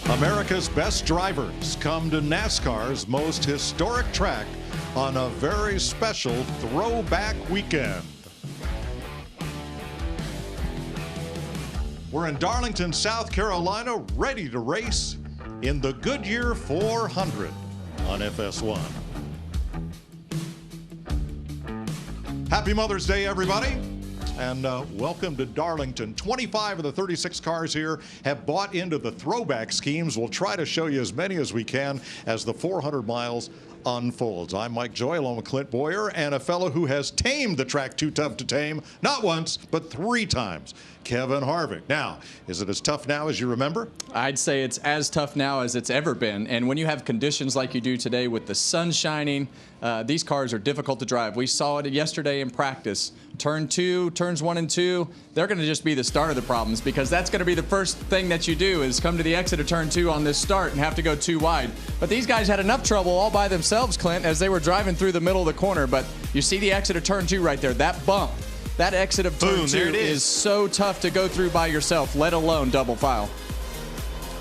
America's best drivers come to NASCAR's most historic track on a very special throwback weekend. We're in Darlington, South Carolina, ready to race in the Goodyear 400 on FS1. Happy Mother's Day, everybody. And welcome to Darlington. 25 of the 36 cars here have bought into the throwback schemes. We'll try to show you as many as we can as the 400 miles unfolds. I'm Mike Joy, along with Clint Boyer, and a fellow who has tamed the track Too Tough to Tame, not once, but 3 times, Kevin Harvick. Now, is it as tough now as you remember? I'd say it's as tough now as it's ever been. And when you have conditions like you do today with the sun shining, these cars are difficult to drive. We saw it yesterday in practice. Turn 2, turns 1 and 2, they're going to just be the start of the problems, because that's going to be the first thing that you do is come to the exit of turn 2 on this start and have to go too wide. But these guys had enough trouble all by themselves, Clint, as they were driving through the middle of the corner. But you see the exit of turn 2 right there, that bump. That exit of turn 2 is so tough to go through by yourself, let alone double file.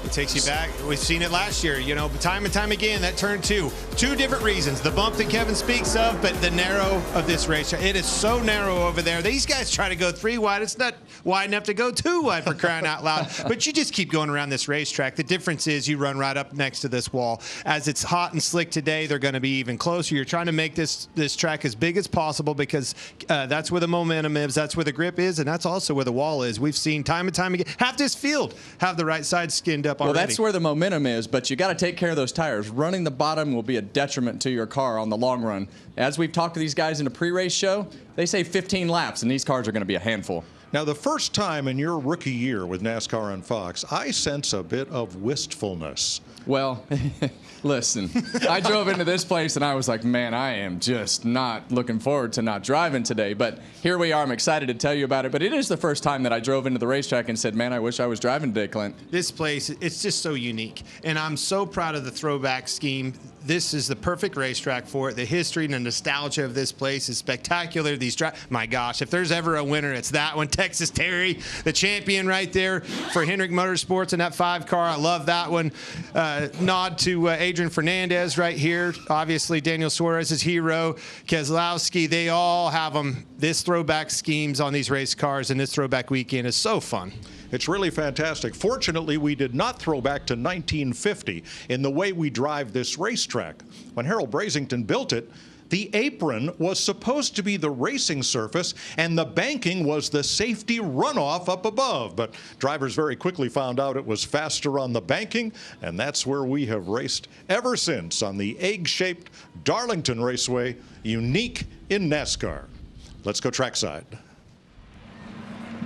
It takes you back. We've seen it last year, you know, time and time again, that turn 2. 2 different reasons. The bump that Kevin speaks of, but the narrow of this race. It is so narrow over there. These guys try to go 3 wide. It's not wide enough to go 2 wide, for crying out loud. But you just keep going around this racetrack. The difference is you run right up next to this wall. As it's hot and slick today, they're going to be even closer. You're trying to make this track as big as possible, because that's where the momentum is, that's where the grip is, and that's also where the wall is. We've seen time and time again, half this field have the right side skinned up already. Well, that's where the momentum is, but you got to take care of those tires. Running the bottom will be a detriment to your car on the long run. As we've talked to these guys in a pre-race show, they say 15 laps, and these cars are going to be a handful. Now, the first time in your rookie year with NASCAR and Fox, I sense a bit of wistfulness. Well, listen, I drove into this place and I was like, man, I am just not looking forward to not driving today. But here we are. I'm excited to tell you about it. But it is the first time that I drove into the racetrack and said, man, I wish I was driving today, Clint. This place, it's just so unique. And I'm so proud of the throwback scheme. This is the perfect racetrack for it. The history and the nostalgia of this place is spectacular. My gosh, if there's ever a winner, it's that one. Texas Terry, the champion right there for Hendrick Motorsports in that 5 car. I love that one. Nod to Adrian Fernandez right here. Obviously, Daniel Suarez's hero, Keselowski. They all have them. This throwback schemes on these race cars, and this throwback weekend is so fun. It's really fantastic. Fortunately, we did not throw back to 1950 in the way we drive this racetrack. When Harold Brasington built it, the apron was supposed to be the racing surface, and the banking was the safety runoff up above. But drivers very quickly found out it was faster on the banking, and that's where we have raced ever since, on the egg-shaped Darlington Raceway, unique in NASCAR. Let's go trackside.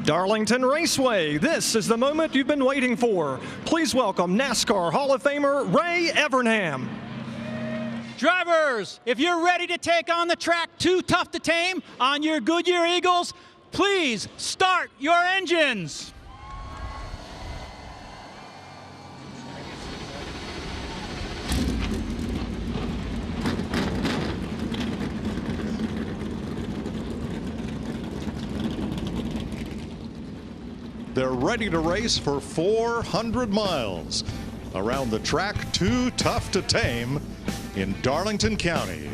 Darlington Raceway, this is the moment you've been waiting for. Please welcome NASCAR Hall of Famer Ray Evernham. Drivers, if you're ready to take on the track Too Tough to Tame on your Goodyear Eagles, please start your engines. They're ready to race for 400 miles around the track Too Tough to Tame in Darlington County.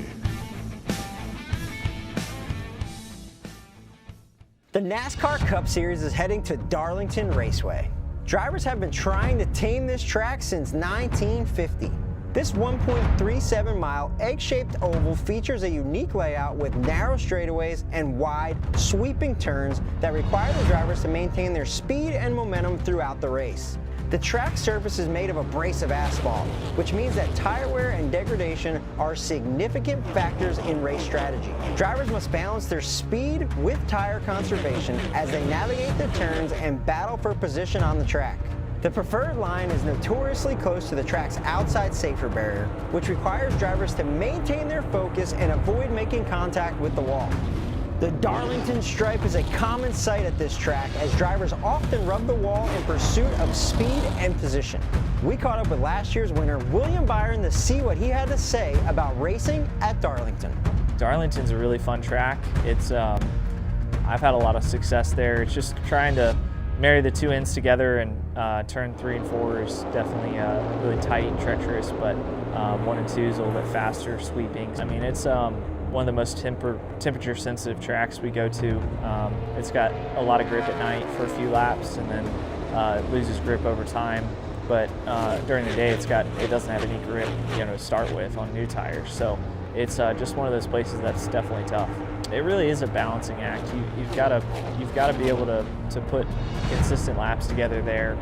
The NASCAR Cup Series is heading to Darlington Raceway. Drivers have been trying to tame this track since 1950. This 1.37-mile egg-shaped oval features a unique layout with narrow straightaways and wide, sweeping turns that require the drivers to maintain their speed and momentum throughout the race. The track surface is made of abrasive asphalt, which means that tire wear and degradation are significant factors in race strategy. Drivers must balance their speed with tire conservation as they navigate the turns and battle for position on the track. The preferred line is notoriously close to the track's outside safety barrier, which requires drivers to maintain their focus and avoid making contact with the wall. The Darlington stripe is a common sight at this track, as drivers often rub the wall in pursuit of speed and position. We caught up with last year's winner, William Byron, to see what he had to say about racing at Darlington. Darlington's a really fun track. I've had a lot of success there. It's just trying to marry the two ends together and Turn 3 and 4 is definitely really tight and treacherous, but 1 and 2 is a little bit faster, sweeping. I mean, it's one of the most temperature sensitive tracks we go to. It's got a lot of grip at night for a few laps, and then it loses grip over time. But during the day, it doesn't have any grip, to start with on new tires. So it's just one of those places that's definitely tough. It really is a balancing act. You've got to be able to put consistent laps together there.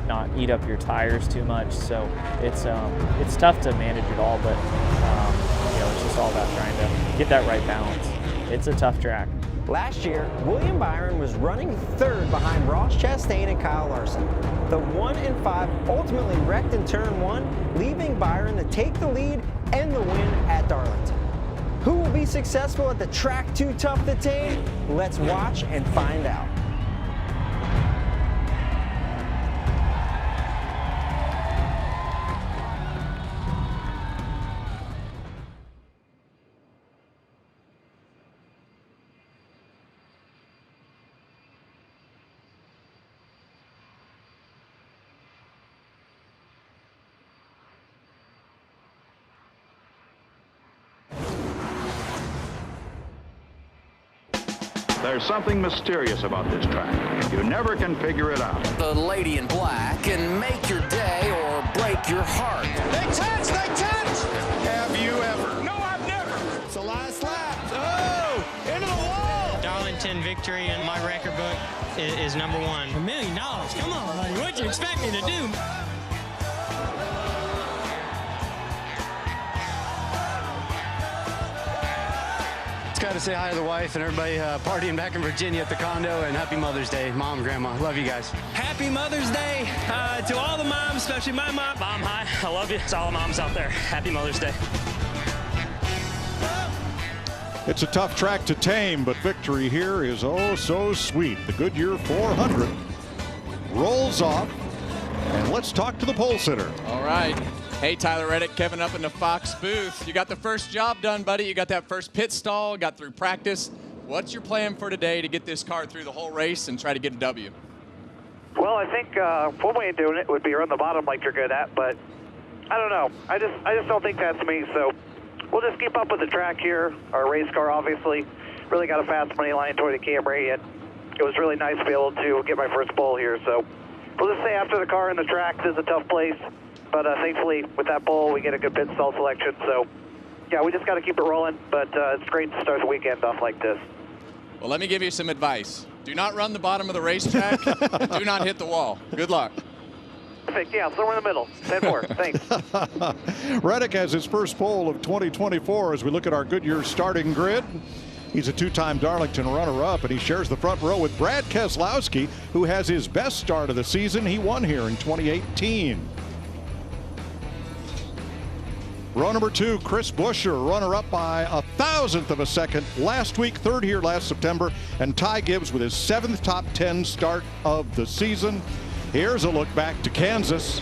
Not eat up your tires too much. So it's tough to manage it all, but it's just all about trying to get that right balance. It's a tough track. Last year, William Byron was running third behind Ross Chastain and Kyle Larson. The 1 and 5 ultimately wrecked in turn 1, leaving Byron to take the lead and the win at Darlington. Who will be successful at the track too tough to tame? Let's watch and find out. There's something mysterious about this track. You never can figure it out. The lady in black can make your day or break your heart. They touch! Have you ever? No, I've never. It's the last lap. Oh, into the wall. Darlington victory in my record book is number 1. $1 million, come on, buddy. What'd you expect me to do? Got to say hi to the wife and everybody partying back in Virginia at the condo, and happy Mother's Day, Mom and Grandma. Love you guys. Happy Mother's Day to all the moms, especially my mom. Mom, hi. I love you. It's all the moms out there. Happy Mother's Day. It's a tough track to tame, but victory here is oh so sweet. The Goodyear 400 rolls off, and let's talk to the pole sitter. All right. Hey, Tyler Reddick, Kevin up in the Fox booth. You got the first job done, buddy. You got that first pit stall, got through practice. What's your plan for today to get this car through the whole race and try to get a W? Well, I think one way of doing it would be around the bottom like you're good at, but I don't know. I just don't think that's me, so we'll just keep up with the track here. Our race car, obviously, really got a fast money line toward the Camry, and it was really nice to be able to get my first pole here. So we'll just say after the car and the track, this is a tough place. But thankfully, with that pole, we get a good pit stall selection. So, yeah, we just got to keep it rolling. But it's great to start the weekend off like this. Well, let me give you some advice. Do not run the bottom of the racetrack. And do not hit the wall. Good luck. Perfect. Yeah, somewhere in the middle. 10-4. Thanks. Reddick has his first pole of 2024 as we look at our Goodyear starting grid. He's a two-time Darlington runner-up, and he shares the front row with Brad Keselowski, who has his best start of the season. He won here in 2018. Row number 2, Chris Buescher, runner-up by 1,000th of a second last week, third here last September, and Ty Gibbs with his 7th top 10 start of the season. Here's a look back to Kansas.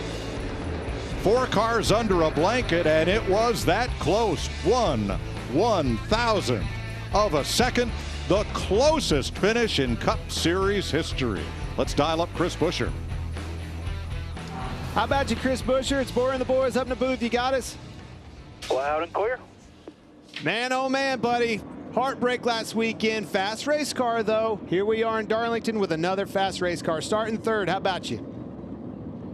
4 cars under a blanket, and it was that close. 1/1,000th of a second, the closest finish in Cup Series history. Let's dial up Chris Buescher. How about you, Chris Buescher? It's Boyer and the boys up in the booth. You got us? Loud and clear. Man, oh man, buddy. Heartbreak last weekend. Fast race car, though. Here we are in Darlington with another fast race car. Starting third. How about you?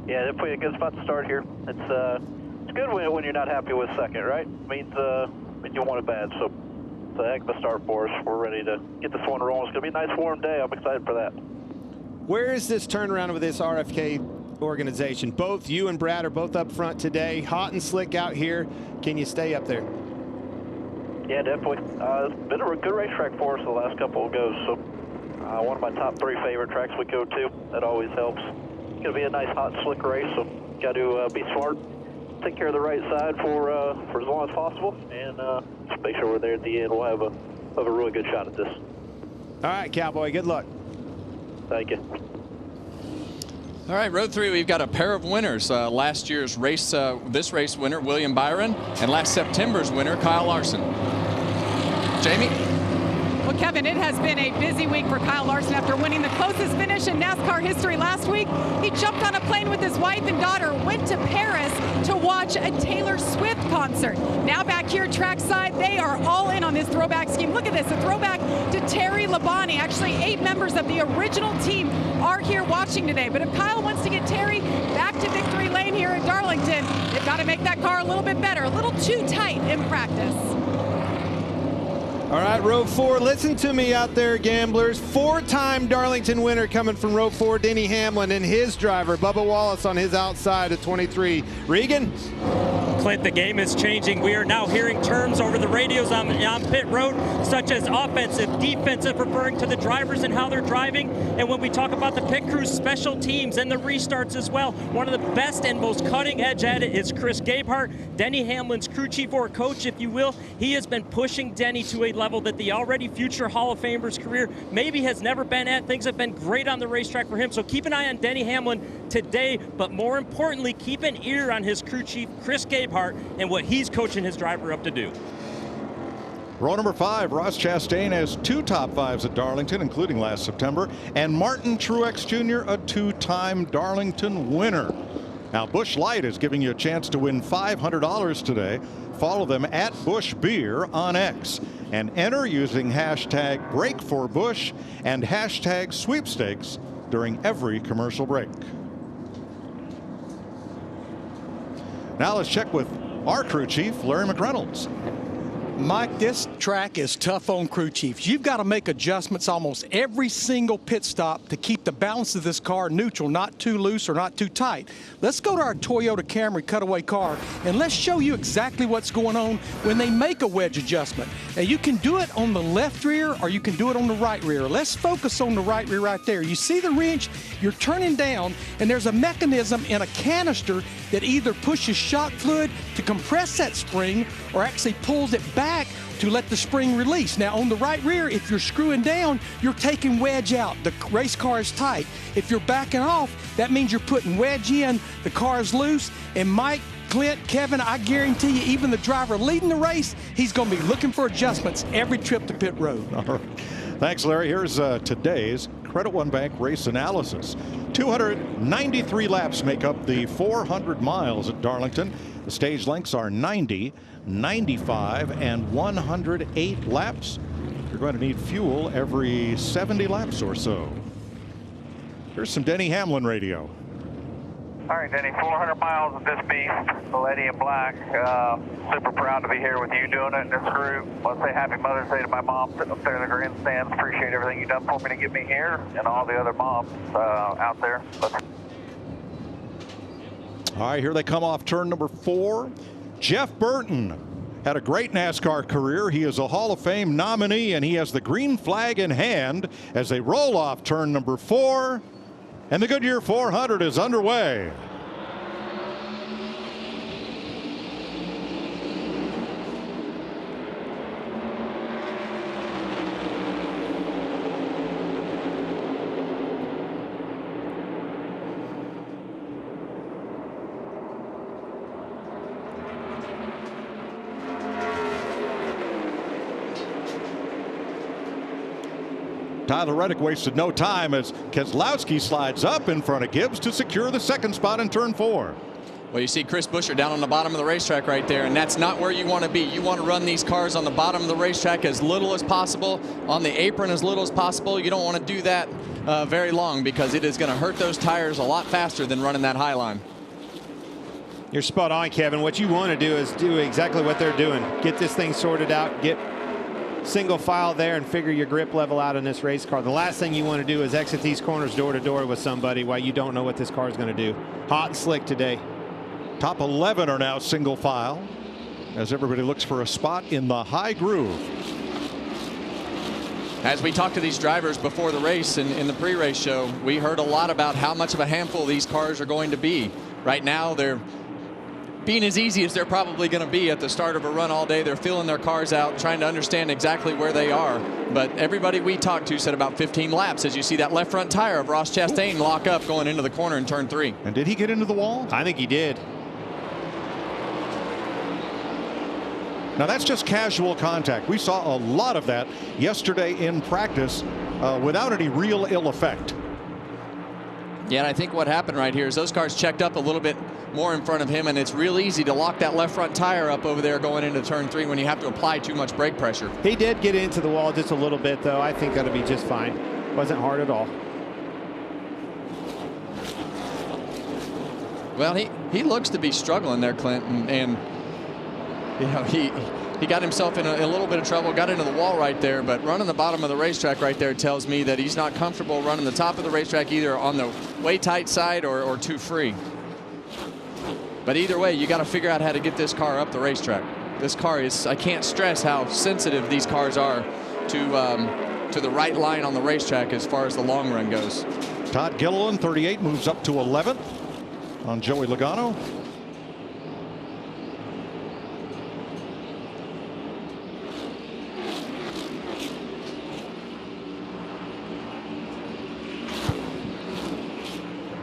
Yeah, definitely a good spot to start here. It's good when you're not happy with second, right? Means you want it bad. So it's a heck of a start for us. We're ready to get this one rolling. It's going to be a nice warm day. I'm excited for that. Where is this turnaround with this RFK organization? Both you and Brad are both up front today. Hot and slick out here. Can you stay up there? Yeah, definitely. It's been a good racetrack for us the last couple of goes. So one of my top 3 favorite tracks we go to. That always helps. It's going to be a nice, hot, slick race. So got to be smart, take care of the right side for as long as possible, and just make sure we're there at the end. We'll have a really good shot at this. All right, Cowboy. Good luck. Thank you. All right, row 3, we've got a pair of winners. Last year's race, this race winner, William Byron, and last September's winner, Kyle Larson. Jamie, what Well, Kevin, it has been a busy week for Kyle Larson after winning the closest finish in NASCAR history last week. He jumped on a plane with his wife and daughter, went to Paris to watch a Taylor Swift concert. Now back here trackside, they are all in on this throwback scheme. Look at this, a throwback to Terry Labonte. Actually, 8 members of the original team are here watching today. But if Kyle wants to get Terry back to victory lane here at Darlington, they've got to make that car a little bit better, a little too tight in practice. All right, row 4, listen to me out there, gamblers. 4-time Darlington winner coming from row 4, Denny Hamlin, and his driver, Bubba Wallace, on his outside at 23. Regan? Clint, the game is changing. We are now hearing terms over the radios on pit road, such as offensive, defensive, referring to the drivers and how they're driving. And when we talk about the pit crew's special teams and the restarts as well, one of the best and most cutting edge at it is Chris Gabehart, Denny Hamlin's crew chief or coach, if you will. He has been pushing Denny to a level that the already future Hall of Famer's career maybe has never been at. Things have been great on the racetrack for him. So keep an eye on Denny Hamlin today, but more importantly, keep an ear on his crew chief, Chris Gabehart, and what he's coaching his driver up to do. Row number 5, Ross Chastain has 2 top 5s at Darlington, including last September, and Martin Truex Jr., a 2-time Darlington winner. Now, Busch Light is giving you a chance to win $500 today. Follow them at Busch Beer on X and enter using hashtag #BreakForBusch and hashtag sweepstakes during every commercial break. Now let's check with our crew chief, Larry McReynolds. Mike, this track is tough on crew chiefs. You've got to make adjustments almost every single pit stop to keep the balance of this car neutral, not too loose or not too tight. Let's go to our Toyota Camry cutaway car and let's show you exactly what's going on when they make a wedge adjustment. Now, you can do it on the left rear or you can do it on the right rear. Let's focus on the right rear right there. You see the wrench, you're turning down, and there's a mechanism in a canister that either pushes shock fluid to compress that spring or actually pulls it back to let the spring release. Now on the right rear, if you're screwing down, you're taking wedge out. The race car is tight. If you're backing off, that means you're putting wedge in, the car is loose, and Mike, Clint, Kevin, I guarantee you, even the driver leading the race, he's going to be looking for adjustments every trip to pit road. All right. Thanks, Larry. Here's today's Credit One Bank race analysis. 293 laps make up the 400 miles at Darlington. The stage lengths are 90, 95, and 108 laps. You're going to need fuel every 70 laps or so. Here's some Denny Hamlin radio. All right, Denny, 400 miles of this beast, the lady in black. Super proud to be here with you doing it in this group. Want to say happy Mother's Day to my mom sitting up there in the grandstands. Appreciate everything you've done for me to get me here and all the other moms out there. All right, here they come off turn number 4. Jeff Burton had a great NASCAR career. He is a Hall of Fame nominee, and he has the green flag in hand as they roll off turn number 4. And the Goodyear 400 is underway. Tyler Reddick wasted no time as Keselowski slides up in front of Gibbs to secure the second spot in turn 4. Well, you see Chris Buescher down on the bottom of the racetrack right there, and that's not where you want to be. You want to run these cars on the bottom of the racetrack as little as possible, on the apron as little as possible. You don't want to do that very long because it is going to hurt those tires a lot faster than running that high line. You're spot on, Kevin. What you want to do is do exactly what they're doing. Get this thing sorted out, get single file there, and figure your grip level out in this race car. The last thing you want to do is exit these corners door to door with somebody while you don't know what this car is going to do. Hot and slick today. Top 11 are now single file as everybody looks for a spot in the high groove. As we talked to these drivers before the race and in the pre-race show, we heard a lot about how much of a handful these cars are going to be. Right now, they're being as easy as they're probably going to be at the start of a run all day. They're feeling their cars out, trying to understand exactly where they are. But everybody we talked to said about 15 laps as you see that left front tire of Ross Chastain lock up going into the corner in turn 3. And did he get into the wall? I think he did. Now that's just casual contact. We saw a lot of that yesterday in practice without any real ill effect. Yeah, and I think what happened right here is those cars checked up a little bit more in front of him, and it's real easy to lock that left front tire up over there going into turn 3 when you have to apply too much brake pressure. He did get into the wall just a little bit, though. I think that'll be just fine. Wasn't hard at all. Well, he looks to be struggling there, Clinton, and you know he got himself in a little bit of trouble, got into the wall right there, but running the bottom of the racetrack right there tells me that he's not comfortable running the top of the racetrack either on the way tight side or too free. But either way, you got to figure out how to get this car up the racetrack. This car is, I can't stress how sensitive these cars are to the right line on the racetrack as far as the long run goes. Todd Gilliland, 38, moves up to 11th on Joey Logano.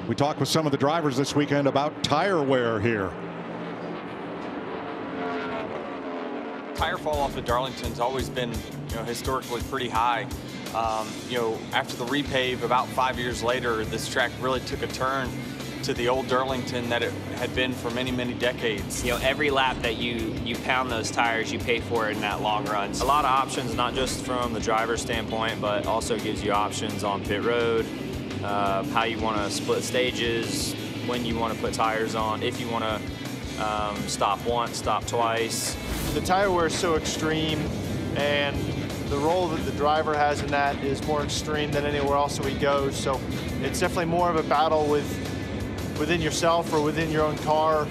We talked with some of the drivers this weekend about tire wear here. Tire fall off at Darlington's always been, historically pretty high. After the repave about 5 years later, this track really took a turn to the old Darlington that it had been for many, many decades. Every lap that you pound those tires, you pay for it in that long run. A lot of options, not just from the driver's standpoint, but also gives you options on pit road, how you want to split stages, when you want to put tires on, if you want to stop once, stop twice. The tire wear is so extreme, and the role that the driver has in that is more extreme than anywhere else that we go. So it's definitely more of a battle within yourself or within your own car.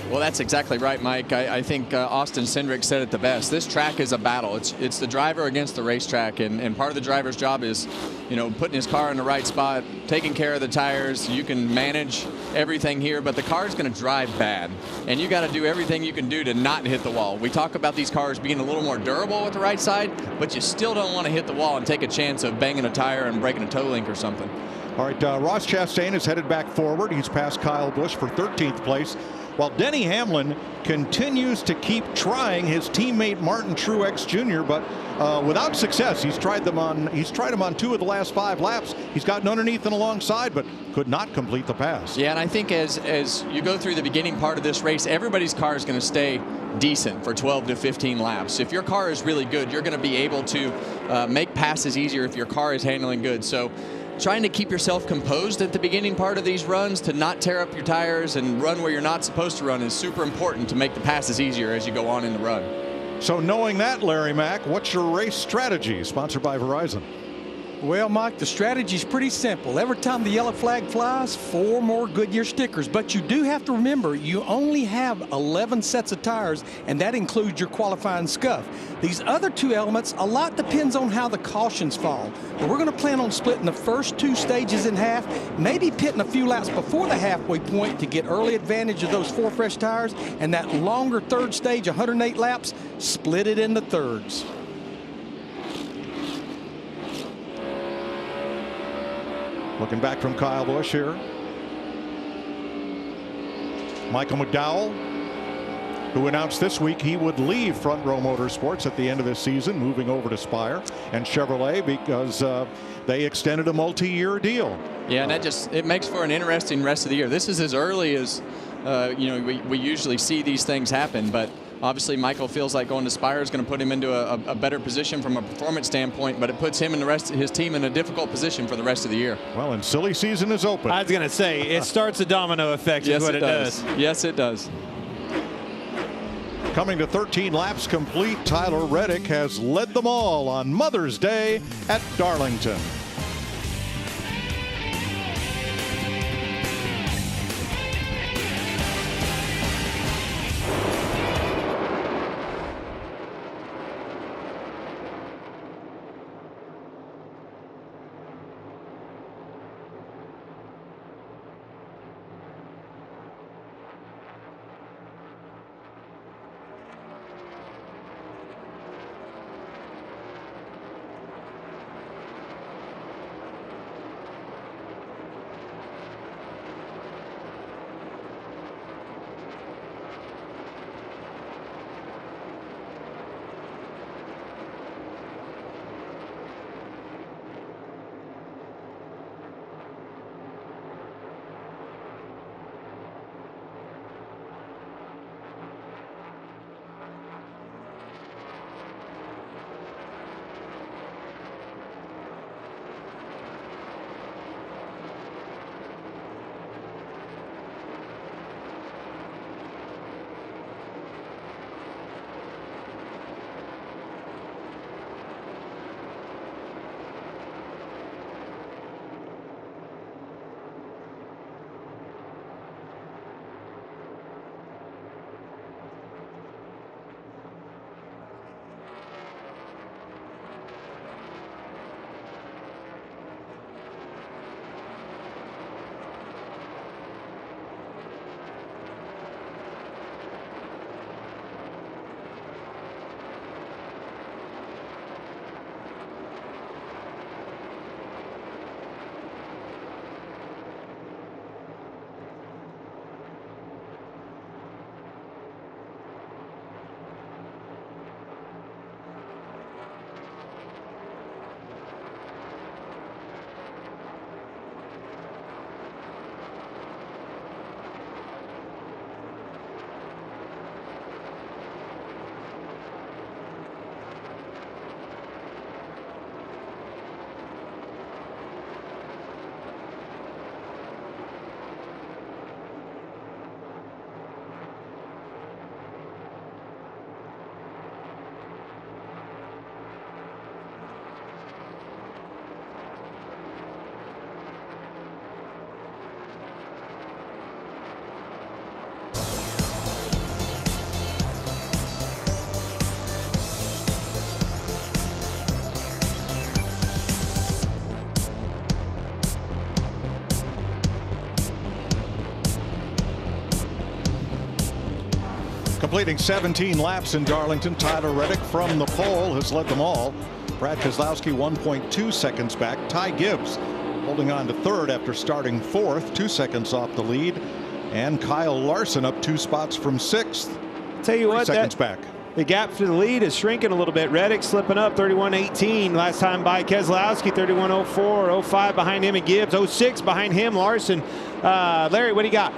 Well, that's exactly right, Mike. I think Austin Cindric said it the best. This track is a battle. It's the driver against the racetrack, and part of the driver's job is, putting his car in the right spot, taking care of the tires. You can manage everything here, but the car is going to drive bad, and you got to do everything you can do to not hit the wall. We talk about these cars being a little more durable with the right side, but you still don't want to hit the wall and take a chance of banging a tire and breaking a toe link or something. All right, Ross Chastain is headed back forward. He's passed Kyle Busch for 13th place. While Denny Hamlin continues to keep trying his teammate Martin Truex Jr., but without success. He's tried him on 2 of the last 5 laps. He's gotten underneath and alongside, but could not complete the pass. Yeah, and I think as you go through the beginning part of this race, everybody's car is going to stay decent for 12 to 15 laps. If your car is really good, you're going to be able to make passes easier if your car is handling good. So trying to keep yourself composed at the beginning part of these runs to not tear up your tires and run where you're not supposed to run is super important to make the passes easier as you go on in the run. So knowing that, Larry Mack, what's your race strategy? Sponsored by Verizon. Well, Mike, the strategy is pretty simple. Every time the yellow flag flies, 4 more Goodyear stickers. But you do have to remember, you only have 11 sets of tires, and that includes your qualifying scuff. These other 2 elements, a lot depends on how the cautions fall. But we're going to plan on splitting the first 2 stages in half, maybe pitting a few laps before the halfway point to get early advantage of those 4 fresh tires, and that longer third stage, 108 laps, split it into thirds. Looking back from Kyle Busch here. Michael McDowell, who announced this week he would leave Front Row Motorsports at the end of this season, moving over to Spire and Chevrolet because they extended a multi-year deal. Yeah, and it makes for an interesting rest of the year. This is as early as we usually see these things happen, but obviously Michael feels like going to Spire is going to put him into a better position from a performance standpoint, but it puts him and the rest of his team in a difficult position for the rest of the year. Well, and silly season is open. I was going to say, it starts a domino effect is what it does. Yes, it does. Coming to 13 laps complete, Tyler Reddick has led them all on Mother's Day at Darlington. Completing 17 laps in Darlington, Tyler Reddick from the pole has led them all. Brad Keselowski 1.2 seconds back. Ty Gibbs holding on to third after starting fourth, 2 seconds off the lead. And Kyle Larson up 2 spots from sixth. Tell you 3 what, seconds back. The gap for the lead is shrinking a little bit. Reddick slipping up 31.18 last time by Keselowski, 31.04, 05 behind him, and Gibbs 06 behind him. Larson. Larry, what do you got?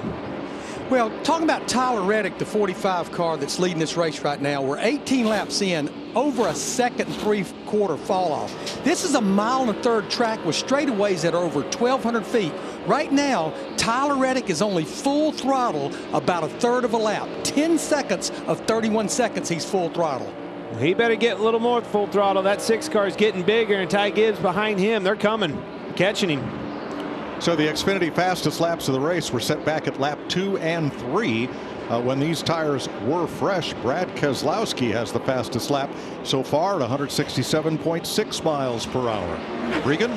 Well, talking about Tyler Reddick, the 45 car that's leading this race right now, we're 18 laps in, over a second and 3/4 fall off. This is a 1.1 mile track with straightaways that are over 1,200 feet. Right now, Tyler Reddick is only full throttle about 1/3 of a lap. 10 seconds of 31 seconds, he's full throttle. Well, he better get a little more full throttle. That 6 car is getting bigger, and Ty Gibbs behind him. They're coming, catching him. So the Xfinity fastest laps of the race were set back at lap 2 and 3. When these tires were fresh, Brad Keselowski has the fastest lap so far at 167.6 miles per hour. Regan?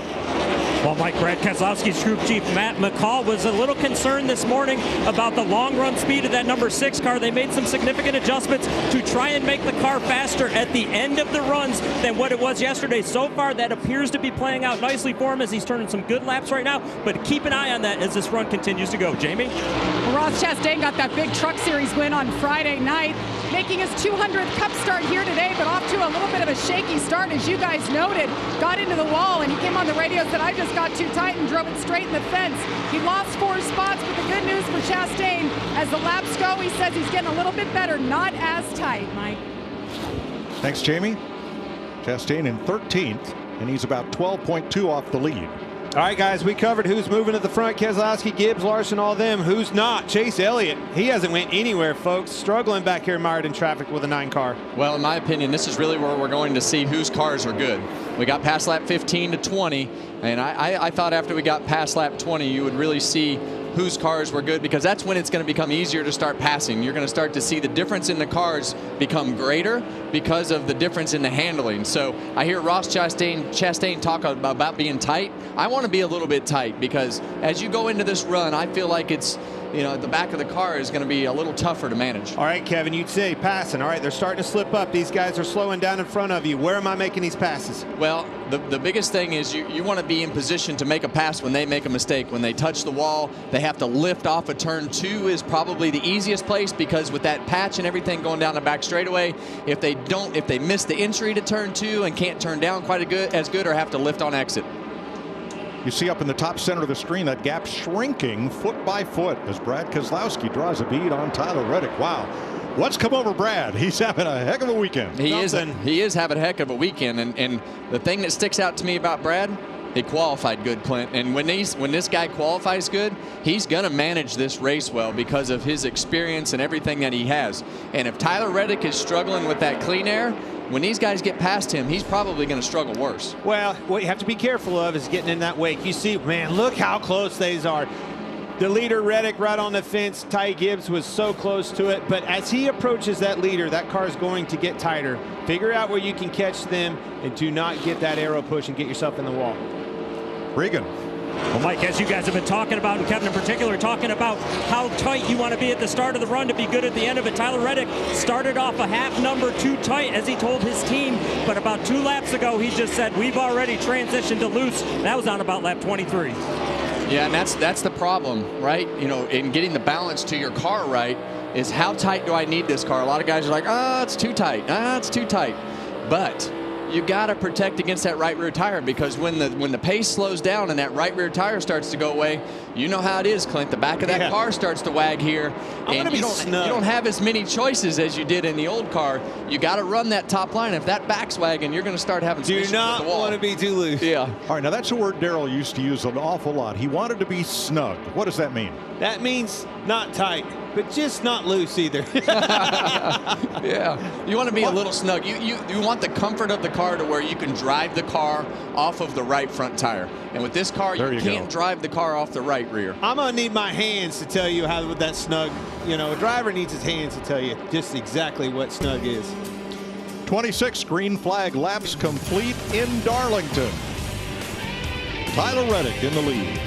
Well, Mike, Brad Keselowski's crew chief Matt McCall was a little concerned this morning about the long run speed of that number 6 car. They made some significant adjustments to try and make the car faster at the end of the runs than what it was yesterday. So far, that appears to be playing out nicely for him as he's turning some good laps right now. But keep an eye on that as this run continues to go. Jamie? Well, Ross Chastain got that big Truck Series win on Friday night, making his 200th Cup start here today, but off to a little bit of a shaky start, as you guys noted. Got into the wall, and he came on the radio, said, I just got too tight and drove it straight in the fence. He lost 4 spots, but the good news for Chastain, as the laps go, he says he's getting a little bit better, not as tight, Mike. Thanks, Jamie. Chastain in 13th, and he's about 12.2 off the lead. All right, guys, we covered who's moving at the front. Keselowski, Gibbs, Larson, all them. Who's not? Chase Elliott. He hasn't went anywhere, folks. Struggling back here mired in traffic with a 9 car. Well, in my opinion, this is really where we're going to see whose cars are good. We got past lap 15 to 20, and I thought after we got past lap 20, you would really see whose cars were good, because that's when it's going to become easier to start passing. You're going to start to see the difference in the cars become greater because of the difference in the handling. So I hear Ross Chastain talk about being tight. I want to be a little bit tight, because as you go into this run, I feel like it's, you know, the back of the car is going to be a little tougher to manage. All right, Kevin, you'd say passing. All right, they're starting to slip up. These guys are slowing down in front of you. Where am I making these passes? Well, the biggest thing is you want to be in position to make a pass when they make a mistake. When they touch the wall, they have to lift off a turn 2 is probably the easiest place, because with that patch and everything going down the back straightaway, if they miss the entry to turn 2 and can't turn down quite as good or have to lift on exit. You see up in the top center of the screen that gap shrinking foot by foot as Brad Keselowski draws a bead on Tyler Reddick. Wow. What's come over Brad? He's having a heck of a weekend. He is having a heck of a weekend. And the thing that sticks out to me about Brad, he qualified good, Clint. And when this guy qualifies good, he's going to manage this race well because of his experience and everything that he has. And if Tyler Reddick is struggling with that clean air, when these guys get past him, he's probably going to struggle worse. Well, what you have to be careful of is getting in that wake. You see, man, look how close these are. The leader, Reddick, right on the fence. Ty Gibbs was so close to it. But as he approaches that leader, that car is going to get tighter. Figure out where you can catch them and do not get that arrow push and get yourself in the wall. Regan. Well, Mike, as you guys have been talking about, and Kevin in particular, talking about how tight you want to be at the start of the run to be good at the end of it. Tyler Reddick started off a half number too tight, as he told his team, but about 2 laps ago, he just said, we've already transitioned to loose. That was on about lap 23. Yeah, and that's the problem, right? You know, in getting the balance to your car right is how tight do I need this car? A lot of guys are like, it's too tight. It's too tight. But you got to protect against that right rear tire, because when the pace slows down and that right rear tire starts to go away, you know how it is, Clint. The back of that car starts to wag here, and you don't have as many choices as you did in the old car. You got to run that top line. If that back's wagging, you're going to start having some issues with the wall. Do not want to be too loose. Yeah. All right, now that's a word Darrell used to use an awful lot. He wanted to be snug. What does that mean? That means not tight, but just not loose either. Yeah, you want to be a little snug. You want the comfort of the car to where you can drive the car off of the right front tire. And with this car, you can't drive the car off the right rear. I'm going to need my hands to tell you how that snug, you know, a driver needs his hands to tell you just exactly what snug is. 26 green flag laps complete in Darlington. Tyler Reddick in the lead.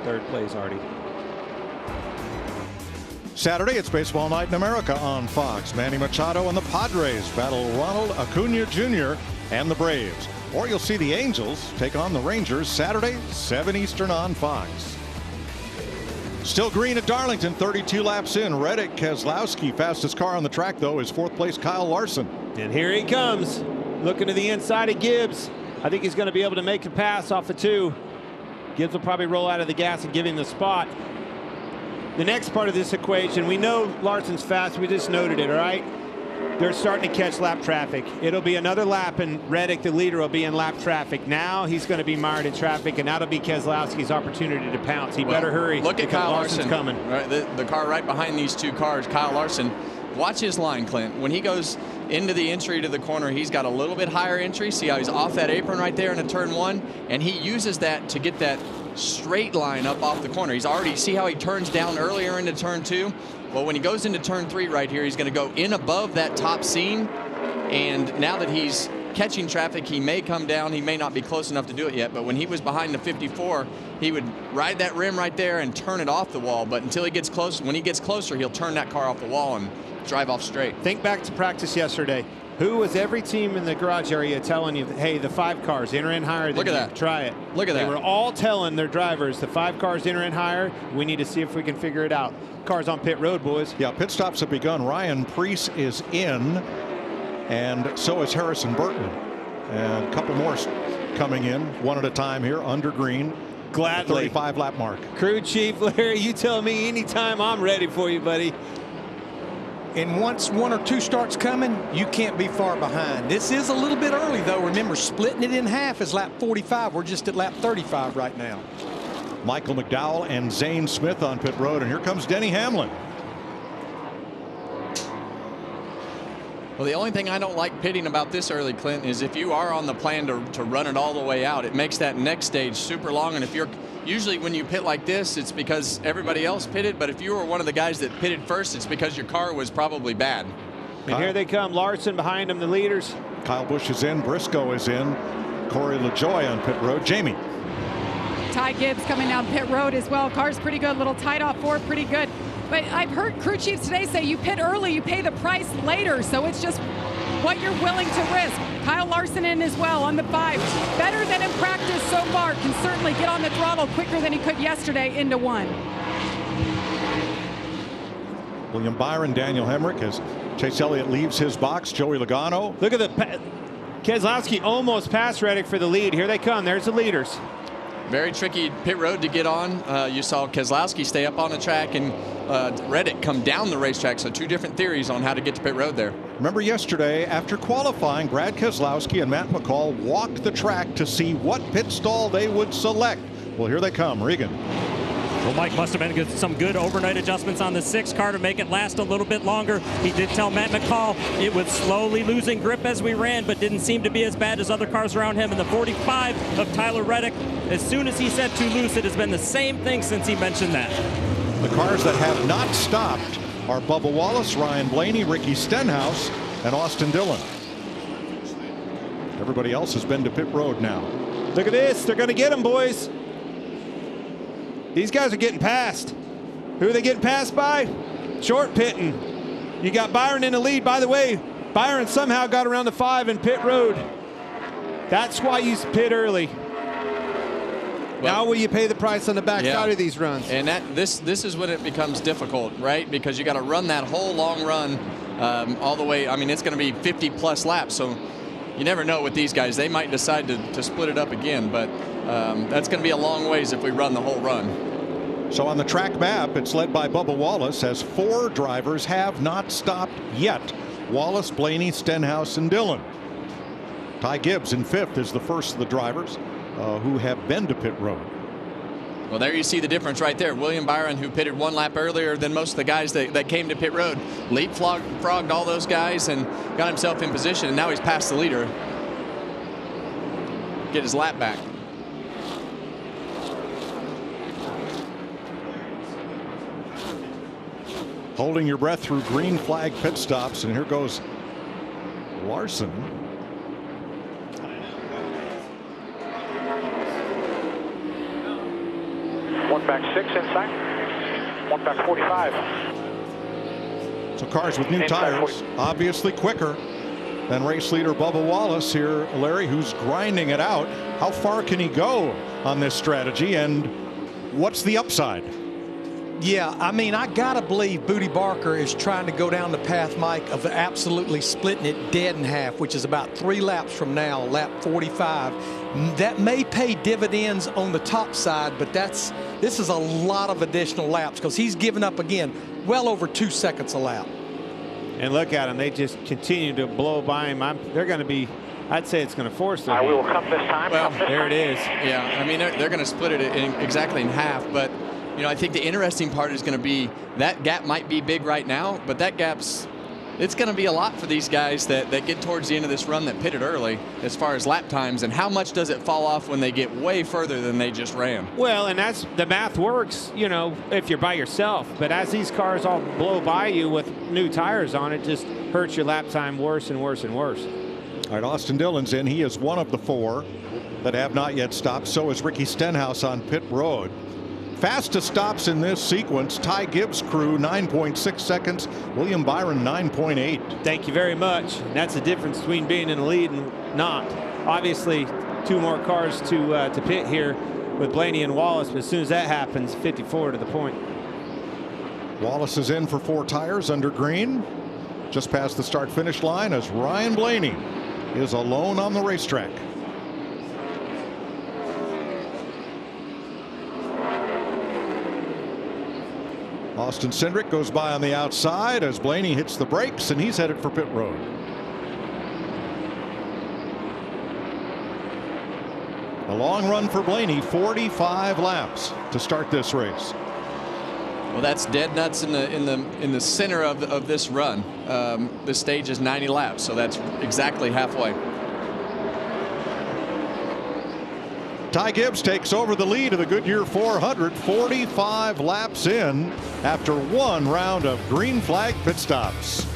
third place, Artie. Saturday, it's Baseball Night in America on Fox. Manny Machado and the Padres battle Ronald Acuna Jr. and the Braves. Or you'll see the Angels take on the Rangers Saturday, 7 Eastern on Fox. Still green at Darlington, 32 laps in. Reddick Keselowski, fastest car on the track, though, is fourth place Kyle Larson. And here he comes, looking to the inside of Gibbs. I think he's going to be able to make a pass off the 2. Gibbs will probably roll out of the gas and give him the spot. The next part of this equation, we know Larson's fast. We just noted it, all right? They're starting to catch lap traffic. It'll be another lap, and Reddick, the leader, will be in lap traffic. Now he's going to be mired in traffic, and that'll be Keselowski's opportunity to pounce. He better hurry. Look at Kyle Larson coming. Right, the car right behind these 2 cars, Kyle Larson. Watch his line, Clint. When he goes into the entry to the corner, he's got a little bit higher entry. See how he's off that apron right there in a turn 1? And he uses that to get that straight line up off the corner. He's already, see how he turns down earlier into turn 2? Well, when he goes into turn 3 right here, he's going to go in above that top seam. And now that he's catching traffic, he may come down. He may not be close enough to do it yet. But when he was behind the 54, he would ride that rim right there and turn it off the wall. But until he gets close, when he gets closer, he'll turn that car off the wall and drive off straight. Think back to practice yesterday. Who was every team in the garage area telling you, hey, the 5 cars, enter in higher than Look at you. that. Try it. Look at that. They were all telling their drivers, the 5 cars enter in higher. We need to see if we can figure it out. Cars on pit road, boys. Yeah, pit stops have begun. Ryan Preece is in, and so is Harrison Burton. And a couple more coming in, one at a time here, under green. Gladly. 35 lap mark. Crew Chief Larry, you tell me anytime, I'm ready for you, buddy. And once 1 or 2 starts coming, you can't be far behind. This is a little bit early, though. Remember, splitting it in half is lap 45. We're just at lap 35 right now. Michael McDowell and Zane Smith on pit road, and here comes Denny Hamlin. Well, the only thing I don't like pitting about this early, Clint, is if you are on the plan to run it all the way out, it makes that next stage super long. And if you're usually when you pit like this, it's because everybody else pitted. But if you were one of the guys that pitted first, it's because your car was probably bad. And here they come. Larson behind them, the leaders. Kyle Busch is in. Briscoe is in. Corey LaJoie on pit road. Jamie. Ty Gibbs coming down pit road as well. Car's pretty good. Little tight off 4, pretty good. But I've heard crew chiefs today say you pit early, you pay the price later. So it's just what you're willing to risk. Kyle Larson in as well on the 5. Better than in practice so far. Can certainly get on the throttle quicker than he could yesterday into 1. William Byron, Daniel Hemrick as Chase Elliott leaves his box. Joey Logano. Look at the Keselowski almost passed Reddick for the lead. Here they come. There's the leaders. Very tricky pit road to get on. You saw Keselowski stay up on the track and Reddick come down the racetrack. So 2 different theories on how to get to pit road there. Remember yesterday, after qualifying, Brad Keselowski and Matt McCall walked the track to see what pit stall they would select. Well, here they come. Regan. Well, Mike must have been some good overnight adjustments on the 6 car to make it last a little bit longer. He did tell Matt McCall it was slowly losing grip as we ran, but didn't seem to be as bad as other cars around him. And the 45 of Tyler Reddick, as soon as he said too loose, it has been the same thing since he mentioned that. The cars that have not stopped are Bubba Wallace, Ryan Blaney, Ricky Stenhouse, and Austin Dillon. Everybody else has been to pit road now. Look at this. They're going to get him, boys. These guys are getting passed. Who are they getting passed by? Short pitting. You got Byron in the lead. By the way, Byron somehow got around the 5 in pit road. That's why you pit early. Well, now will you pay the price on the backside of these runs? And this is when it becomes difficult, right? Because you got to run that whole long run all the way. I mean, it's going to be 50+ laps. So you never know with these guys. They might decide to split it up again. But that's going to be a long ways if we run the whole run. So on the track map, it's led by Bubba Wallace as 4 drivers have not stopped yet. Wallace, Blaney, Stenhouse, and Dillon. Ty Gibbs in 5th is the first of the drivers who have been to pit road. Well, there you see the difference right there. William Byron, who pitted 1 lap earlier than most of the guys that came to pit road, leapfrogged all those guys and got himself in position, and now he's past the leader. Get his lap back. Holding your breath through green flag pit stops, and here goes Larson. back 6 inside. 1 back 45. So cars with new tires, obviously quicker than race leader Bubba Wallace here, Larry, who's grinding it out. How far can he go on this strategy, and what's the upside? Yeah, I mean, I gotta believe Booty Barker is trying to go down the path, Mike, of absolutely splitting it dead in half, which is about 3 laps from now, lap 45. That may pay dividends on the top side, but this is a lot of additional laps because he's given up again well over 2 seconds a lap. And look at them; they just continue to blow by him. They're going to be. I'd say it's going to force them. We will come this time. Well, there it is. Yeah, I mean, they're going to split it exactly in half, but you know, I think the interesting part is going to be that gap might be big right now, but that it's going to be a lot for these guys that get towards the end of this run that pitted early as far as lap times, and how much does it fall off when they get way further than they just ran? Well, and that's the math works, you know, if you're by yourself. But as these cars all blow by you with new tires on, it just hurts your lap time worse and worse and worse. All right, Austin Dillon's in. He is one of the 4 that have not yet stopped. So is Ricky Stenhouse on pit road. Fastest stops in this sequence, Ty Gibbs' crew, 9.6 seconds. William Byron, 9.8. Thank you very much. And that's the difference between being in the lead and not. Obviously, 2 more cars to pit here with Blaney and Wallace, but as soon as that happens, 54 to the point. Wallace is in for 4 tires under green. Just past the start-finish line as Ryan Blaney is alone on the racetrack. Austin Cindric goes by on the outside as Blaney hits the brakes, and he's headed for pit road. A long run for Blaney, 45 laps to start this race. Well, that's dead nuts in the center of this run. This stage is 90 laps, so that's exactly halfway. Ty Gibbs takes over the lead of the Goodyear 400, 45 laps in after 1 round of green flag pit stops.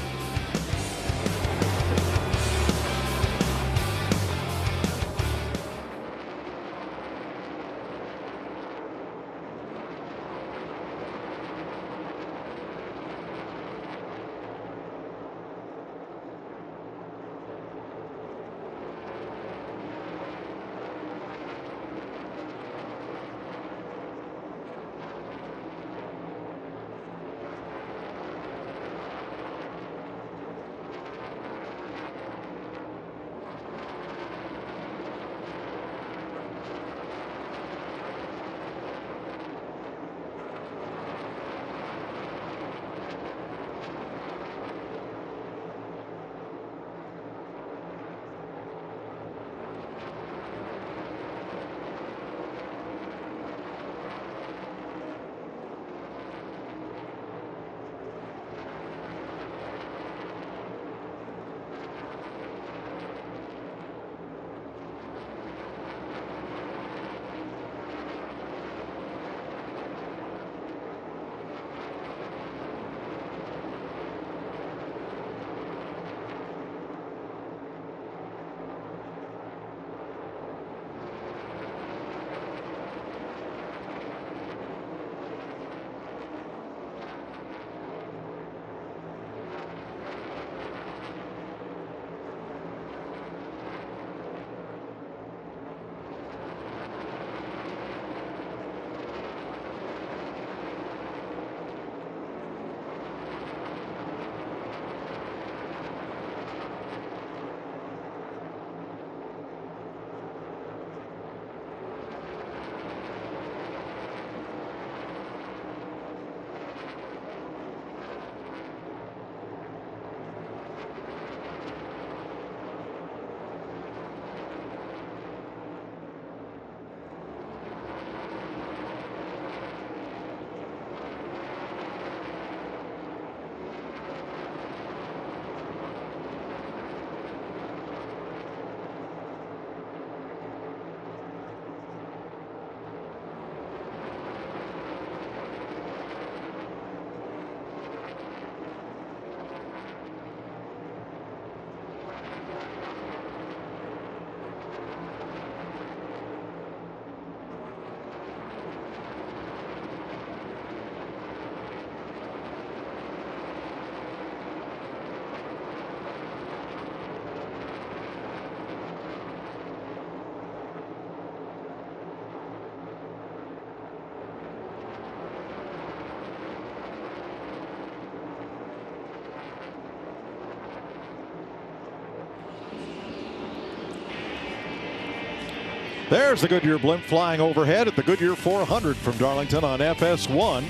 There's the Goodyear blimp flying overhead at the Goodyear 400 from Darlington on FS1.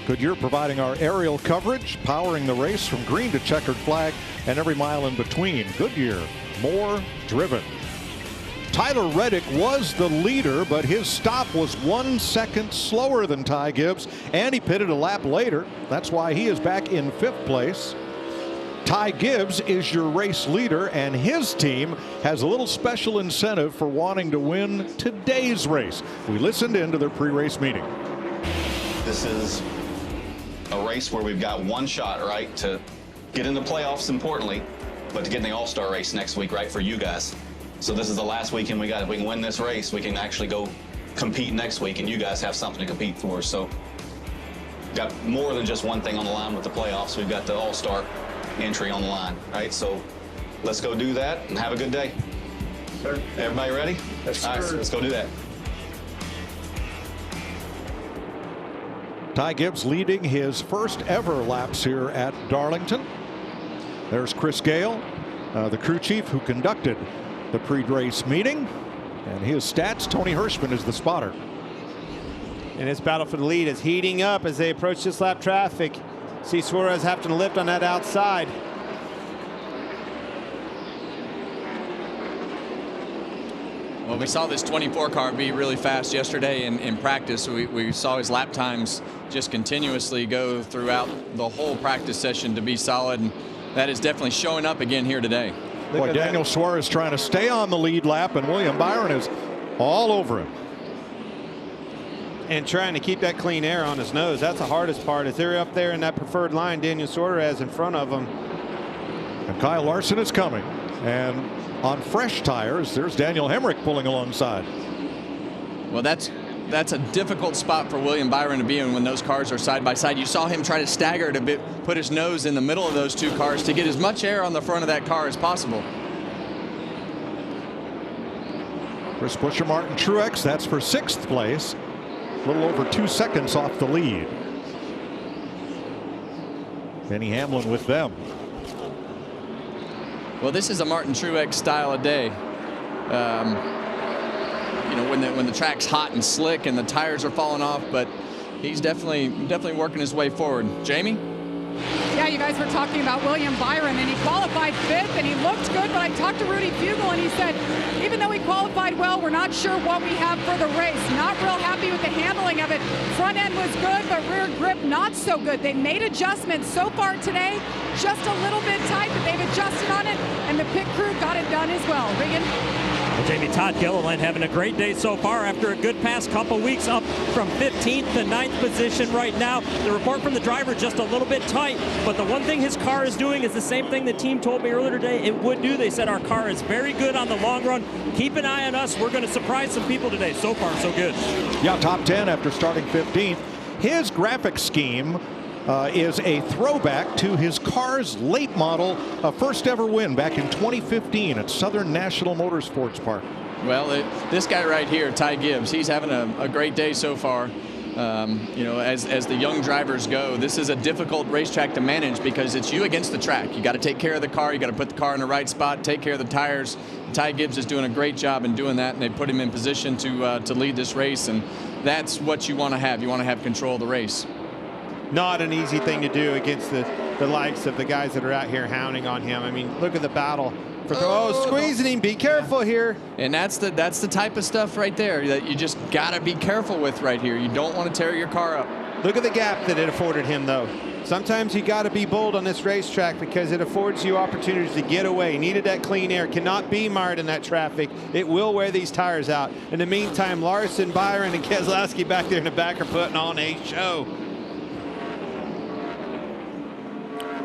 Goodyear providing our aerial coverage, powering the race from green to checkered flag and every mile in between. Goodyear, more driven. Tyler Reddick was the leader, but his stop was 1 second slower than Ty Gibbs, and he pitted a lap later. That's why he is back in 5th place. Ty Gibbs is your race leader, and his team has a little special incentive for wanting to win today's race. We listened into their pre-race meeting. This is a race where we've got one shot, right, to get in the playoffs, importantly, but to get in the All-Star race next week, right, for you guys. So this is the last weekend we got. If we can win this race, we can actually go compete next week, and you guys have something to compete for. So got more than just one thing on the line with the playoffs. We've got the All-Star entry on the line, right? So let's go do that and have a good day. Sir. Everybody ready? Yes, all right, so let's go do that. Ty Gibbs leading his first ever laps here at Darlington. There's Chris Gale, the crew chief who conducted the pre-race meeting, and his stats. Tony Hirschman is the spotter. And his battle for the lead is heating up as they approach this lap traffic. See Suarez having to lift on that outside. Well, we saw this 24 car be really fast yesterday in practice. We saw his lap times just continuously go throughout the whole practice session to be solid, and that is definitely showing up again here today. Boy, Daniel Suarez trying to stay on the lead lap, and William Byron is all over him. And trying to keep that clean air on his nose. That's the hardest part. As they're up there in that preferred line, Daniel Suarez in front of him. And Kyle Larson is coming. And on fresh tires, there's Daniel Hemrick pulling alongside. Well, that's a difficult spot for William Byron to be in when those cars are side by side. You saw him try to stagger to put his nose in the middle of those two cars to get as much air on the front of that car as possible. Chris Buescher, Martin Truex, that's for 6th place. A little over 2 seconds off the lead. Denny Hamlin with them. Well, this is a Martin Truex style of day. You know, when the track's hot and slick and the tires are falling off, but he's definitely working his way forward. Jamie? Yeah, you guys were talking about William Byron, and he qualified 5th, and he looked good, but I talked to Rudy Fugle, and he said, even though he qualified well, we're not sure what we have for the race. Not real happy with the handling of it. Front end was good, but rear grip not so good. They made adjustments so far today, just a little bit tight, but they've adjusted on it, and the pit crew got it done as well. Regan? Well, Jamie, Todd Gilliland having a great day so far after a good past couple weeks, up from 15th to 9th position right now. The report from the driver just a little bit tight, but the one thing his car is doing is the same thing the team told me earlier today it would do. They said our car is very good on the long run. Keep an eye on us. We're going to surprise some people today. So far, so good. Yeah, top 10 after starting 15th. His graphic scheme is a throwback to his car's late model, first ever win back in 2015 at Southern National Motorsports Park. Well, this guy right here, Ty Gibbs, he's having a great day so far. You know, as the young drivers go, this is a difficult racetrack to manage because it's you against the track. You got to take care of the car. You got to put the car in the right spot, take care of the tires. Ty Gibbs is doing a great job in doing that, and they put him in position to lead this race, and that's what you want to have. You want to have control of the race. Not an easy thing to do against the likes of the guys that are out here hounding on him. I mean, look at the battle. Squeezing him. Be careful here. And that's the type of stuff right there that you just got to be careful with right here. You don't want to tear your car up. Look at the gap that it afforded him, though. Sometimes you got to be bold on this racetrack because it affords you opportunities to get away. Needed that clean air. Cannot be mired in that traffic. It will wear these tires out. In the meantime, Larson, Byron, and Keselowski back there in the back are putting on a show.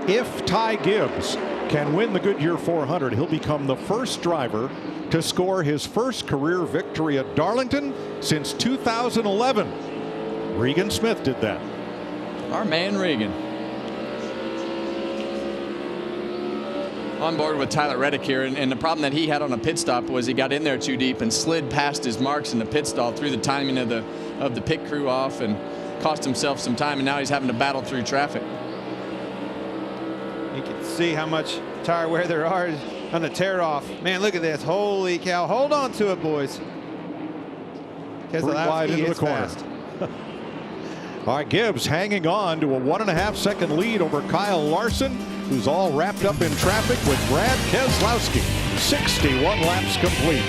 If Ty Gibbs can win the Goodyear 400, he'll become the first driver to score his first career victory at Darlington since 2011. Regan Smith did that. Our man Regan. On board with Tyler Reddick here, and the problem that he had on a pit stop was he got in there too deep and slid past his marks in the pit stall, threw the timing of the pit crew off and cost himself some time, and now he's having to battle through traffic. You can see how much tire wear there are on the tear off. Man, look at this. Holy cow. Hold on to it, boys. wide into the corner. All right, Gibbs hanging on to a 1.5 second lead over Kyle Larson, who's all wrapped up in traffic with Brad Keselowski. 61 laps complete.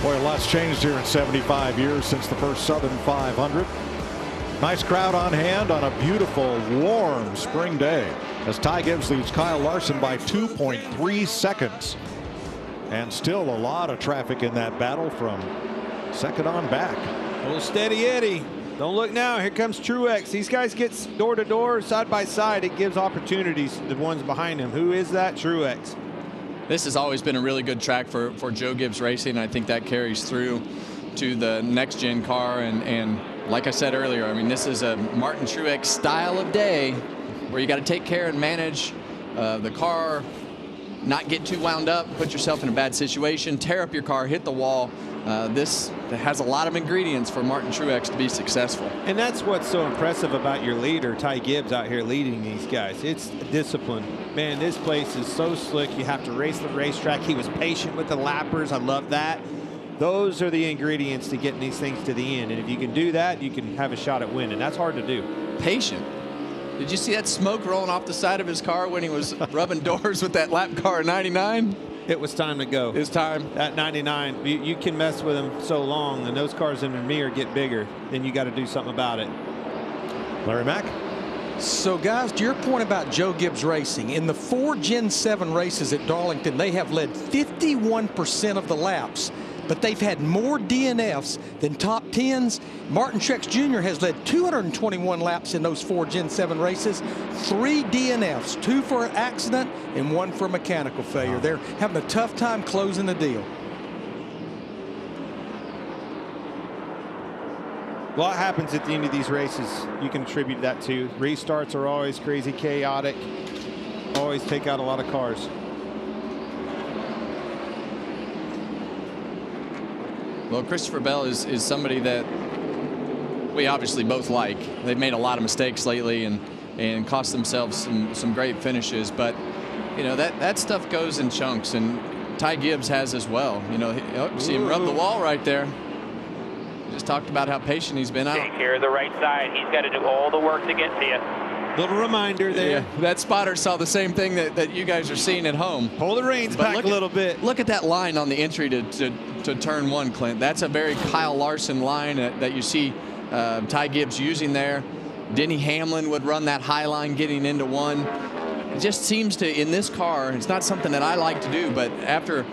Boy, a lot's changed here in 75 years since the first Southern 500. Nice crowd on hand on a beautiful, warm spring day as Ty Gibbs leads Kyle Larson by 2.3 seconds. And still a lot of traffic in that battle from second on back. A little steady Eddie. Don't look now. Here comes Truex. These guys get door to door, side by side. It gives opportunities to the ones behind him. Who is that? Truex. This has always been a really good track for Joe Gibbs Racing. I think that carries through to the next gen car. And like I said earlier, I mean, this is a Martin Truex style of day where you got to take care and manage the car, not get too wound up, put yourself in a bad situation, tear up your car, hit the wall. This has a lot of ingredients for Martin Truex to be successful. And that's what's so impressive about your leader, Ty Gibbs, out here leading these guys. It's discipline. Man, this place is so slick. You have to race the racetrack. He was patient with the lappers. I love that. Those are the ingredients to getting these things to the end. And if you can do that, you can have a shot at winning. That's hard to do. Patient. Did you see that smoke rolling off the side of his car when he was rubbing doors with that lap car at 99? It was time to go. It's time. At 99, you can mess with them so long, and those cars in the mirror get bigger. Then you got to do something about it. Larry Mack. So, guys, to your point about Joe Gibbs Racing, in the 4 Gen 7 races at Darlington, they have led 51% of the laps, but they've had more DNFs than top 10s. Martin Truex Jr. has led 221 laps in those 4 Gen 7 races, 3 DNFs, 2 for an accident and 1 for mechanical failure. They're having a tough time closing the deal. A lot happens at the end of these races. You can attribute that to. Restarts are always crazy chaotic, always take out a lot of cars. Well, Christopher Bell is somebody that we obviously both like. They've made a lot of mistakes lately and cost themselves some great finishes, but you know that stuff goes in chunks, and Ty Gibbs has as well. You know, see him rub the wall right there. Just talked about how patient he's been out. Take care of the right side. He's got to do all the work to get to you. Little reminder there. Yeah, that spotter saw the same thing that you guys are seeing at home. Pull the reins back a little bit. Look at that line on the entry to turn one, Clint. That's a very Kyle Larson line that you see Ty Gibbs using there. Denny Hamlin would run that high line getting into one. It just seems to, in this car, it's not something that I like to do, but after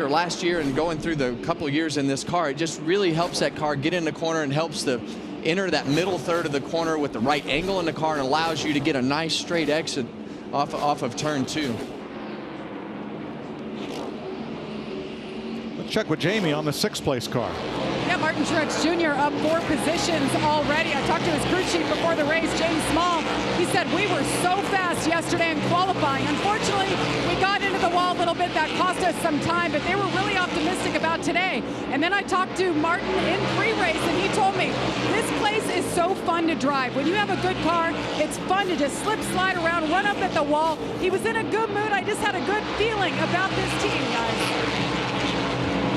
last year and going through the couple years in this car, it just really helps that car get in the corner and helps to enter that middle third of the corner with the right angle in the car and allows you to get a nice straight exit off of turn 2. Let's check with Jamie on the 6th place car. Yeah, Martin Truex Jr. up 4 positions already. I talked to his crew chief before the race, James Small. He said, we were so fast yesterday in qualifying. Unfortunately, we got into the wall a little bit. That cost us some time, but they were really optimistic about today. And then I talked to Martin in pre-race, and he told me, this place is so fun to drive. When you have a good car, it's fun to just slip, slide around, run up at the wall. He was in a good mood. I just had a good feeling about this team, guys.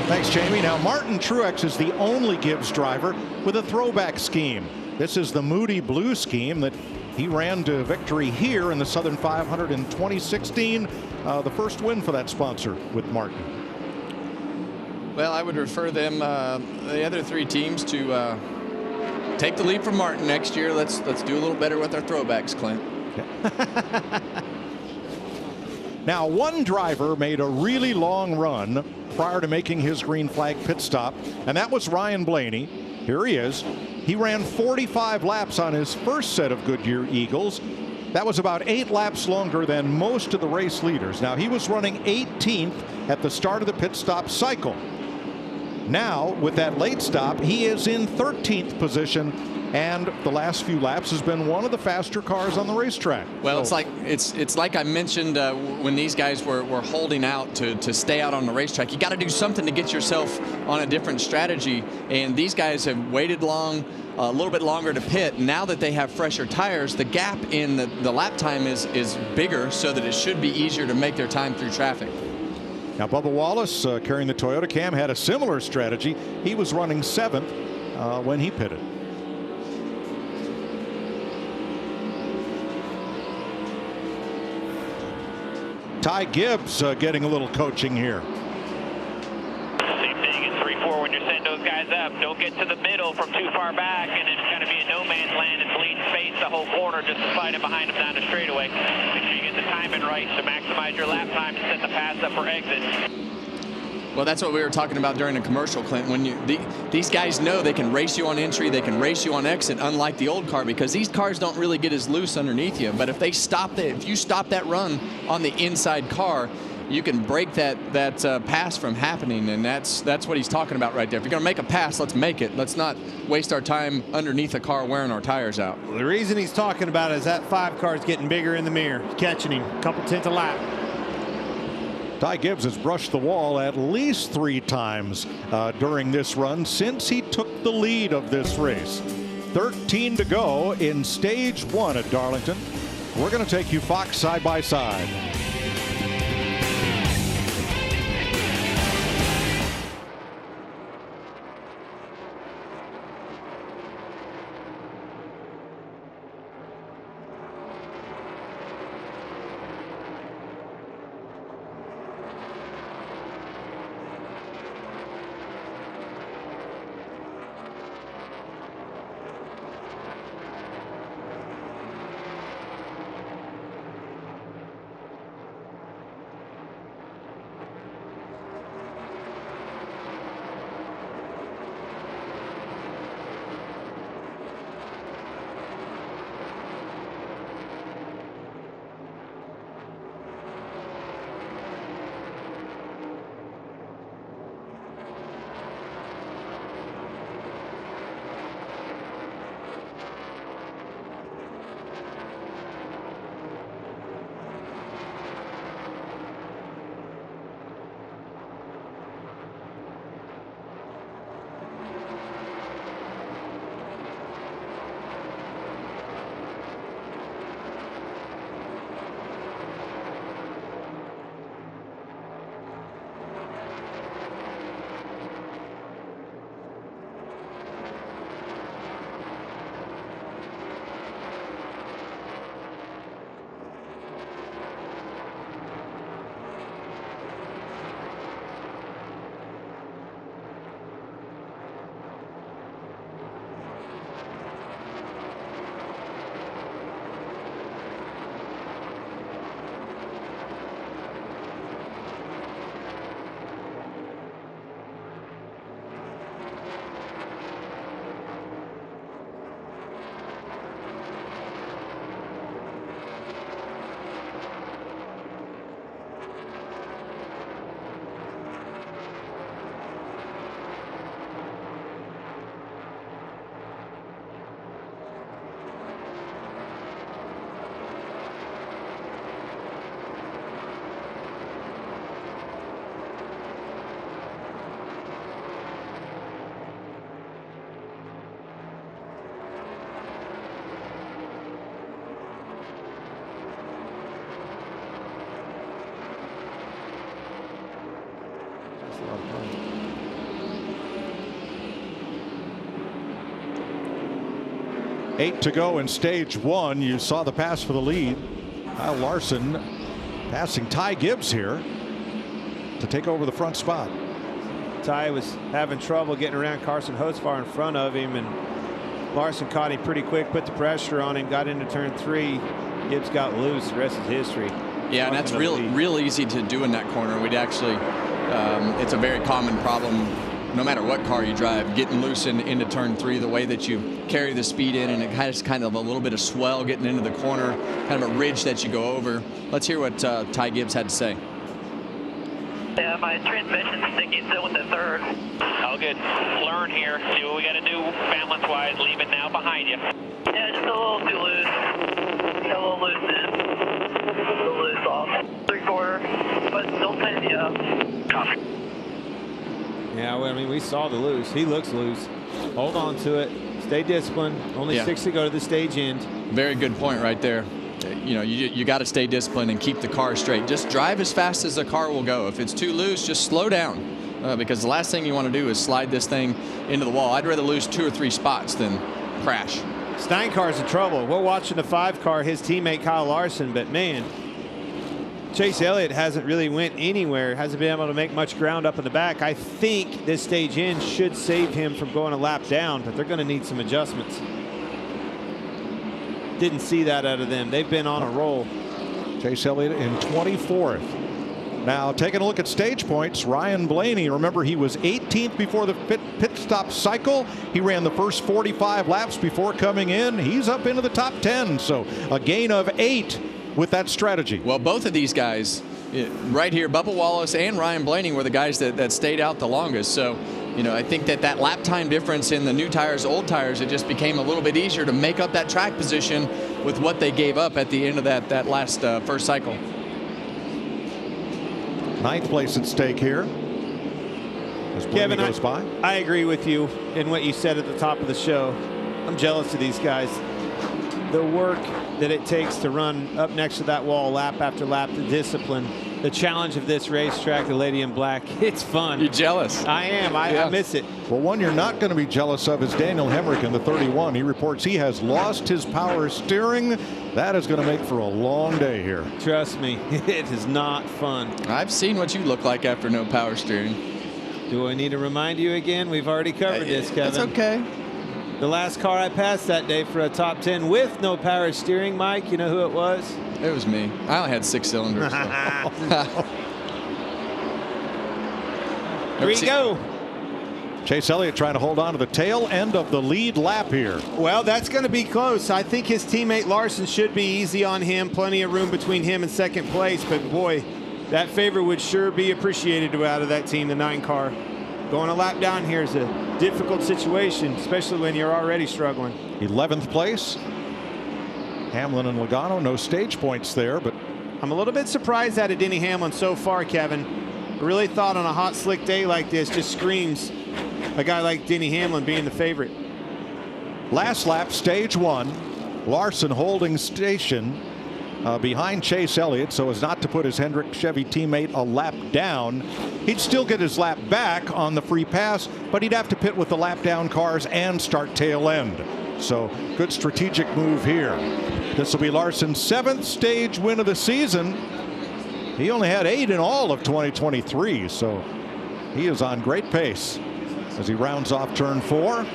Thanks, Jamie. Now, Martin Truex is the only Gibbs driver with a throwback scheme. This is the Moody Blue scheme that he ran to victory here in the Southern 500 in 2016. The first win for that sponsor with Martin. Well, I would refer them, the other 3 teams, to take the lead from Martin next year. Let's do a little better with our throwbacks, Clint. Now, one driver made a really long run prior to making his green flag pit stop, and that was Ryan Blaney. Here he is. He ran 45 laps on his first set of Goodyear Eagles. That was about 8 laps longer than most of the race leaders. Now, he was running 18th at the start of the pit stop cycle. Now, with that late stop, he is in 13th position, and the last few laps has been one of the faster cars on the racetrack. Well, it's like I mentioned when these guys were holding out to stay out on the racetrack. You got to do something to get yourself on a different strategy, and these guys have waited long, a little bit longer to pit. Now that they have fresher tires, the gap in the lap time is bigger, so that it should be easier to make their time through traffic. Now, Bubba Wallace, carrying the Toyota Cam, had a similar strategy. He was running 7th when he pitted. Ty Gibbs getting a little coaching here. Same thing in 3-4 when you're setting those guys up. Don't get to the middle from too far back, and it's going to be a no man's land and bleed space the whole corner just to slide it behind them down the straightaway. Make sure you get the timing right to maximize your lap time to set the pass up for exit. Well, that's what we were talking about during the commercial, Clint. When these guys know they can race you on entry, they can race you on exit, unlike the old car, because these cars don't really get as loose underneath you. But if you stop that run on the inside car, you can break that pass from happening, and that's what he's talking about right there. If you're going to make a pass, let's make it. Let's not waste our time underneath a car wearing our tires out. Well, the reason he's talking about it is that 5 car is getting bigger in the mirror, catching him a couple tenths a lap. Ty Gibbs has brushed the wall at least 3 times during this run since he took the lead of this race. 13 to go in stage 1 at Darlington. We're going to take you Fox side by side. a lot of fun. Eight to go in stage one. You saw the pass for the lead. Kyle Larson passing Ty Gibbs here to take over the front spot. Ty was having trouble getting around Carson Hosfar in front of him, and Larson caught him pretty quick, put the pressure on him, got into turn 3. Gibbs got loose. The rest is history. Yeah, and that's real easy to do in that corner. We'd actually, it's a very common problem no matter what car you drive, getting loose into turn 3, the way that you carry the speed in, and it has kind of a little bit of swell getting into the corner, kind of a ridge that you go over. Let's hear what Ty Gibbs had to say. Yeah, my transmission's sticking still with the third. All good. Learn here. See what we got to do balance-wise. Leave it now behind you. Yeah, just a little too loose. Got a little loose in. A little loose off. 3/4, but still 10, yeah. Copy. Yeah, well, I mean, we saw the loose. He looks loose. Hold on to it. Stay disciplined. Only 6 to go to the stage end. Very good point right there. You know, you got to stay disciplined and keep the car straight. Just drive as fast as the car will go. If it's too loose, just slow down, because the last thing you want to do is slide this thing into the wall. I'd rather lose 2 or 3 spots than crash. Steinkar's in trouble. We're watching the 5 car, his teammate Kyle Larson, but man, Chase Elliott hasn't really went anywhere, hasn't been able to make much ground up in the back. I think this stage in should save him from going a lap down, but they're going to need some adjustments. Didn't see that out of them. They've been on a roll. Chase Elliott in 24th. Now taking a look at stage points, Ryan Blaney, remember he was 18th before the pit stop cycle. He ran the first 45 laps before coming in. He's up into the top 10, so a gain of 8 with that strategy. Well, both of these guys right here, Bubba Wallace and Ryan Blaney, were the guys that stayed out the longest. So, you know, I think that lap time difference in the new tires, old tires, it just became a little bit easier to make up that track position with what they gave up at the end of that last first cycle. 9th place at stake here. As Kevin goes by. I agree with you in what you said at the top of the show. I'm jealous of these guys. The work that it takes to run up next to that wall lap after lap, the discipline, the challenge of this racetrack, the Lady in Black, it's fun. You're jealous. I am. I miss it. Well, one you're not going to be jealous of is Daniel Hemrick in the 31. He reports he has lost his power steering. That is going to make for a long day here. Trust me, it is not fun. I've seen what you look like after no power steering. Do I need to remind you again? We've already covered this, Kevin. That's okay. The last car I passed that day for a top 10 with no power steering, Mike, you know who it was? It was me. I only had 6 cylinders. Here we go. Chase Elliott trying to hold on to the tail end of the lead lap here. Well, that's going to be close. I think his teammate Larson should be easy on him. Plenty of room between him and second place. But boy, that favor would sure be appreciated out of that team, the 9 car. Going a lap down here is a difficult situation, especially when you're already struggling. 11th place. Hamlin and Logano, no stage points there, but I'm a little bit surprised out of Denny Hamlin so far, Kevin. I really thought on a hot, slick day like this just screams a guy like Denny Hamlin being the favorite. Last lap, stage 1. Larson holding station behind Chase Elliott so as not to put his Hendrick Chevy teammate a lap down. He'd still get his lap back on the free pass, but he'd have to pit with the lap down cars and start tail end. So good strategic move here. This will be Larson's 7th stage win of the season. He only had 8 in all of 2023, so he is on great pace as he rounds off turn 4.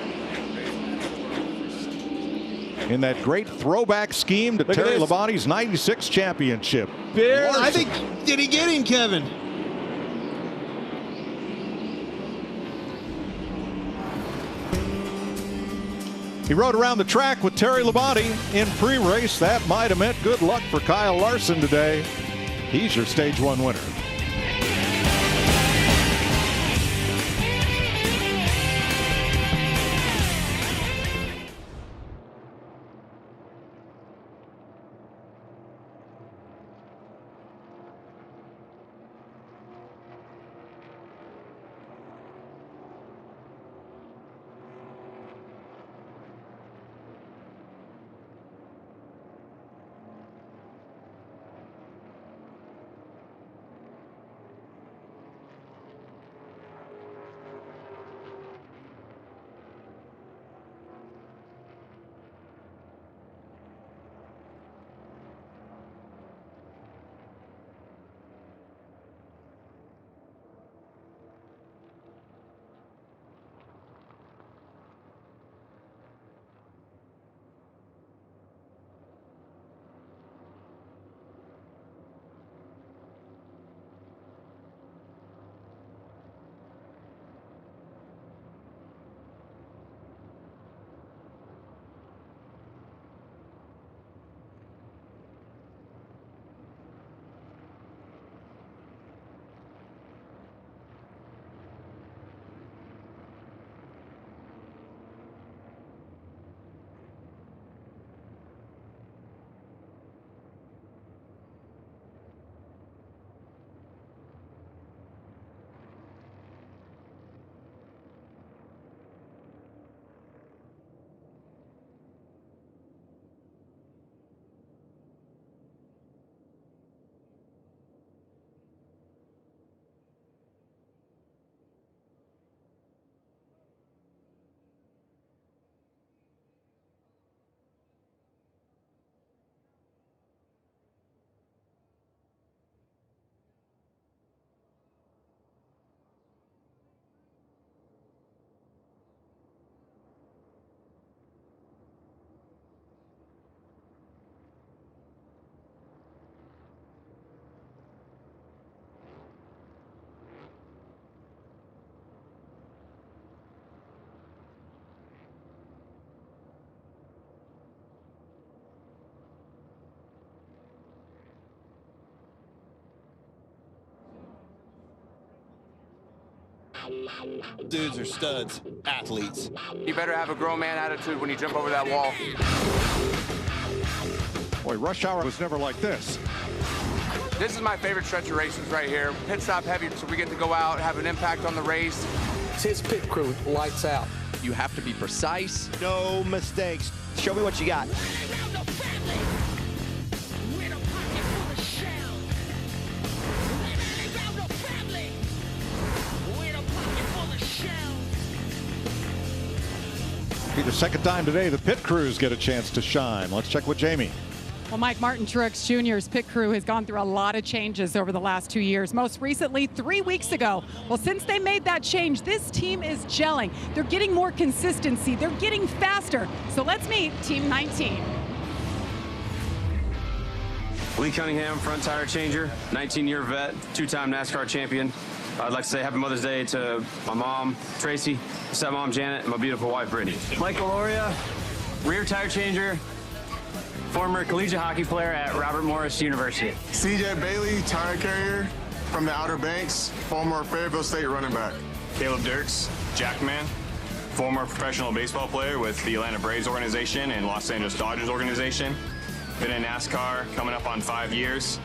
In that great throwback scheme to Terry Labonte's 96 championship. Barely. I think, did he get him, Kevin? He rode around the track with Terry Labonte in pre-race. That might have meant good luck for Kyle Larson today. He's your stage 1 winner. Dudes are studs, athletes. You better have a grown man attitude when you jump over that wall. Boy, rush hour was never like this. This is my favorite stretch of races right here. Pit stop heavy, so we get to go out, have an impact on the race. It's his pit crew, lights out. You have to be precise. No mistakes. Show me what you got. Be the second time today the pit crews get a chance to shine. Let's check with Jamie. Well, Mike Martin Truex Jr.'s pit crew has gone through a lot of changes over the last 2 years. Most recently, 3 weeks ago. Well, since they made that change, this team is gelling. They're getting more consistency. They're getting faster. So let's meet Team 19. Lee Cunningham, front tire changer, 19-year vet, 2-time NASCAR champion. I'd like to say Happy Mother's Day to my mom, Tracy, stepmom, Janet, and my beautiful wife, Brittany. Michael Loria, rear tire changer, former collegiate hockey player at Robert Morris University. CJ Bailey, tire carrier from the Outer Banks, former Fayetteville State running back. Caleb Dirks, Jackman, former professional baseball player with the Atlanta Braves organization and Los Angeles Dodgers organization. Been in NASCAR coming up on 5 years.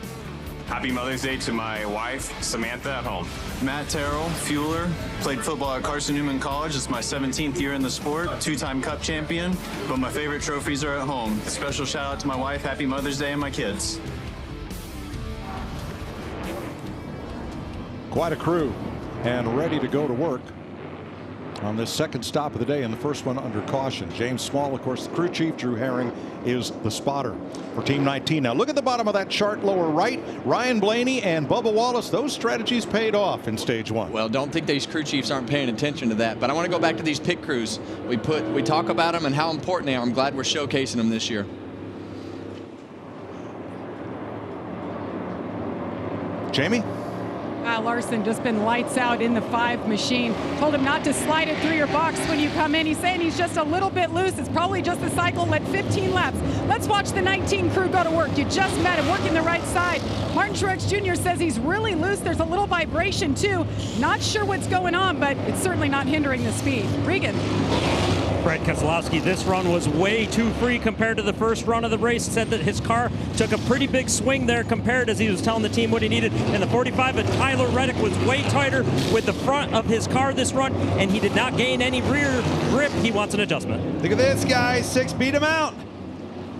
Happy Mother's Day to my wife, Samantha, at home. Matt Terrell, fueler, played football at Carson Newman College. It's my 17th year in the sport, 2-time Cup champion, but my favorite trophies are at home. A special shout out to my wife, Happy Mother's Day, and my kids. Quite a crew and ready to go to work on this second stop of the day, and the first one under caution. James Small, of course, the crew chief. Drew Herring is the spotter for Team 19. Now look at the bottom of that chart lower right. Ryan Blaney and Bubba Wallace, those strategies paid off in stage one. Well, don't think these crew chiefs aren't paying attention to that, but I want to go back to these pit crews. We talk about them and how important they are. I'm glad we're showcasing them this year. Jamie? Kyle Larson just been lights out in the 5 machine. Told him not to slide it through your box when you come in. He's saying he's just a little bit loose. It's probably just the cycle. Let 15 laps. Let's watch the 19 crew go to work. You just met him working the right side. Martin Truex Jr. says he's really loose. There's a little vibration too. Not sure what's going on, but it's certainly not hindering the speed. Regan. Brett Keselowski, this run was way too free compared to the first run of the race. Said that his car took a pretty big swing there compared as he was telling the team what he needed in the 45, but Tyler Reddick was way tighter with the front of his car this run, and he did not gain any rear grip. He wants an adjustment. Look at this, guys. 6 beat him out.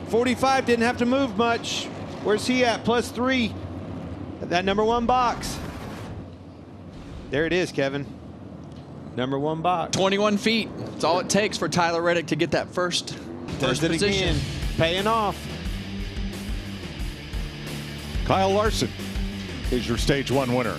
45 didn't have to move much. Where's he at? +3 at that number 1 box. There it is, Kevin. Number 1 box. 21 feet. That's all it takes for Tyler Reddick to get that first position. Again. Paying off. Kyle Larson is your stage 1 winner.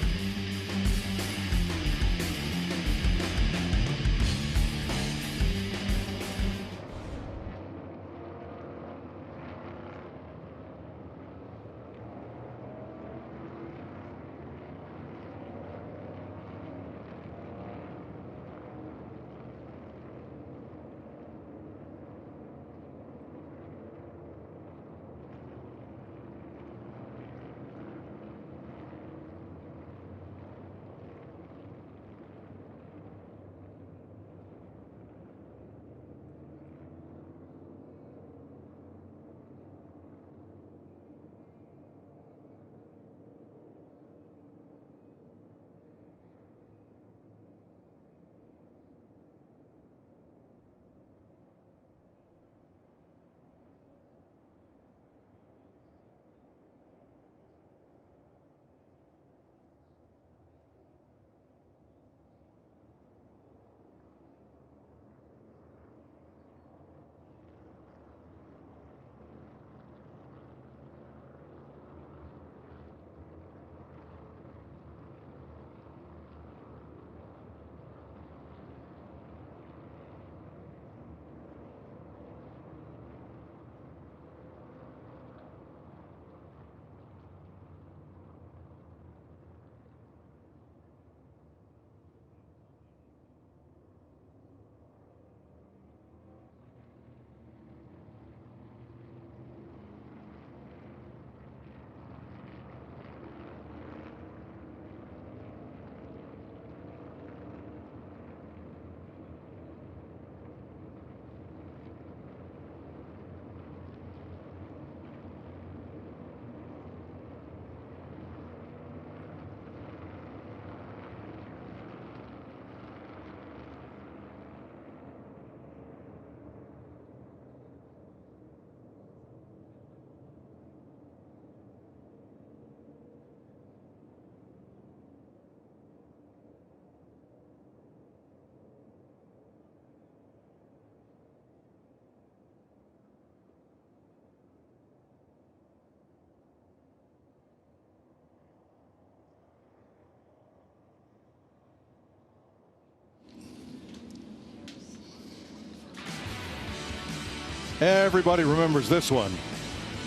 Everybody remembers this one.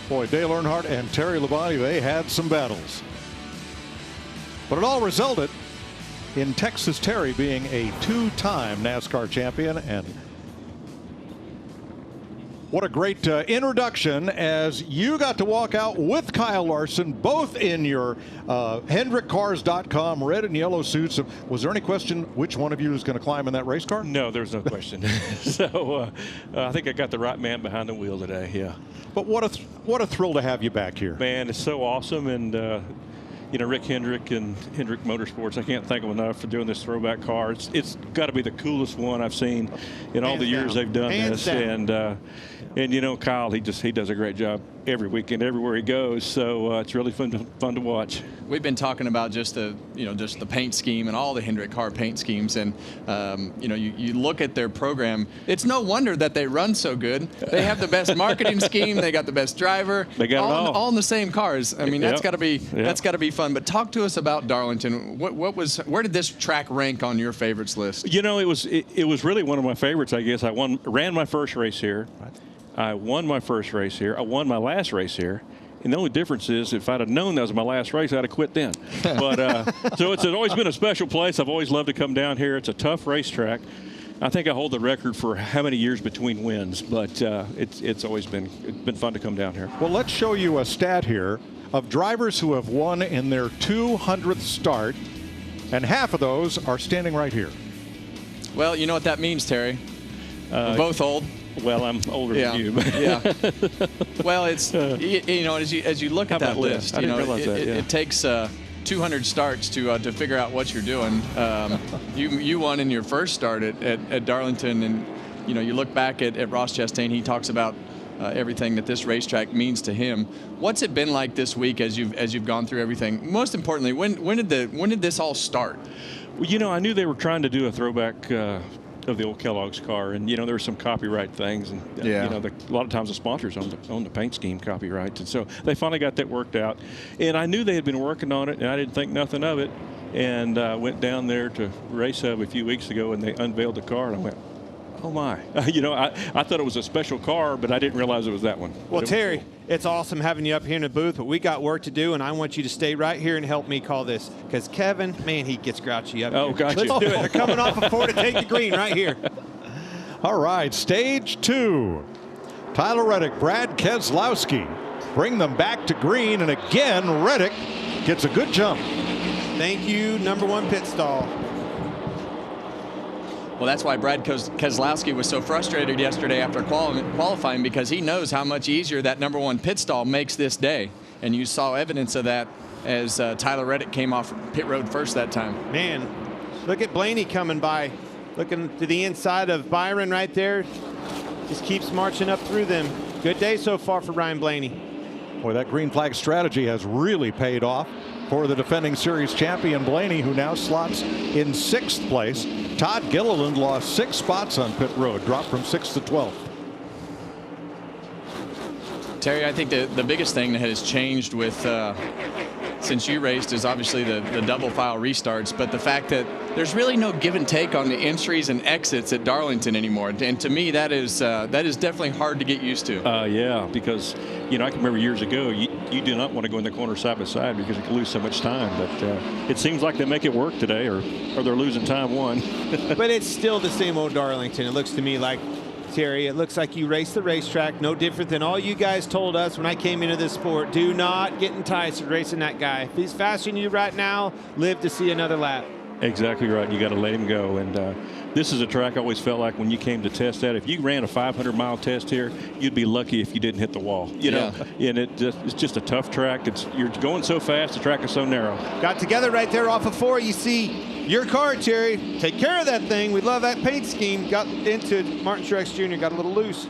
Boy, Dale Earnhardt and Terry Labonte, they had some battles. But it all resulted in Texas Terry being a two-time NASCAR champion. And what a great introduction as you got to walk out with Kyle Larson, both in your HendrickCars.com red and yellow suits. Was there any question which one of you is going to climb in that race car? No, there's no question. So I think I got the right man behind the wheel today, yeah. But what a thrill to have you back here. Man, it's so awesome. And you know, Rick Hendrick and Hendrick Motorsports, I can't thank them enough for doing this throwback car. It's got to be the coolest one I've seen in all the years they've done this. And you know, Kyle, he does a great job every weekend, everywhere he goes. So it's really fun to watch. We've been talking about just the paint scheme and all the Hendrick car paint schemes, and you know, you look at their program. It's no wonder that they run so good. They have the best marketing scheme. They got the best driver. They got all in the same cars. I mean, that's got to be Yep. fun. But talk to us about Darlington. Where did this track rank on your favorites list? You know, it was really one of my favorites, I guess. Ran my first race here. I won my first race here. I won my last race here. And the only difference is if I'd have known that was my last race, I'd have quit then. But so it's always been a special place. I've always loved to come down here. It's a tough racetrack. I think I hold the record for how many years between wins, but it's always been fun to come down here. Well, let's show you a stat here of drivers who have won in their 200th start, and half of those are standing right here. Well, you know what that means, Terry. We're both old. Well, I'm older than you. But Yeah. Well, it's you know, as you look at that list, you know, it takes 200 starts to figure out what you're doing. You won in your first start at Darlington, and you know, you look back at Ross Chastain. He talks about everything that this racetrack means to him. What's it been like this week as you've gone through everything? Most importantly, when did this all start? Well, you know, I knew they were trying to do a throwback of the old Kellogg's car, and you know, there were some copyright things, and you know, a lot of times the sponsors own the paint scheme copyrights, and so they finally got that worked out. And I knew they had been working on it, and I didn't think nothing of it. And went down there to Race Hub a few weeks ago, and they unveiled the car, and I went, oh my! You know, I thought it was a special car, but I didn't realize it was that one. Well, Terry, it's awesome having you up here in the booth, but we got work to do, and I want you to stay right here and help me call this, because Kevin, man, he gets grouchy up here. Gotcha. Let's do it. They're coming off of 4 to take the green right here. All right, stage 2. Tyler Reddick, Brad Keselowski bring them back to green, and again, Reddick gets a good jump. Thank you, number 1 pit stall. Well, that's why Brad Keselowski was so frustrated yesterday after qualifying, because he knows how much easier that number 1 pit stall makes this day. And you saw evidence of that as Tyler Reddick came off pit road first that time. Man, look at Blaney coming by. Looking to the inside of Byron right there. Just keeps marching up through them. Good day so far for Ryan Blaney. Boy, that green flag strategy has really paid off for the defending series champion Blaney, who now slots in 6th place. Todd Gilliland lost 6 spots on pit road, dropped from 6th to 12th. Terry, I think the biggest thing that has changed with since you raced is obviously the double file restarts, but the fact that there's really no give and take on the entries and exits at Darlington anymore. And to me, that is definitely hard to get used to. Yeah, because you know, I can remember years ago, you do not want to go in the corner side by side because you can lose so much time. But it seems like they make it work today, or they're losing time one. But it's still the same old Darlington. It looks to me like, Terry, it looks like you race the racetrack, no different than all you guys told us when I came into this sport. Do not get enticed with racing that guy. If he's faster than you right now, live to see another lap. Exactly right. You got to let him go. And this is a track I always felt like when you came to test that, if you ran a 500-mile test here, you'd be lucky if you didn't hit the wall. You know, and it's just a tough track. You're going so fast. The track is so narrow. Got together right there off of 4. You see your car, Terry. Take care of that thing. We love that paint scheme. Got into Martin Truex Jr. Got a little loose.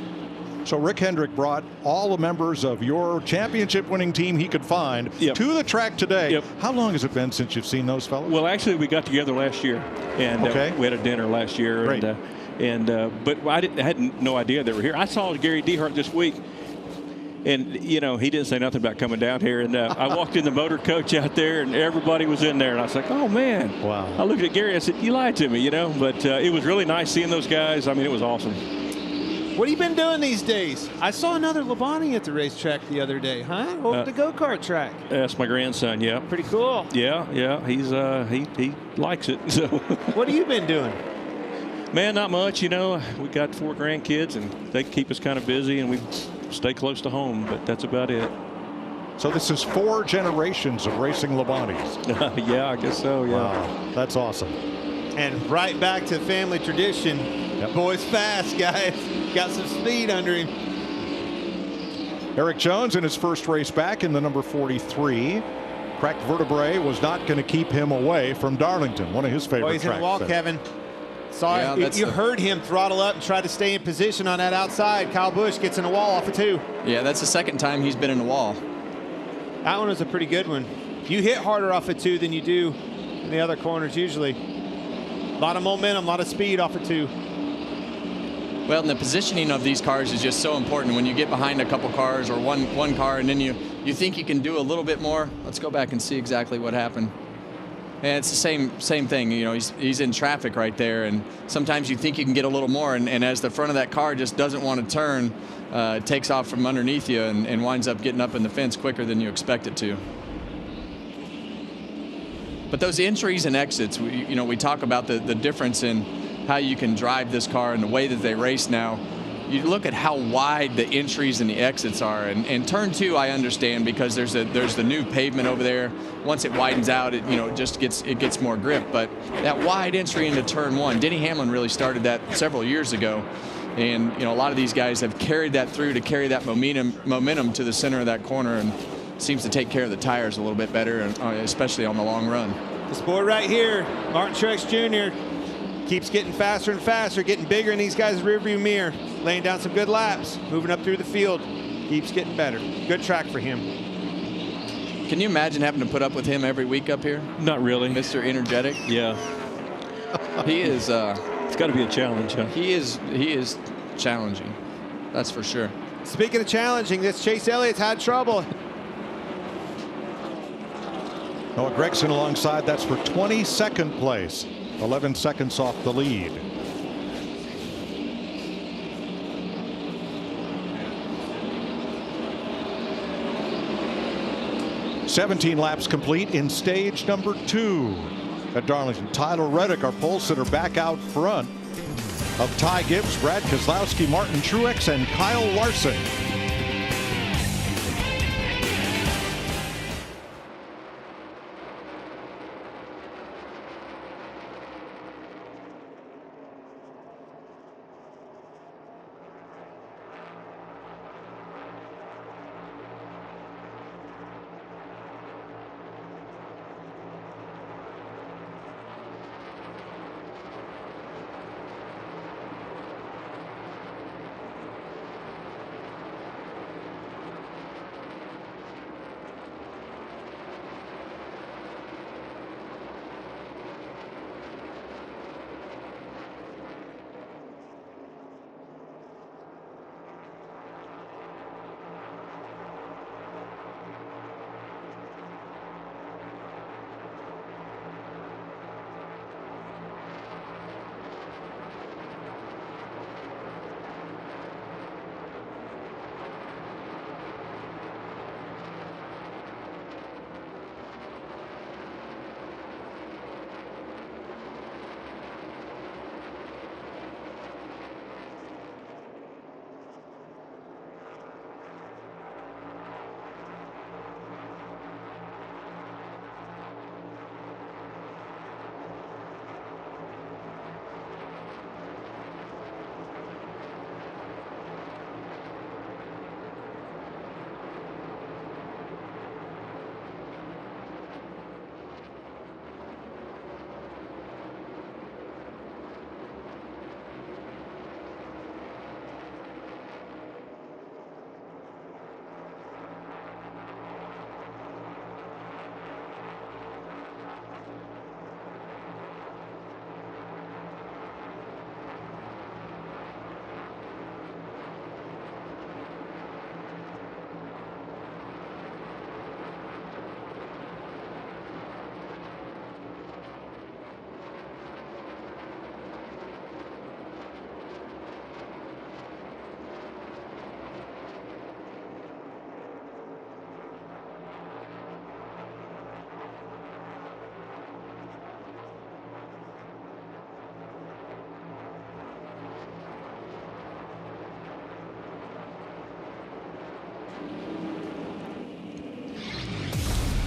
So Rick Hendrick brought all the members of your championship-winning team he could find to the track today. How long has it been since you've seen those fellas? Well, actually, we got together last year, and we had a dinner last year. Great. But I had no idea they were here. I saw Gary Dehart this week, and you know, he didn't say nothing about coming down here. And I walked in the motor coach out there, and everybody was in there, and I was like, "Oh man!" Wow. I looked at Gary. I said, "You lied to me," you know. But it was really nice seeing those guys. I mean, it was awesome. What have you been doing these days? I saw another Labonte at the racetrack the other day, huh? Over the go-kart track. That's my grandson, yeah. Pretty cool. Yeah. He's he likes it. So. What have you been doing? Man, not much. We got 4 grandkids, and they keep us kind of busy, and we stay close to home, but that's about it. So this is 4 generations of racing Labontes. Yeah, I guess so, yeah. Wow, that's awesome. And right back to family tradition. Yep. Boy's fast, guys. Got some speed under him. Eric Jones in his first race back in the number 43. Cracked vertebrae was not going to keep him away from Darlington, one of his favorite he's tracks. in the wall, Kevin. Sorry, you heard him throttle up and try to stay in position on that outside. Kyle Busch gets in the wall off of 2. Yeah, that's the second time he's been in the wall. That one was a pretty good one. You hit harder off of 2 than you do in the other corners usually. A lot of momentum, a lot of speed off of 2. Well, and the positioning of these cars is just so important. When you get behind a couple cars or one car, and then you think you can do a little bit more. Let's go back and see exactly what happened. And it's the same thing. He's in traffic right there, and sometimes you think you can get a little more, and as the front of that car just doesn't want to turn, it takes off from underneath you and winds up getting up in the fence quicker than you expect it to. But those entries and exits, we talk about the difference in how you can drive this car and the way that they race now. You look at how wide the entries and the exits are, and turn 2 I understand because there's the new pavement over there. Once it widens out, it gets more grip. But that wide entry into turn 1, Denny Hamlin really started that several years ago, and a lot of these guys have carried that through to carry that momentum to the center of that corner, and seems to take care of the tires a little bit better, and especially on the long run. This boy right here, Martin Truex Jr. keeps getting faster and faster, getting bigger in these guys' rearview mirror, laying down some good laps, moving up through the field, keeps getting better. Good track for him. Can you imagine having to put up with him every week up here? Not really. Mr. Energetic? Yeah. He is. It's got to be a challenge, huh? He is challenging. That's for sure. Speaking of challenging, this Chase Elliott's had trouble. Noah Gragson alongside, that's for 22nd place. 11 seconds off the lead. "17 laps complete in stage number 2 at Darlington. Tyler Reddick, our pole sitter, back out front of Ty Gibbs, Brad Keselowski, Martin Truex, and Kyle Larson.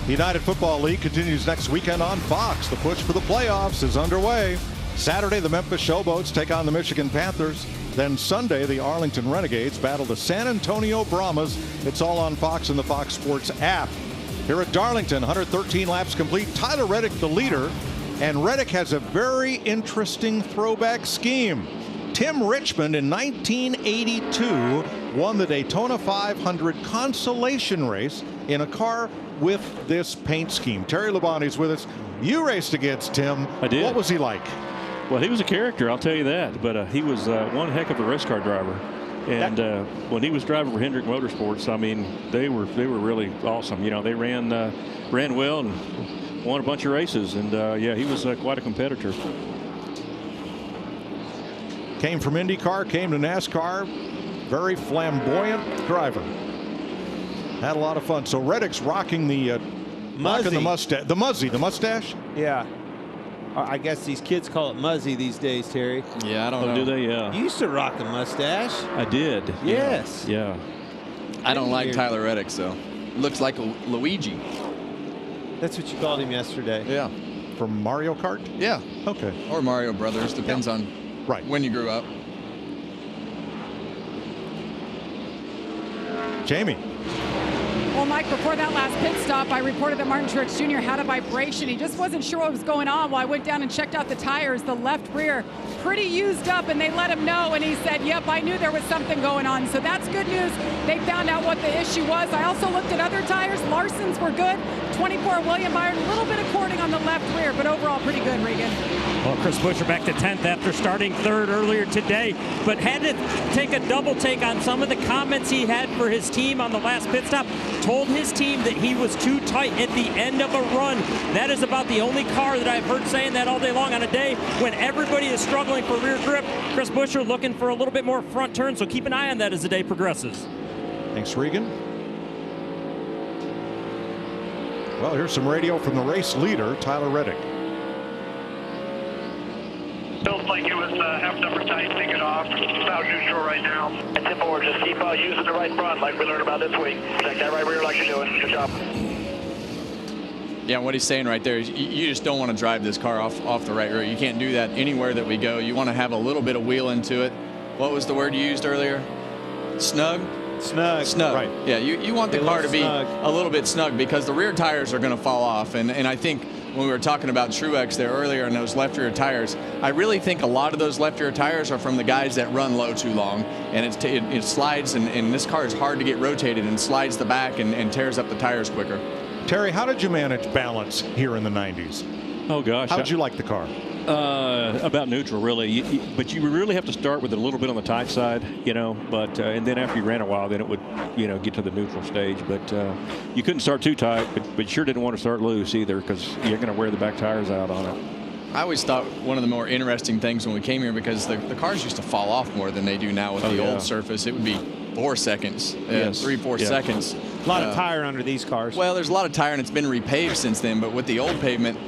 The United Football League continues next weekend on Fox. The push for the playoffs is underway. Saturday, the Memphis Showboats take on the Michigan Panthers. Then Sunday, the Arlington Renegades battle the San Antonio Brahmas. It's all on Fox and the Fox Sports app. Here at Darlington, 113 laps complete. Tyler Reddick the leader. And Reddick has a very interesting throwback scheme. Tim Richmond in 1982 won the Daytona 500 consolation race in a car with this paint scheme. Terry Labonte's with us. You raced against Tim. I did. What was he like? Well, he was a character, I'll tell you that. But he was one heck of a race car driver. And when he was driving for Hendrick Motorsports, I mean, they were really awesome. You know, they ran well and won a bunch of races. And yeah, he was quite a competitor. Came from IndyCar, came to NASCAR. Very flamboyant driver. Had a lot of fun. So Reddick's rocking the mustache. The mustache? Yeah. I guess these kids call it Muzzy these days, Terry. Yeah, I don't know. Do they? Yeah. You used to rock the mustache. I did. Yes. Yeah. I don't like Tyler Reddick, so looks like a Luigi. That's what you called him yesterday. Yeah. From Mario Kart? Yeah. Okay. Or Mario Brothers, depends on when you grew up. Jamie. Well, Mike, before that last pit stop, I reported that Martin Truex Jr. had a vibration. He just wasn't sure what was going on. Well, I went down and checked out the tires, the left rear, pretty used up, and they let him know, and he said, yep, I knew there was something going on. So that's good news. They found out what the issue was. I also looked at other tires. Larson's were good. 24 William Byron, a little bit of cording on the left rear, but overall pretty good, Regan. Well, Chris Buescher back to 10th after starting 3rd earlier today, but had to take a double take on some of the comments he had for his team on the last pit stop. Told his team that he was too tight at the end of a run. That is about the only car that I've heard saying that all day long on a day when everybody is struggling for rear grip. Chris Buescher looking for a little bit more front turn, so keep an eye on that as the day progresses. Thanks, Regan. Well, here's some radio from the race leader, Tyler Reddick. Feels like it was half number tight, take it off. About neutral right now. And tip forward, just keep using the right front like we learned about this week. Check that right rear like you're doing. Good job. Yeah, what he's saying right there is you just don't want to drive this car off the right rear. You can't do that anywhere that we go. You want to have a little bit of wheel into it. What was the word you used earlier? Snug? Snug. Snug. Right. Yeah, you want the car to be a little bit snug because the rear tires are going to fall off. And I think when we were talking about Truex there earlier and those left rear tires, I really think a lot of those left rear tires are from the guys that run low too long. And it slides, and this car is hard to get rotated and slides the back and tears up the tires quicker. Terry, how did you manage balance here in the 90s? Oh, gosh. How did you like the car? About neutral, really. But you really have to start with it a little bit on the tight side, you know. But and then after you ran a while, then it would, you know, get to the neutral stage. But you couldn't start too tight, but you sure didn't want to start loose either because you're going to wear the back tires out on it. I always thought one of the more interesting things when we came here, because the cars used to fall off more than they do now with the old surface. It would be 4 seconds, 3-4 seconds. A lot of tire under these cars. Well, there's a lot of tire, and it's been repaved since then. But with the old pavement,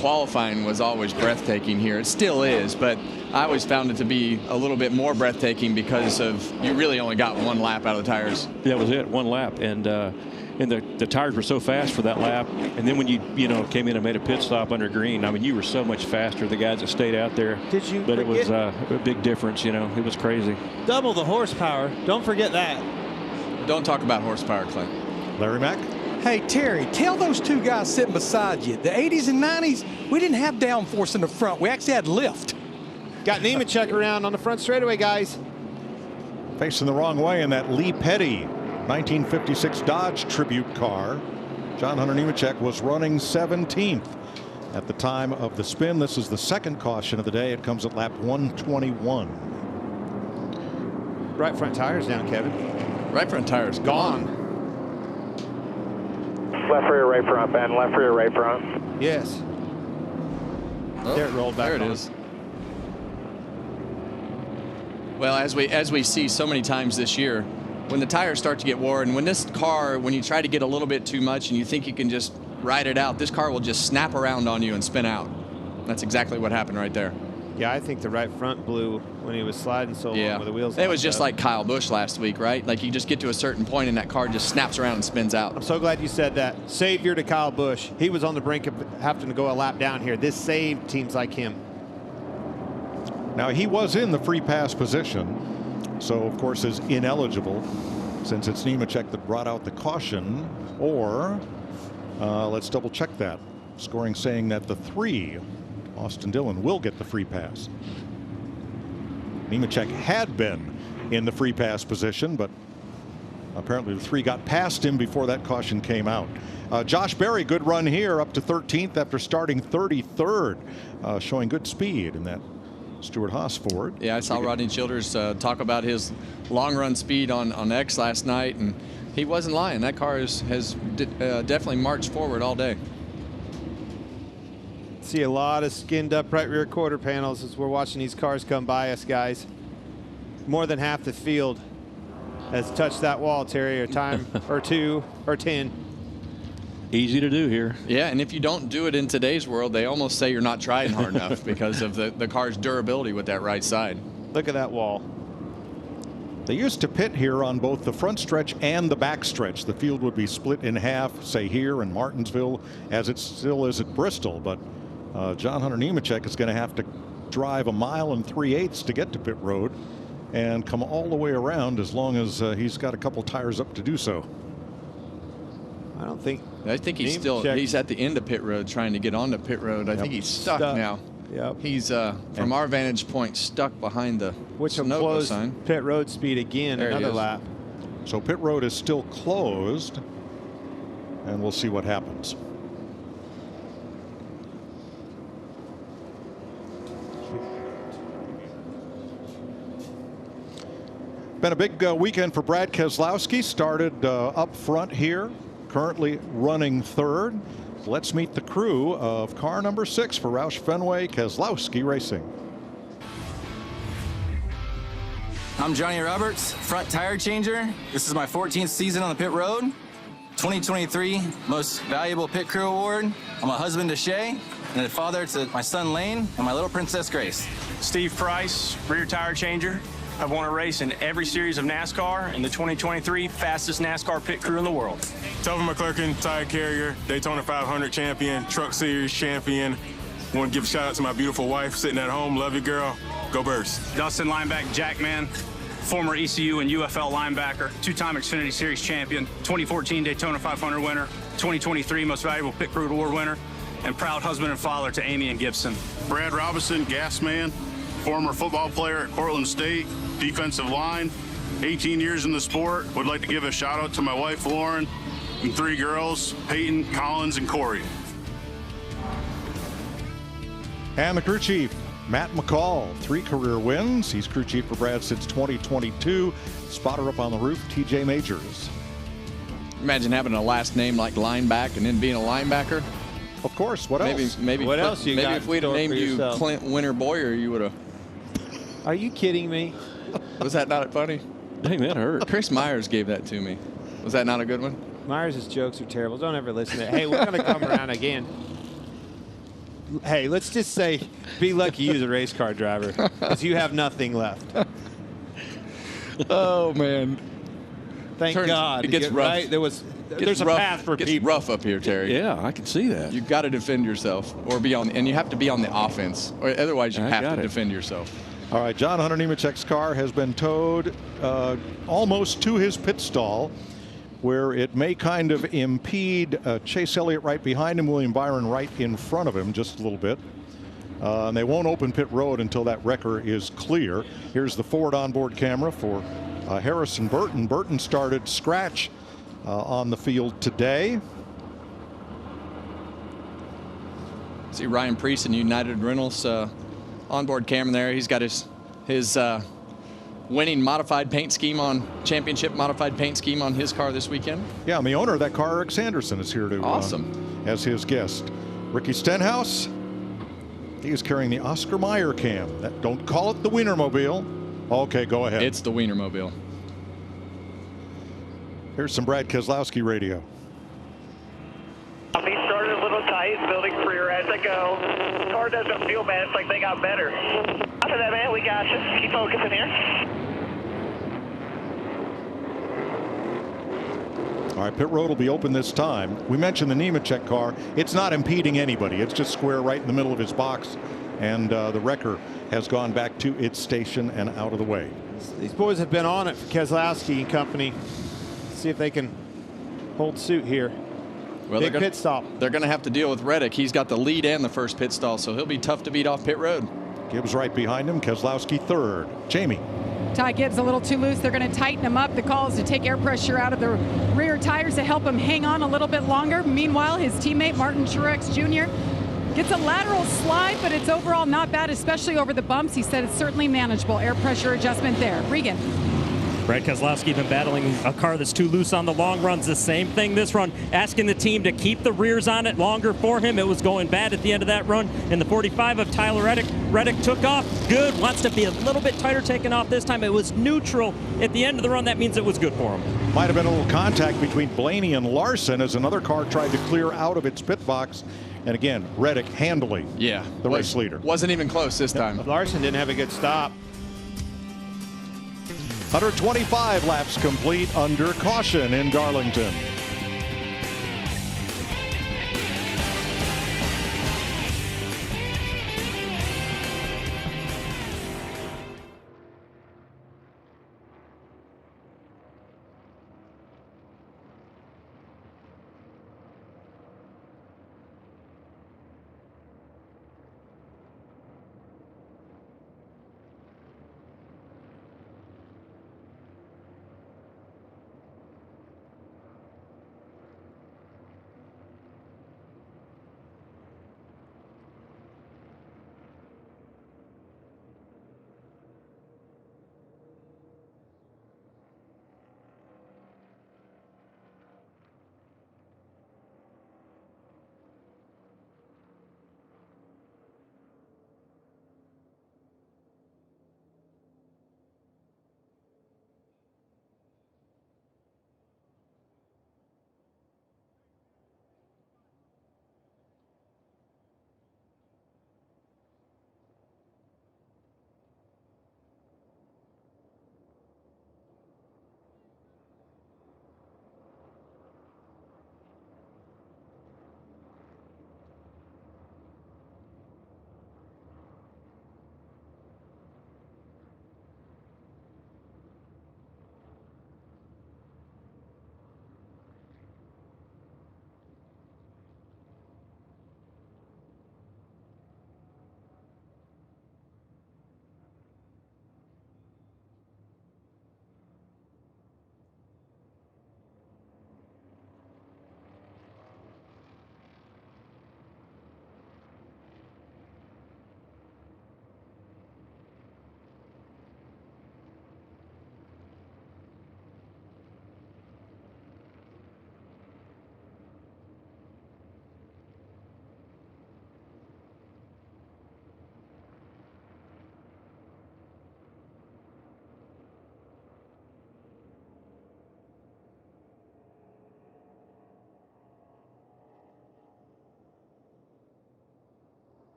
qualifying was always breathtaking here. It still is, but I always found it to be a little bit more breathtaking because of you really only got 1 lap out of the tires. That was it, 1 lap, and the tires were so fast for that lap. And then when you came in and made a pit stop under green, I mean, you were so much faster. The guys that stayed out there. Did you? But it was a big difference. You know, it was crazy. Double the horsepower. Don't forget that. Don't talk about horsepower, Clint. Larry Mack. Hey, Terry, tell those 2 guys sitting beside you, the 80s and 90s, we didn't have downforce in the front. We actually had lift. Got Nemechek around on the front straightaway, guys. Facing the wrong way in that Lee Petty 1956 Dodge Tribute car. John Hunter Nemechek was running 17th at the time of the spin. This is the second caution of the day. It comes at lap 121. Right front tires down, Kevin. Right front tires gone. Left rear, right front, Ben. Left rear, right front. Yes. Oh, there it rolled back. There it is. Well, as we see so many times this year, when the tires start to get worn, when this car, when you try to get a little bit too much and you think you can just ride it out, this car will just snap around on you and spin out. That's exactly what happened right there. Yeah, I think the right front blew when he was sliding so long with the wheels. It was just like Kyle Busch last week, right? Like you just get to a certain point and that car just snaps around and spins out. I'm so glad you said that. Savior to Kyle Busch. He was on the brink of having to go a lap down here. This saved teams like him. Now, he was in the free pass position, so of course is ineligible since it's Nemechek that brought out the caution. Or let's double check that. Scoring saying that the 3, Austin Dillon, will get the free pass. Nemechek had been in the free pass position, but apparently the 3 got past him before that caution came out. Josh Berry, good run here, up to 13th after starting 33rd, showing good speed in that Stewart-Haas Ford. Yeah, I saw Rodney Childers talk about his long run speed on X last night, and he wasn't lying. That car has definitely marched forward all day. See a lot of skinned up right rear quarter panels as we're watching these cars come by us, guys. More than half the field has touched that wall, Terry, a time or 2 or 10. Easy to do here. Yeah, and if you don't do it in today's world, they almost say you're not trying hard enough because of the car's durability with that right side. Look at that wall. They used to pit here on both the front stretch and the back stretch. The field would be split in half, say here in Martinsville, as it still is at Bristol. But John Hunter Nemechek is going to have to drive 1 3/8 miles to get to pit road and come all the way around as long as he's got a couple tires up to do so. I think he's at the end of pit road trying to get onto pit road. I think he's stuck now. Yep. He's from our vantage point stuck behind the which will close sign. Pit road speed again, there another lap. So pit road is still closed, and we'll see what happens. Been a big weekend for Brad Keselowski. Started up front here, currently running 3rd. Let's meet the crew of car number 6 for Roush Fenway Keselowski Racing. I'm Johnny Roberts, front tire changer. This is my 14th season on the pit road. 2023 Most Valuable Pit Crew Award. I'm a husband to Shay and a father to my son Lane and my little princess Grace. Steve Price, rear tire changer. I've won a race in every series of NASCAR and the 2023 fastest NASCAR pit crew in the world. Tobin McClurkin, tire carrier, Daytona 500 champion, Truck Series champion. Want to give a shout out to my beautiful wife sitting at home. Love you, girl. Go Birds. Dustin Lineback Jackman, former ECU and UFL linebacker, 2-time Xfinity Series champion, 2014 Daytona 500 winner, 2023 Most Valuable Pit Crew Award winner, and proud husband and father to Amy and Gibson. Brad Robinson, gas man, former football player at Portland State, defensive line, 18 years in the sport. Would like to give a shout out to my wife, Lauren, and 3 girls, Peyton, Collins, and Corey. And the crew chief, Matt McCall, 3 career wins. He's crew chief for Brad since 2022. Spotter up on the roof, TJ Majors. Imagine having a last name like Lineback and then being a linebacker. Of course. What else? Maybe what else you got? Maybe if we'd have named you Clint Winter Boyer, you would have. Are you kidding me? Was that not funny? Dang, that hurt. Chris Myers gave that to me. Was that not a good one? Myers' jokes are terrible. Don't ever listen to it. Hey, we're going to come around again. Hey, let's just say, be lucky you're a race car driver because you have nothing left. Oh, man. Thank God. It gets rough. Right? There's a path for people. It's rough up here, Terry. Yeah, I can see that. You've got to defend yourself or be on, and you have to be on the offense, or otherwise you have to defend yourself. All right, John Hunter Nemechek's car has been towed almost to his pit stall, where it may kind of impede Chase Elliott right behind him, William Byron right in front of him just a little bit. And they won't open pit road until that wrecker is clear. Here's the Ford onboard camera for Harrison Burton. Burton started scratch on the field today. See Ryan Priest and United Rentals onboard camera there. He's got his winning modified paint scheme on championship modified paint scheme on his car this weekend. Yeah, and the owner of that car, Eric Sanderson, is here to as his guest. Ricky Stenhouse, he is carrying the Oscar Mayer cam. Don't call it the Wienermobile. Okay, go ahead. It's the Wienermobile. Here's some Brad Keselowski radio. He started a little tight, building freer as I go. Car doesn't feel bad. It's like they got better. After that, man, we got you. Keep focusing here. All right, pit road will be open this time. We mentioned the Nemechek car. It's not impeding anybody. It's just square right in the middle of his box. And the wrecker has gone back to its station and out of the way. These boys have been on it for Keselowski and company. See if they can hold suit here. Well, Big pit stop. They're going to have to deal with Reddick. He's got the lead and the first pit stall, so he'll be tough to beat off pit road. Gibbs right behind him. Keselowski third. Jamie. Ty Gibbs a little too loose. They're going to tighten him up. The call is to take air pressure out of the rear tires to help him hang on a little bit longer. Meanwhile, his teammate Martin Truex Jr. gets a lateral slide, but it's overall not bad, especially over the bumps. He said it's certainly manageable. Air pressure adjustment there. Regan. Brad Keselowski been battling a car that's too loose on the long runs. The same thing this run, asking the team to keep the rears on it longer for him. It was going bad at the end of that run. In the 45 of Tyler Reddick, Reddick took off good, wants to be a little bit tighter taking off this time. It was neutral at the end of the run. That means it was good for him. Might have been a little contact between Blaney and Larson as another car tried to clear out of its pit box. And again, Reddick handling the race leader. Wasn't even close this time. Larson didn't have a good stop. 125 laps complete under caution in Darlington.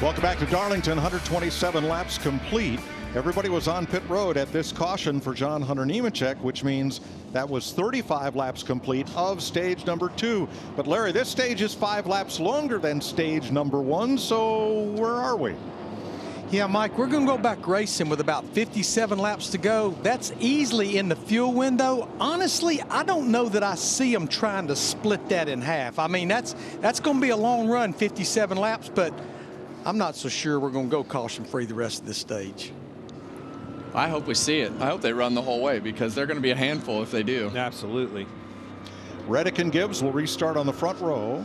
Welcome back to Darlington. 127 laps complete. Everybody was on pit road at this caution for John Hunter Nemechek, which means that was 35 laps complete of stage number 2. But Larry, this stage is 5 laps longer than stage number 1. So where are we? Yeah, Mike, we're going to go back racing with about 57 laps to go. That's easily in the fuel window. Honestly, I don't know that I see them trying to split that in half. I mean, that's going to be a long run, 57 laps, but I'm not so sure we're going to go caution-free the rest of this stage. I hope we see it. I hope they run the whole way because they're going to be a handful if they do. Absolutely. Reddick and Gibbs will restart on the front row.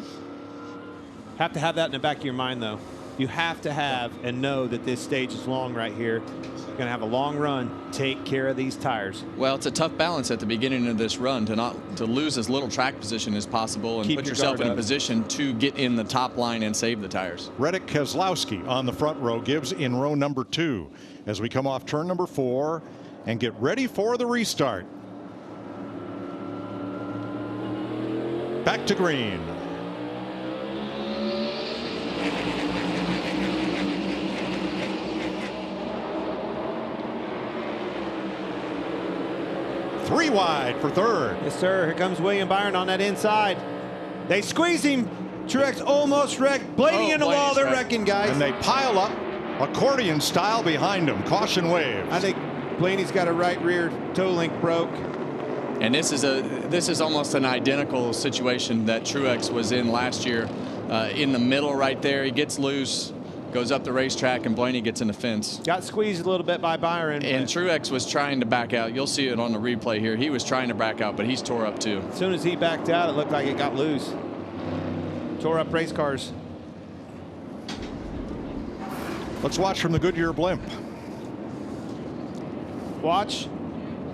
Have to have that in the back of your mind, though. You have to have and know that this stage is long right here. You're going to have a long run. Take care of these tires. Well, it's a tough balance at the beginning of this run to lose as little track position as possible and Keep put your yourself guard in a up. position to get in the top line and save the tires. Reddick Keselowski on the front row, Gibbs in row number 2 as we come off turn number 4 and get ready for the restart. Back to green. Three wide for third. Yes, sir. Here comes William Byron on that inside. They squeeze him. Truex almost wrecked. Blaney in the wall. They're wrecking, guys. And they pile up accordion style behind him. Caution waves. I think Blaney's got a right rear toe link broke. And this is almost an identical situation that Truex was in last year. In the middle right there, he gets loose, goes up the racetrack, and Blaney gets in the fence. Got squeezed a little bit by Byron. And Truex was trying to back out. You'll see it on the replay here. He was trying to back out, but he's tore up too. As soon as he backed out, it looked like it got loose. Tore up race cars. Let's watch from the Goodyear blimp. Watch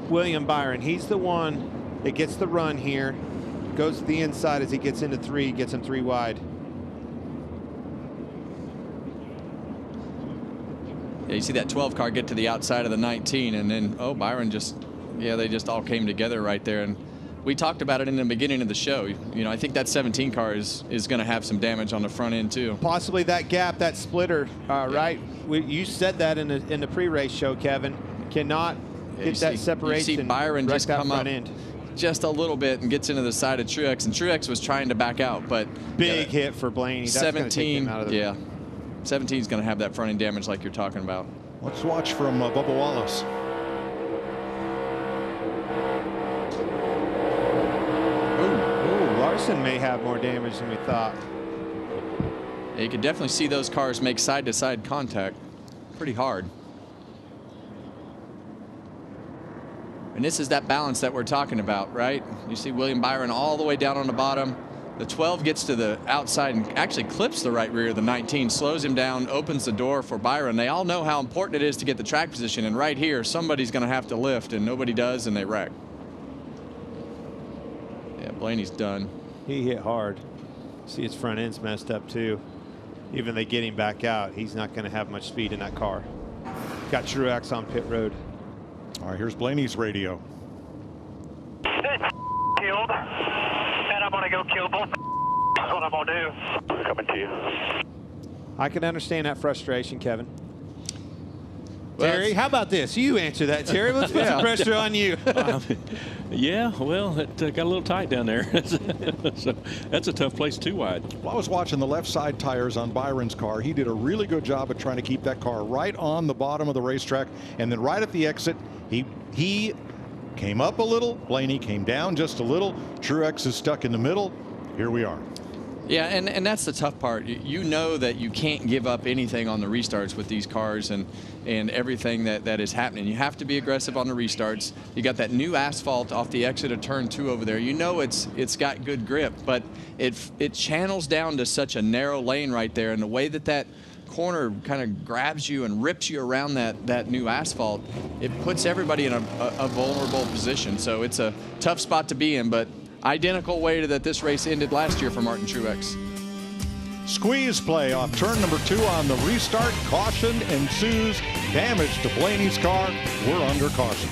William Byron. He's the one that gets the run here. Goes to the inside as he gets into 3, gets him 3 wide. Yeah, you see that 12 car get to the outside of the 19, and then, Byron they just all came together right there. And we talked about it in the beginning of the show. You know, I think that 17 car is going to have some damage on the front end too. Possibly that gap, that splitter, right? You said that in the pre-race show, Kevin. Cannot get that separation. You see Byron just come up end. just a little bit and gets into the side of Truex, and Truex was trying to back out, but big hit for Blaney. That's 17, out of the 17 is going to have that front end damage like you're talking about. Let's watch from Bubba Wallace. Larson may have more damage than we thought. Yeah, you could definitely see those cars make side-to-side contact pretty hard. And this is that balance that we're talking about, right? You see William Byron all the way down on the bottom. The 12 gets to the outside and actually clips the right rear of the 19, slows him down, opens the door for Byron. They all know how important it is to get the track position, and right here, somebody's going to have to lift, and nobody does, and they wreck. Yeah, Blaney's done. He hit hard. See, his front end's messed up, too. Even they get him back out, he's not going to have much speed in that car. Got Truex on pit road. All right, here's Blaney's radio. Killed. And I'm going to go kill both. That's what I'm going to do. Coming to you. I can understand that frustration, Kevin. Well, Terry, how about this? You answer that, Terry. Let's put some pressure on you. Yeah, well, it got a little tight down there. So that's a tough place, 2 wide. Well, I was watching the left side tires on Byron's car. He did a really good job of trying to keep that car right on the bottom of the racetrack. And then right at the exit, he came up a little. Blaney came down just a little. Truex is stuck in the middle. Here we are. Yeah, and that's the tough part. You know that you can't give up anything on the restarts with these cars and everything that is happening. You have to be aggressive on the restarts. You got that new asphalt off the exit of turn 2 over there. You know it's got good grip, but it channels down to such a narrow lane right there, and the way that corner kind of grabs you and rips you around that new asphalt, it puts everybody in a vulnerable position. So it's a tough spot to be in, but identical way to that this race ended last year for Martin Truex. Squeeze play off turn number 2 on the restart. Caution ensues. Damage to Blaney's car. We're under caution.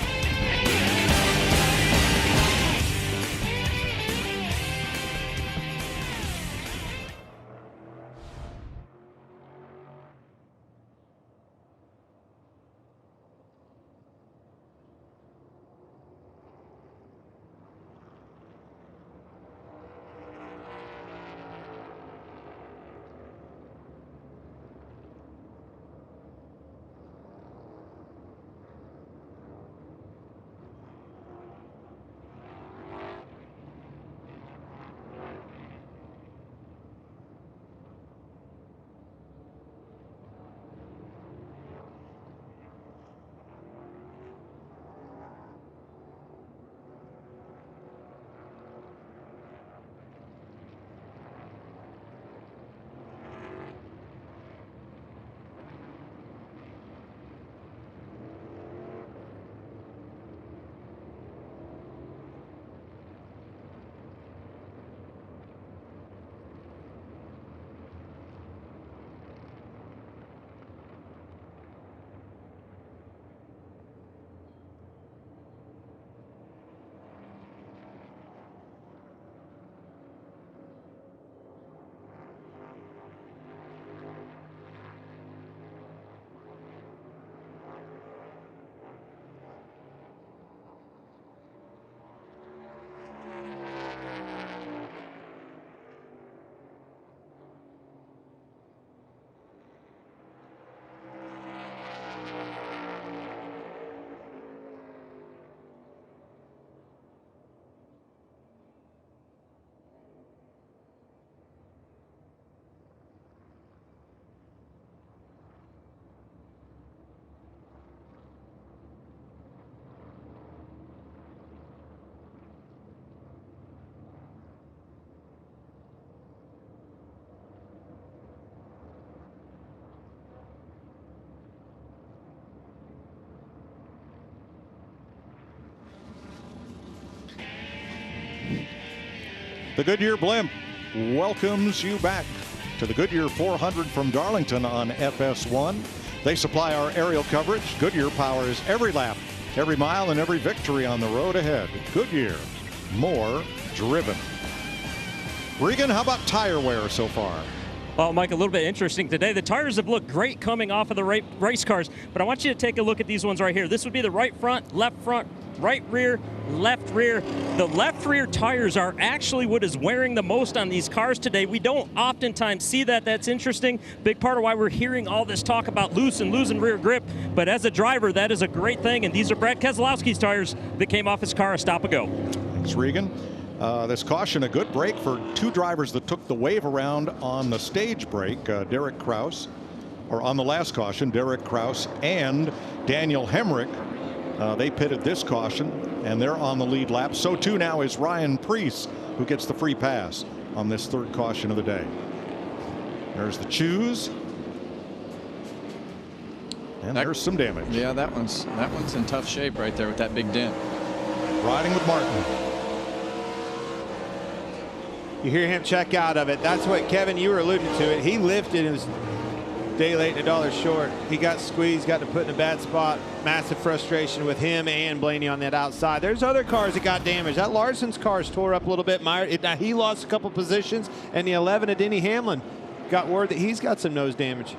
The Goodyear blimp welcomes you back to the Goodyear 400 from Darlington on FS1. They supply our aerial coverage. Goodyear powers every lap, every mile, and every victory on the road ahead. Goodyear, more driven. Regan, how about tire wear so far? Well, Mike, a little bit interesting today. The tires have looked great coming off of the race cars, but I want you to take a look at these ones right here. This would be the right front, right rear, left rear. The left rear tires are actually what is wearing the most on these cars today. We don't oftentimes see that. That's interesting. Big part of why we're hearing all this talk about losing rear grip. But as a driver, that is a great thing. And these are Brad Keselowski's tires that came off his car a stop ago. Thanks, Regan. This caution, a good break for two drivers that took the wave around on the stage break. Derek Kraus, or on the last caution, Derek Kraus and Daniel Hemrick. They pitted this caution, and they're on the lead lap. So too now is Ryan Preece, who gets the free pass on this third caution of the day. There's the choose. And there's some damage. Yeah, that one's in tough shape right there with that big dent. Riding with Martin. You hear him check out of it. That's what, Kevin, you were alluding to it. He lifted and was a day late and $1 short. He got squeezed, got to put in a bad spot. Massive frustration with him and Blaney on that outside. There's other cars that got damaged. That Larson's car's tore up a little bit. He lost a couple positions, and the 11 of Denny Hamlin got word that he's got some nose damage.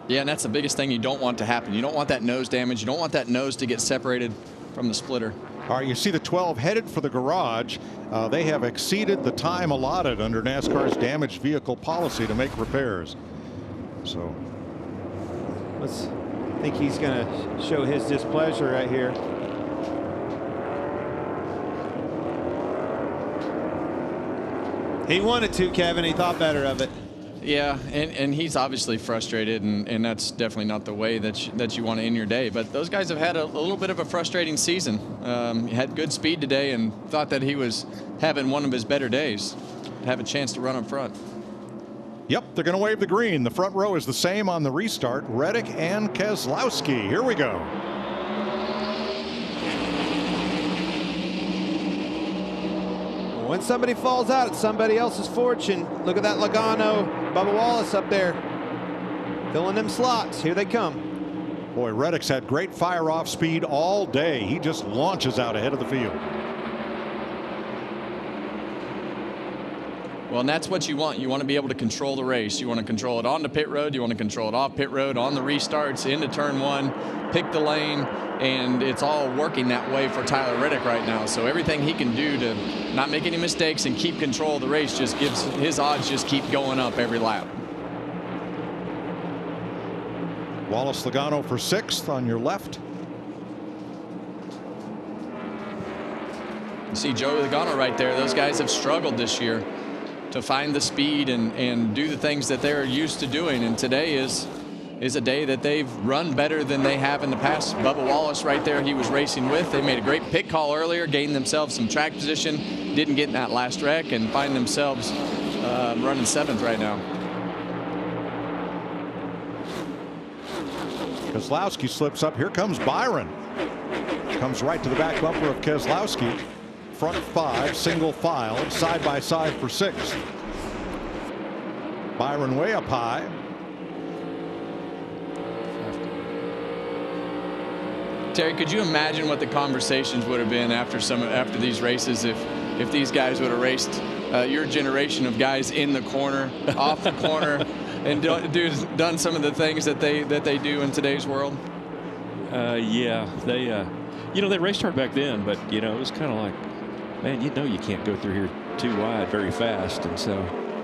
Yeah, and that's the biggest thing you don't want to happen. You don't want that nose damage. You don't want that nose to get separated from the splitter. All right, you see the 12 headed for the garage. They have exceeded the time allotted under NASCAR's damaged vehicle policy to make repairs. So I think he's going to show his displeasure right here. He wanted to, Kevin. He thought better of it. Yeah, and he's obviously frustrated, and that's definitely not the way that you want to end your day. But those guys have had a little bit of a frustrating season. He had good speed today and thought that he was having one of his better days, have a chance to run up front. Yep, they're going to wave the green. The front row is the same on the restart. Reddick and Keselowski. Here we go. When somebody falls out, it's somebody else's fortune. Look at that Logano, Bubba Wallace up there, filling them slots. Here they come. Boy, Reddick's had great fire-off speed all day. He just launches out ahead of the field. Well, and that's what you want. You want to be able to control the race. You want to control it on the pit road. You want to control it off pit road, on the restarts, into turn one, pick the lane, and it's all working that way for Tyler Reddick right now. So everything he can do to not make any mistakes and keep control of the race just gives his odds just keep going up every lap. Wallace Logano for 6th on your left. You see Joey Logano right there. Those guys have struggled this year to find the speed and do the things that they're used to doing. And today is a day that they've run better than they have in the past. Bubba Wallace right there, he was racing with. They made a great pit call earlier, gained themselves some track position, didn't get in that last wreck, and find themselves running 7th right now. Keselowski slips up. Here comes Byron. Comes right to the back bumper of Keselowski. Front 5, single file, side by side for 6th. Byron way up high. Terry, could you imagine what the conversations would have been after these races if these guys would have raced your generation of guys in the corner, off the corner, and done some of the things that they do in today's world? Yeah, they they raced hard back then, but it was kind of like, man, you can't go through here too wide very fast, and so.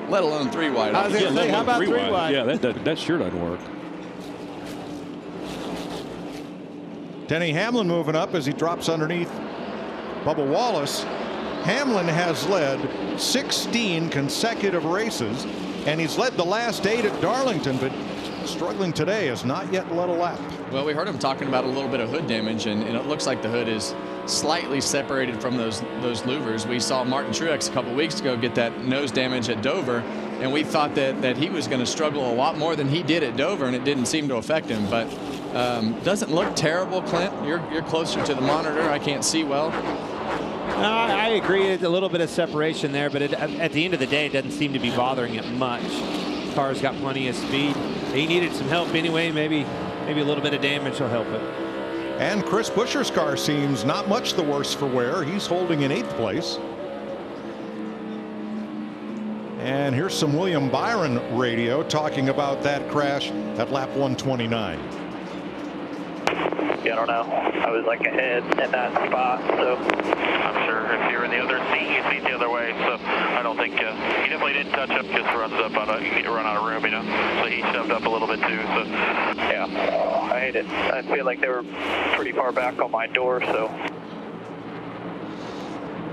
Let alone 3 wide. I was going to say, how about 3 wide? Yeah, that sure doesn't work. Denny Hamlin moving up as he drops underneath Bubba Wallace. Hamlin has led 16 consecutive races, and he's led the last 8 at Darlington, but struggling today, has not yet led a lap. Well, we heard him talking about a little bit of hood damage, and it looks like the hood is slightly separated from those louvers. We saw Martin Truex a couple weeks ago get that nose damage at Dover, and we thought that he was going to struggle a lot more than he did at Dover, and it didn't seem to affect him. But doesn't look terrible, Clint. You're closer to the monitor. I can't see well. I agree. It's a little bit of separation there, but at the end of the day, it doesn't seem to be bothering it much. Car's got plenty of speed. He needed some help anyway. Maybe a little bit of damage will help it. And Chris Buescher's car seems not much the worse for wear. He's holding in 8th place. And here's some William Byron radio talking about that crash at lap 129. Yeah, I don't know. I was like ahead in that spot, so I'm sure if you're in the other seat, you'd see it the other way. So I don't think he definitely didn't touch up. Just runs up out of run out of room, you know. So he shoved up a little bit too. So yeah, I hate it. I feel like they were pretty far back on my door, so.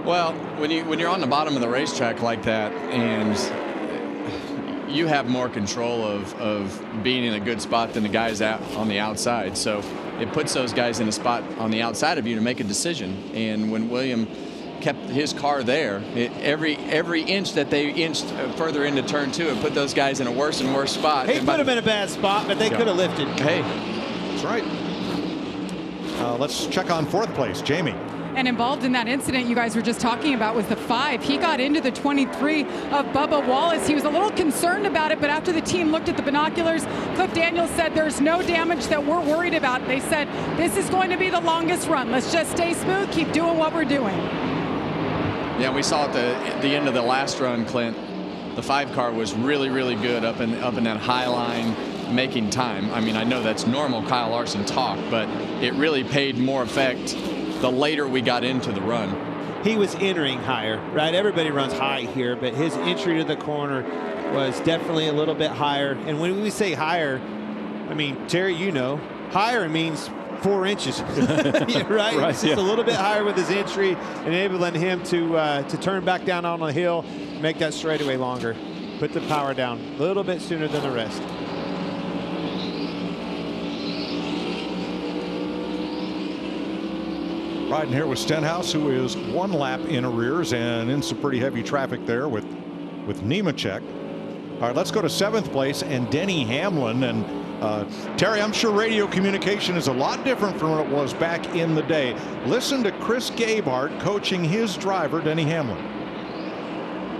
Well, when you're on the bottom of the racetrack like that, and you have more control of being in a good spot than the guys out on the outside. So it puts those guys in a spot on the outside of you to make a decision. And when William kept his car there, every inch that they inched further into turn 2, it put those guys in a worse and worse spot. He put them in a bad spot, but they could have lifted. Hey, that's right. Let's check on 4th place, Jamie. And involved in that incident you guys were just talking about was the 5. He got into the 23 of Bubba Wallace. He was a little concerned about it, but after the team looked at the binoculars, Cliff Daniels said there's no damage that we're worried about. They said this is going to be the longest run. Let's just stay smooth, keep doing what we're doing. Yeah, we saw at the end of the last run, Clint, the 5 car was really, really good up in that high line, making time. I mean, I know that's normal Kyle Larson talk, but it really paid more effect the later we got into the run. He was entering higher, right? Everybody runs high here, but his entry to the corner was definitely a little bit higher. And when we say higher, I mean, Terry, you know, higher means 4 inches, yeah, right? It's just a little bit higher with his entry, enabling him to turn back down on the hill, make that straightaway longer, put the power down a little bit sooner than the rest. Riding here with Stenhouse, who is 1 lap in arrears and in some pretty heavy traffic there with Nemechek. All right, let's go to 7th place and Denny Hamlin. And Terry, I'm sure radio communication is a lot different from what it was back in the day. Listen to Chris Gabehart coaching his driver, Denny Hamlin.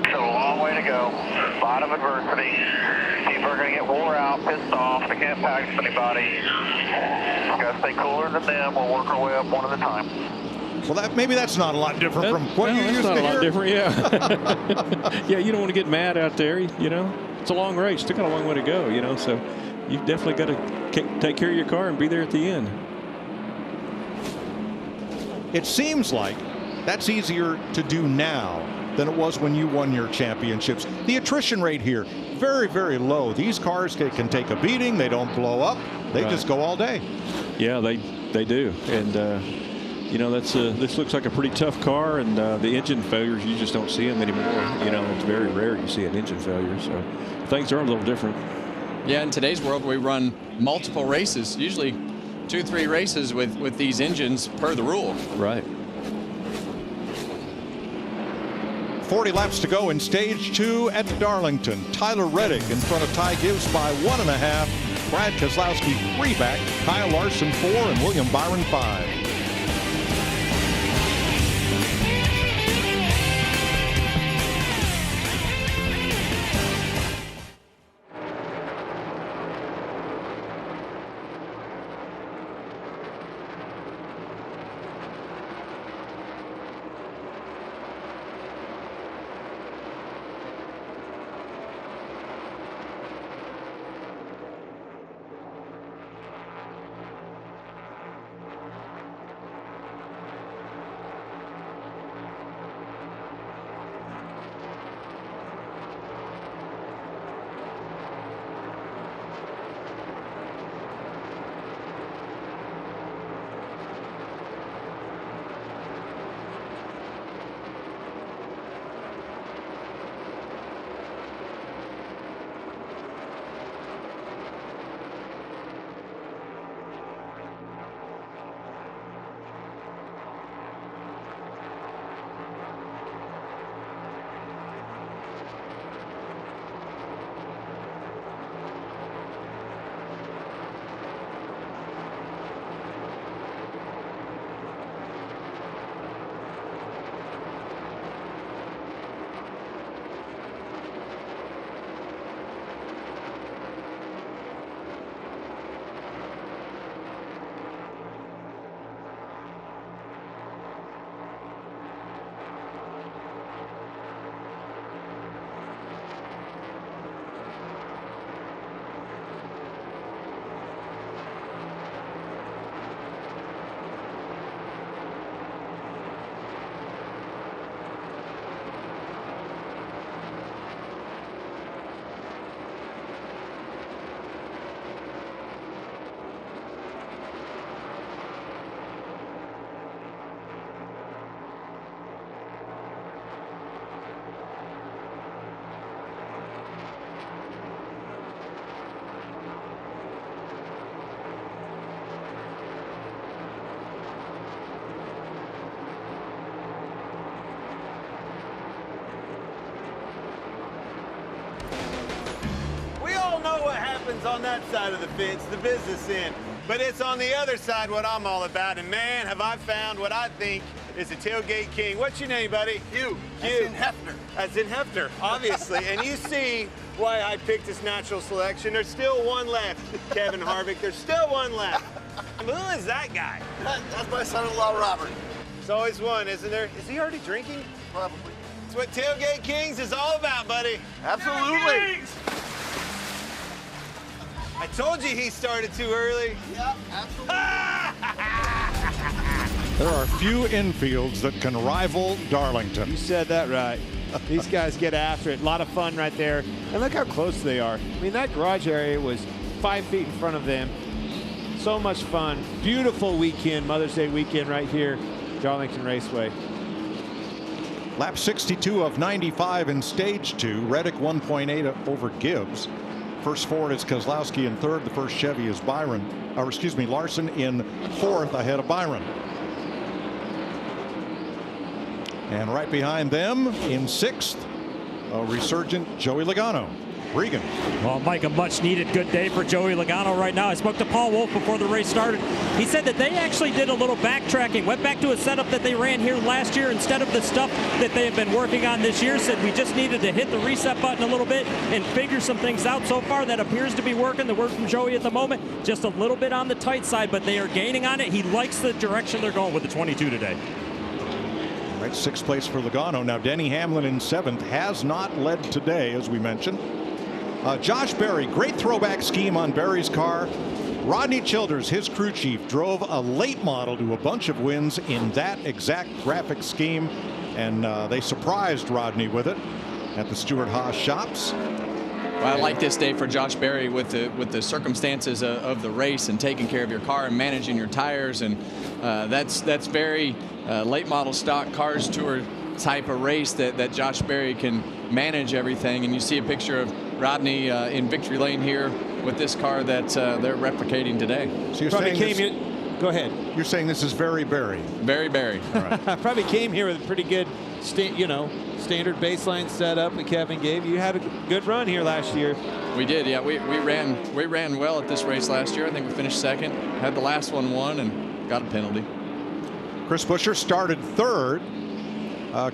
Still a long way to go. A lot of adversity. People are going to get wore out, pissed off. They can't package anybody. Got to stay cooler than them. We'll work our way up one at a time. Well, maybe that's not a lot different from what you used to hear. That's not a lot different, yeah. Yeah, you don't want to get mad out there, you know. It's a long race. Still got a long way to go, you know. So you've definitely got to take care of your car and be there at the end. It seems like that's easier to do now than it was when you won your championships. The attrition rate here, very, very low. These cars can take a beating. They don't blow up. They just go all day. Yeah, they do. And you know, this looks like a pretty tough car, and the engine failures, you just don't see them anymore. You know, it's very rare you see an engine failure, so things are a little different. Yeah, in today's world, we run multiple races, usually 2-3 races with these engines per the rule. Right. 40 laps to go in stage 2 at Darlington. Tyler Reddick in front of Ty Gibbs by 1.5. Brad Keselowski 3 back. Kyle Larson 4 and William Byron 5. know what happens on that side of the fence, the business end. But it's on the other side what I'm all about. And man, have I found what I think is a tailgate king. What's your name, buddy? Hugh. Hugh. That's in Hefner. That's in Hefner, obviously. And you see why I picked this natural selection. There's still one left, Kevin Harvick. There's still one left. Who is that guy? That's my son-in-law, Robert. There's always one, isn't there? Is he already drinking? Probably. That's what Tailgate Kings is all about, buddy. Absolutely. I told you he started too early. Yeah, absolutely. There are few infields that can rival Darlington. You said that right. These guys get after it. A lot of fun right there. And look how close they are. I mean, that garage area was 5 feet in front of them. So much fun. Beautiful weekend, Mother's Day weekend right here, Darlington Raceway. Lap 62 of 95 in stage 2. Reddick 1.8 over Gibbs. First Ford is Kozlowski in third. The first Chevy is Larson in fourth ahead of Byron. And right behind them in sixth, a resurgent Joey Logano. Regan. Well, Mike, a much needed good day for Joey Logano right now. I spoke to Paul Wolf before the race started. He said that they actually did a little backtracking, went back to a setup that they ran here last year instead of the stuff that they have been working on this year. Said we just needed to hit the reset button a little bit and figure some things out. So far, that appears to be working. The word from Joey at the moment, just a little bit on the tight side, but they are gaining on it. He likes the direction they're going with the 22 today. Right, sixth place for Logano. Now, Denny Hamlin in seventh has not led today, as we mentioned. Josh Berry, great throwback scheme on Berry's car. Rodney Childers, his crew chief, drove a late model to a bunch of wins in that exact graphic scheme, and they surprised Rodney with it at the Stewart-Haas shops. Well, I like this day for Josh Berry with the circumstances of the race and taking care of your car and managing your tires, and that's very late model stock cars tour type of race that Josh Berry can manage everything. And you see a picture of Rodney in victory lane here with this car that they're replicating today. So you're saying go ahead. You're saying this is very Berry. Very Berry. All right. Probably came here with a pretty good, standard baseline setup that Kevin gave. You had a good run here last year. We did, yeah. We ran well at this race last year. I think we finished second. Had the last one won and got a penalty. Chris Buescher started third.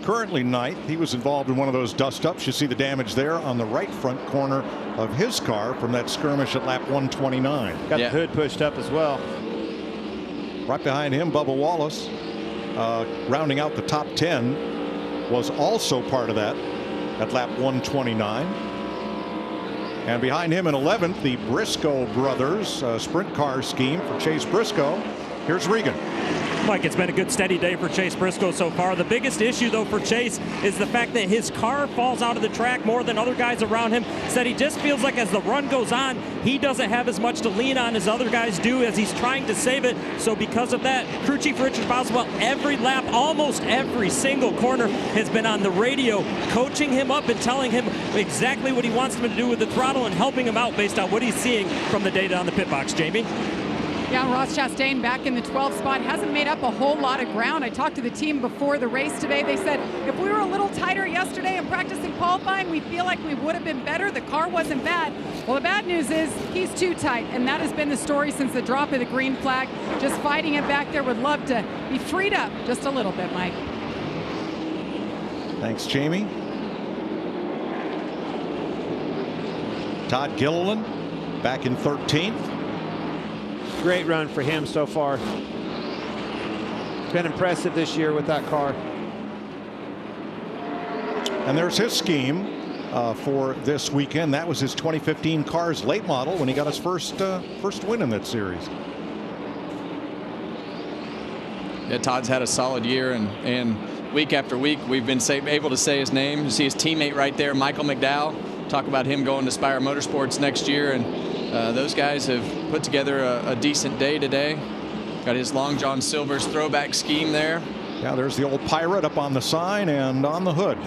Currently ninth. He was involved in one of those dust-ups. You see the damage there on the right front corner of his car from that skirmish at lap 129. Got the hood pushed up as well. Right behind him, Bubba Wallace, rounding out the top 10, was also part of that at lap 129. And behind him in 11th, the Briscoe brothers sprint car scheme for Chase Briscoe. Here's Regan. Mike, it's been a good steady day for Chase Briscoe so far. The biggest issue, though, for Chase is the fact that his car falls out of the track more than other guys around him. Said he just feels like as the run goes on, he doesn't have as much to lean on as other guys do as he's trying to save it. So because of that, crew chief Richard Boswell, every lap, almost every single corner, has been on the radio coaching him up and telling him exactly what he wants him to do with the throttle and helping him out based on what he's seeing from the data on the pit box. Jamie? Yeah, Ross Chastain back in the 12th spot, hasn't made up a whole lot of ground. I talked to the team before the race today. They said if we were a little tighter yesterday in practice and qualifying, we feel like we would have been better. The car wasn't bad. Well, the bad news is he's too tight, and that has been the story since the drop of the green flag. Just fighting it back there. Would love to be freed up just a little bit, Mike. Thanks, Jamie. Todd Gilliland back in 13th. Great run for him so far. Been impressive this year with that car. And there's his scheme for this weekend. That was his 2015 car's late model when he got his first win in that series. Yeah, Todd's had a solid year, and week after week we've been able to say his name. You see his teammate right there, Michael McDowell. Talk about him going to Spire Motorsports next year, and those guys have put together a decent day today. Got his Long John Silver's throwback scheme there. Yeah, there's the old Pirate up on the sign and on the hood.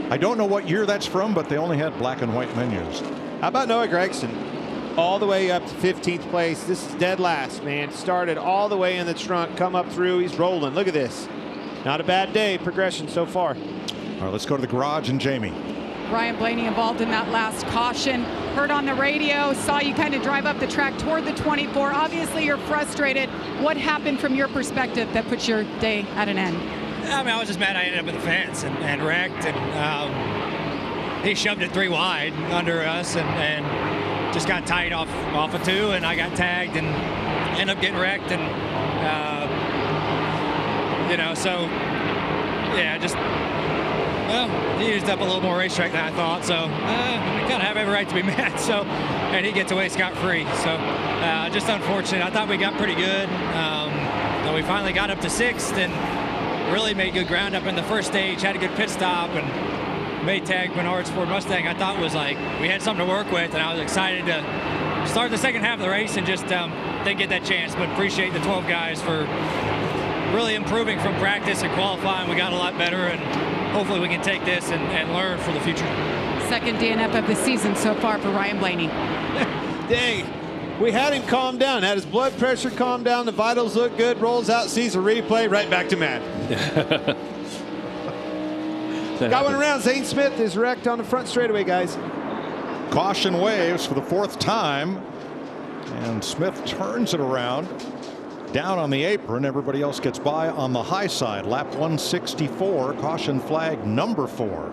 I don't know what year that's from, but they only had black and white menus. How about Noah Gragson? All the way up to 15th place. This is dead last, man. Started all the way in the trunk, come up through. He's rolling. Look at this. Not a bad day progression so far. All right, let's go to the garage and Jamie. Ryan Blaney involved in that last caution. Heard on the radio, saw you kind of drive up the track toward the 24. Obviously, you're frustrated. What happened from your perspective that puts your day at an end? I mean, I was just mad I ended up in the fence and wrecked. And he shoved it 3 wide under us and just got tight off of 2. And I got tagged and ended up getting wrecked. And, so, yeah, just... Well, he used up a little more racetrack than I thought, so I kind of have every right to be mad. So, and he gets away scot-free. So, just unfortunate. I thought we got pretty good. And we finally got up to 6th and really made good ground up in the first stage. Had a good pit stop and made tag Menard's Ford Mustang. I thought was like we had something to work with, and I was excited to start the second half of the race and just didn't get that chance. But appreciate the 12 guys for really improving from practice and qualifying. We got a lot better, and hopefully we can take this and learn for the future. Second DNF of the season so far for Ryan Blaney. Dang. We had him calm down, had his blood pressure calm down, the vitals look good, rolls out, sees a replay, right back to mad. Got one around. Zane Smith is wrecked on the front straightaway, guys. Caution waves for the 4th time. And Smith turns it around. Down on the apron. Everybody else gets by on the high side. Lap 164. Caution flag number 4.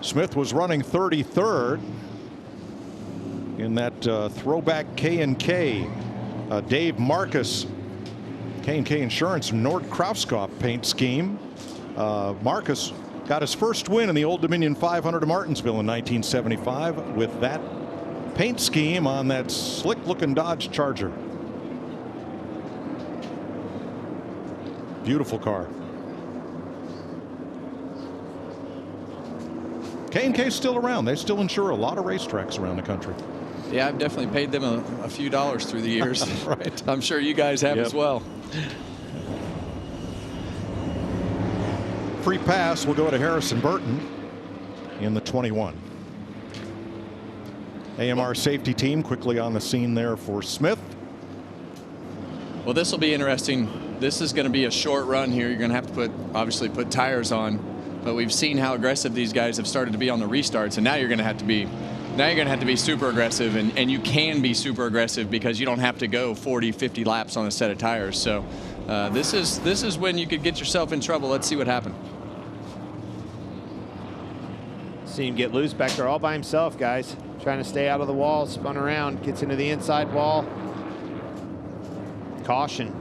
Smith was running 33rd in that throwback K&K. Dave Marcus, K&K Insurance, Nord Krauskopf paint scheme. Marcus got his first win in the Old Dominion 500 of Martinsville in 1975 with that paint scheme on that slick-looking Dodge Charger. Beautiful car. K&K's still around. They still insure a lot of racetracks around the country. Yeah, I've definitely paid them a few dollars through the years. Right. I'm sure you guys have as well. Free pass will go to Harrison Burton in the 21. AMR safety team quickly on the scene there for Smith. Well, this will be interesting. This is going to be a short run here. You're going to have to obviously put tires on, but we've seen how aggressive these guys have started to be on the restarts, and now you're going to have to be super aggressive, and you can be super aggressive because you don't have to go 40, 50 laps on a set of tires. So this is when you could get yourself in trouble. Let's see what happens. See him get loose back there all by himself, guys. Trying to stay out of the wall, spun around, gets into the inside wall. Caution.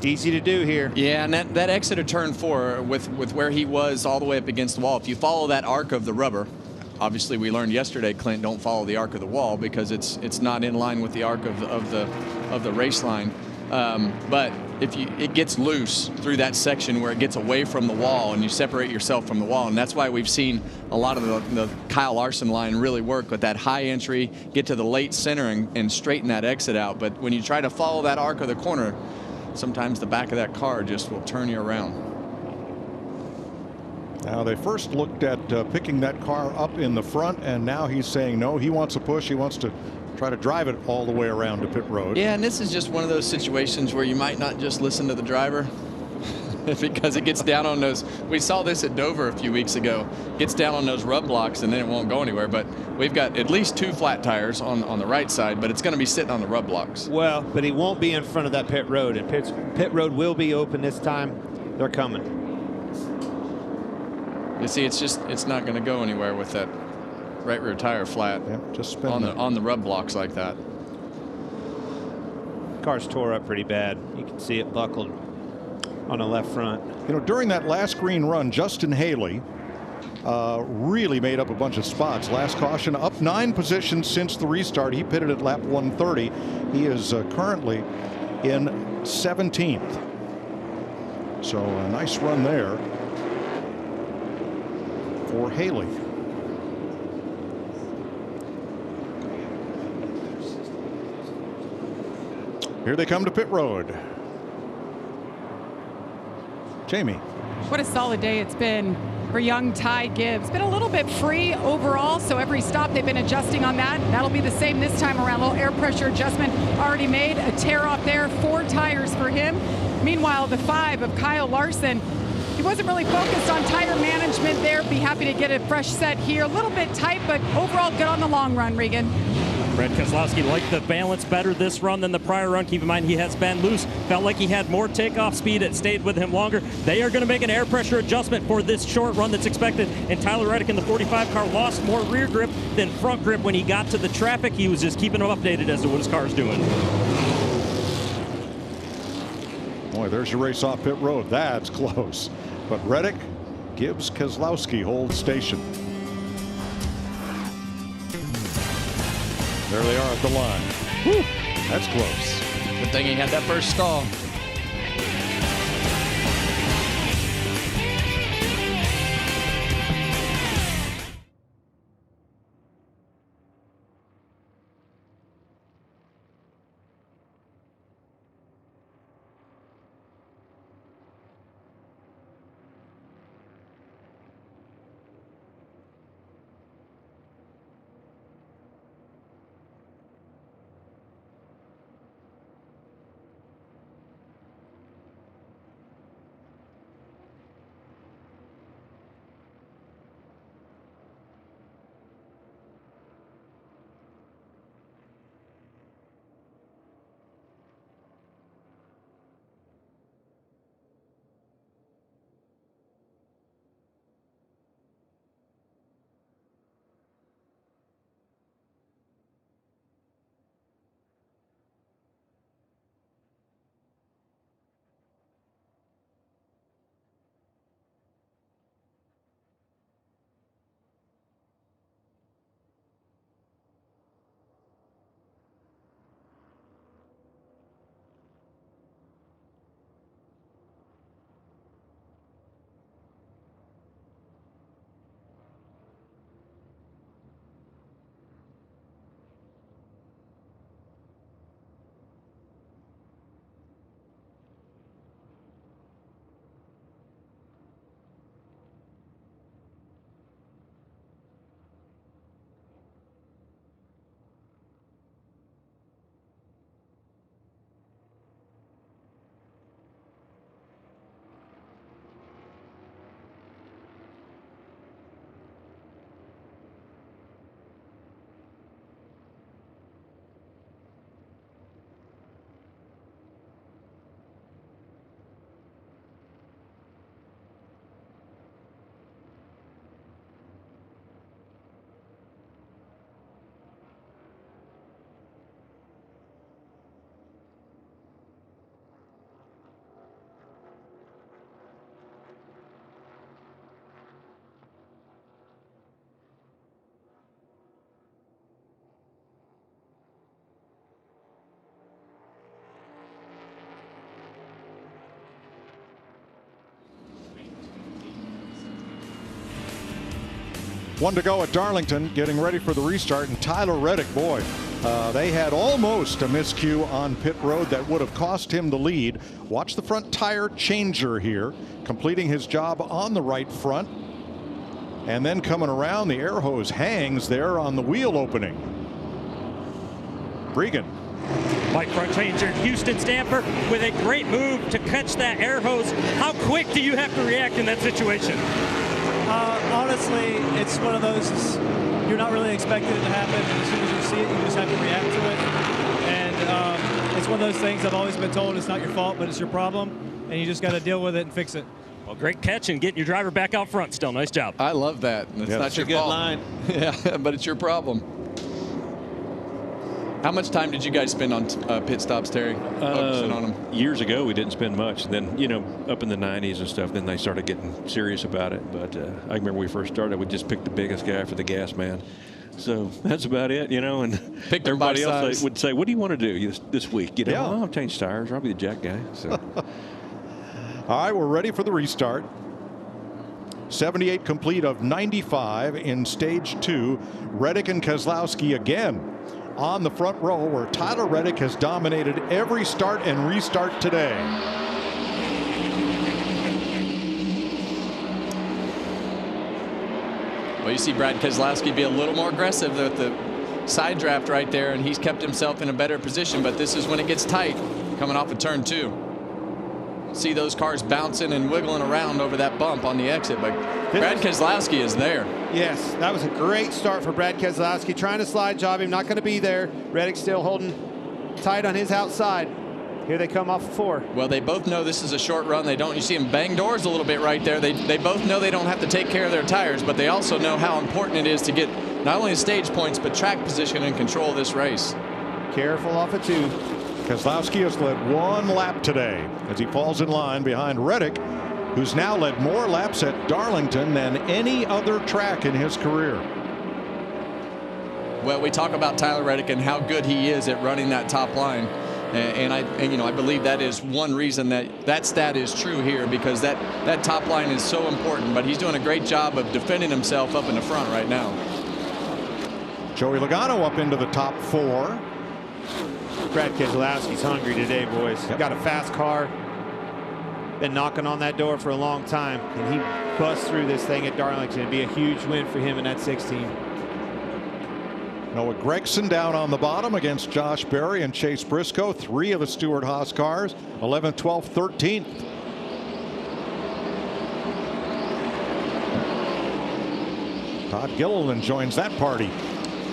Easy to do here. Yeah, and that exit of turn 4 with where he was all the way up against the wall, if you follow that arc of the rubber, obviously we learned yesterday, Clint, don't follow the arc of the wall because it's not in line with the arc of the race line. But if it gets loose through that section where it gets away from the wall and you separate yourself from the wall, and that's why we've seen a lot of the Kyle Larson line really work with that high entry, get to the late center and straighten that exit out. But when you try to follow that arc of the corner, sometimes the back of that car just will turn you around. Now they first looked at picking that car up in the front, and now he's saying no, he wants a push. He wants to try to drive it all the way around to pit road. Yeah, and this is just one of those situations where you might not just listen to the driver because it gets down on those. We saw this at Dover a few weeks ago. Gets down on those rub blocks and then it won't go anywhere. But we've got at least 2 flat tires on the right side, but it's going to be sitting on the rub blocks. Well, but he won't be in front of that pit road, and pit road will be open this time. They're coming. You see, it's not going to go anywhere with that right rear tire flat. Yeah, just spin on the rub blocks like that. Car's tore up pretty bad. You can see it buckled on the left front. You know, during that last green run, Justin Haley really made up a bunch of spots. Last caution, up 9 positions since the restart. He pitted at lap 130. He is currently in 17th. So a nice run there for Haley. Here they come to pit road. Jamie. What a solid day it's been for young Ty Gibbs. Been a little bit free overall, so every stop they've been adjusting on that. That'll be the same this time around. A little air pressure adjustment already made. A tear off there, 4 tires for him. Meanwhile, the 5 of Kyle Larson, he wasn't really focused on tire management there. Be happy to get a fresh set here. A little bit tight, but overall good on the long run, Regan. Brad Keselowski liked the balance better this run than the prior run. Keep in mind he has been loose. Felt like he had more takeoff speed. It stayed with him longer. They are going to make an air pressure adjustment for this short run that's expected. And Tyler Reddick in the 45 car lost more rear grip than front grip when he got to the traffic. He was just keeping him updated as to what his car is doing. Boy, there's your race off pit road. That's close. But Reddick gives Keselowski hold station. There they are at the line. Whew, that's close. Good thing he had that first stall. One to go at Darlington, getting ready for the restart, and Tyler Reddick, boy, they had almost a miscue on pit road that would have cost him the lead. Watch the front tire changer here, completing his job on the right front. And then coming around, the air hose hangs there on the wheel opening. Regan. Mike front changer, Houston Stamper with a great move to catch that air hose. How quick do you have to react in that situation? Honestly, it's one of those, you're not really expecting it to happen. As soon as you see it, you just have to react to it. And it's one of those things I've always been told, it's not your fault, but it's your problem. And you just got to deal with it and fix it. Well, great catch and getting your driver back out front still. Nice job. I love that. It's not your fault. Line. Yeah, but it's your problem. How much time did you guys spend on pit stops, Terry? Focusing on them? Years ago, we didn't spend much. Then, you know, up in the 90s and stuff, then they started getting serious about it. But I remember when we first started, we just picked the biggest guy for the gas man. So that's about it, you know. And everybody else would say, what do you want to do this week? You know, yeah. I'll change tires, or I'll be the jack guy. So. All right, we're ready for the restart. 78 complete of 95 in stage 2. Reddick and Keselowski again on the front row, where Tyler Reddick has dominated every start and restart today. Well, you see Brad Keselowski be a little more aggressive with the side draft right there, and he's kept himself in a better position, but this is when it gets tight coming off of turn 2. see those cars bouncing and wiggling around over that bump on the exit. But Brad Keselowski is there. Yes, that was a great start for Brad Keselowski. Trying to slide job him, not going to be there. Reddick still holding tight on his outside. Here they come off of 4. Well, they both know this is a short run. You see them bang doors a little bit right there. They both know they don't have to take care of their tires, but they also know how important it is to get not only stage points, but track position and control this race. Careful off of 2. Keselowski has led 1 lap today as he falls in line behind Reddick, who's now led more laps at Darlington than any other track in his career. Well, we talk about Tyler Reddick and how good he is at running that top line. And I believe that is one reason that stat is true here, because that top line is so important. But he's doing a great job of defending himself up in the front right now. Joey Logano up into the top 4. Brad Keselowski's hungry today, boys. Yep. Got a fast car. Been knocking on that door for a long time, and he busts through this thing at Darlington. It'd be a huge win for him in that 16. Noah Gragson down on the bottom against Josh Berry and Chase Briscoe. 3 of the Stewart-Haas cars, 11th, 12th, 13th. Todd Gilliland joins that party.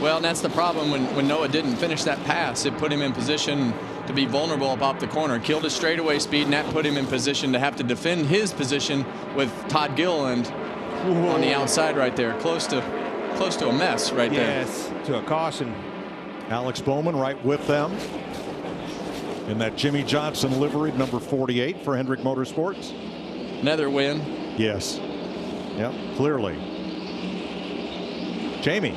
Well, and that's the problem when Noah didn't finish that pass. It put him in position to be vulnerable up the corner, killed his straightaway speed, and that put him in position to have to defend his position with Todd Gilliland on the outside right there, close to a mess right there. Yes, to a caution. Alex Bowman right with them in that Jimmy Johnson livery, number 48 for Hendrick Motorsports. Another win. Yes. Yep, clearly. Jamie.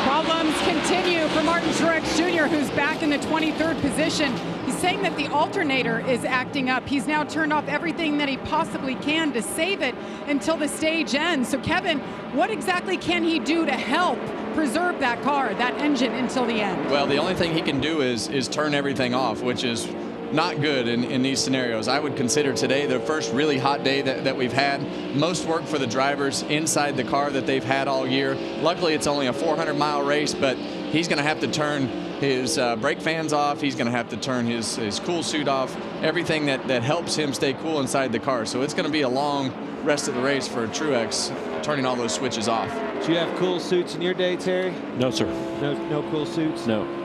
Problems continue for Martin Truex Jr., who's back in the 23rd position. He's saying that the alternator is acting up. He's now turned off everything that he possibly can to save it until the stage ends. So, Kevin, what exactly can he do to help preserve that car, that engine, until the end? Well, the only thing he can do is turn everything off, which is not good in these scenarios. I would consider today the first really hot day that we've had. Most work for the drivers inside the car that they've had all year. Luckily, it's only a 400-mile race, but he's going to have to turn his brake fans off. He's going to have to turn his cool suit off, everything that helps him stay cool inside the car. So it's going to be a long rest of the race for Truex, turning all those switches off. Did you have cool suits in your day, Terry? No, sir. No cool suits? No.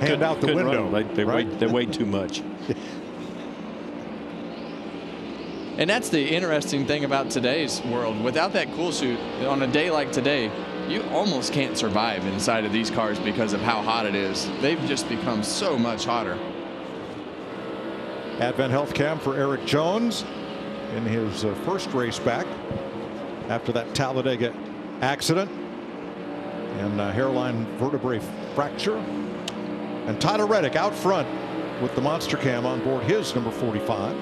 Hand out the window. They weigh too much. And that's the interesting thing about today's world. Without that cool suit, on a day like today, you almost can't survive inside of these cars because of how hot it is. They've just become so much hotter. Advent Health Cam for Eric Jones in his first race back after that Talladega accident and hairline vertebrae fracture. And Tyler Reddick out front with the monster cam on board his number 45.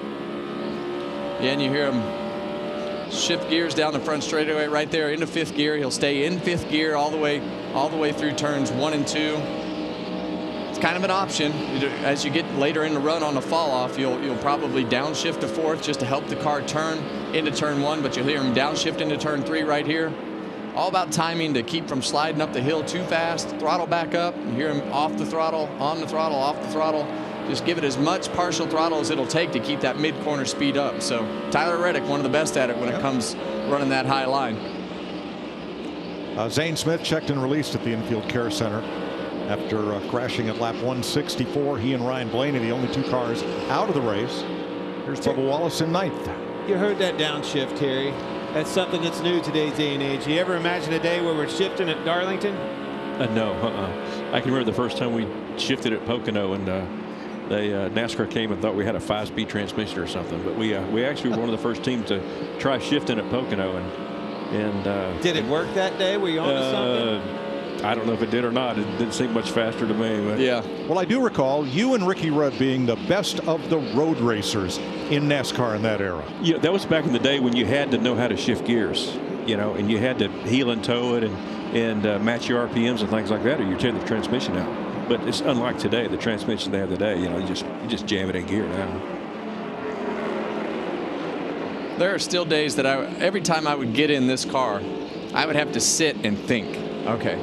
Yeah, and you hear him shift gears down the front straightaway right there into 5th gear. He'll stay in 5th gear all the way through turns 1 and 2. It's kind of an option. As you get later in the run on the fall off, you'll probably downshift to 4th just to help the car turn into turn 1, but you'll hear him downshift into turn 3 right here. All about timing to keep from sliding up the hill too fast. Throttle back up. You hear him off the throttle, on the throttle, off the throttle. Just give it as much partial throttle as it'll take to keep that mid-corner speed up. So Tyler Reddick, one of the best at it when it comes running that high line. Zane Smith checked and released at the Infield Care Center after crashing at lap 164. He and Ryan Blaney, the only 2 cars out of the race. Here's Bubba Wallace in 9th. You heard that downshift, Terry. That's something that's new today's day and age. You ever imagine a day where we're shifting at Darlington? No. I can remember the first time we shifted at Pocono, and NASCAR came and thought we had a 5-speed transmission or something. But we actually were one of the first teams to try shifting at Pocono. And did it work that day? Were you on to something? I don't know if it did or not. It didn't seem much faster to me. But. Yeah. Well, I do recall you and Ricky Rudd being the best of the road racers in NASCAR in that era. Yeah, that was back in the day when you had to know how to shift gears, and you had to heel and toe it and match your RPMs and things like that, or you tear the transmission out. But it's unlike today. The transmission they have today, you just jam it in gear now. There are still days that every time I would get in this car, I would have to sit and think, okay,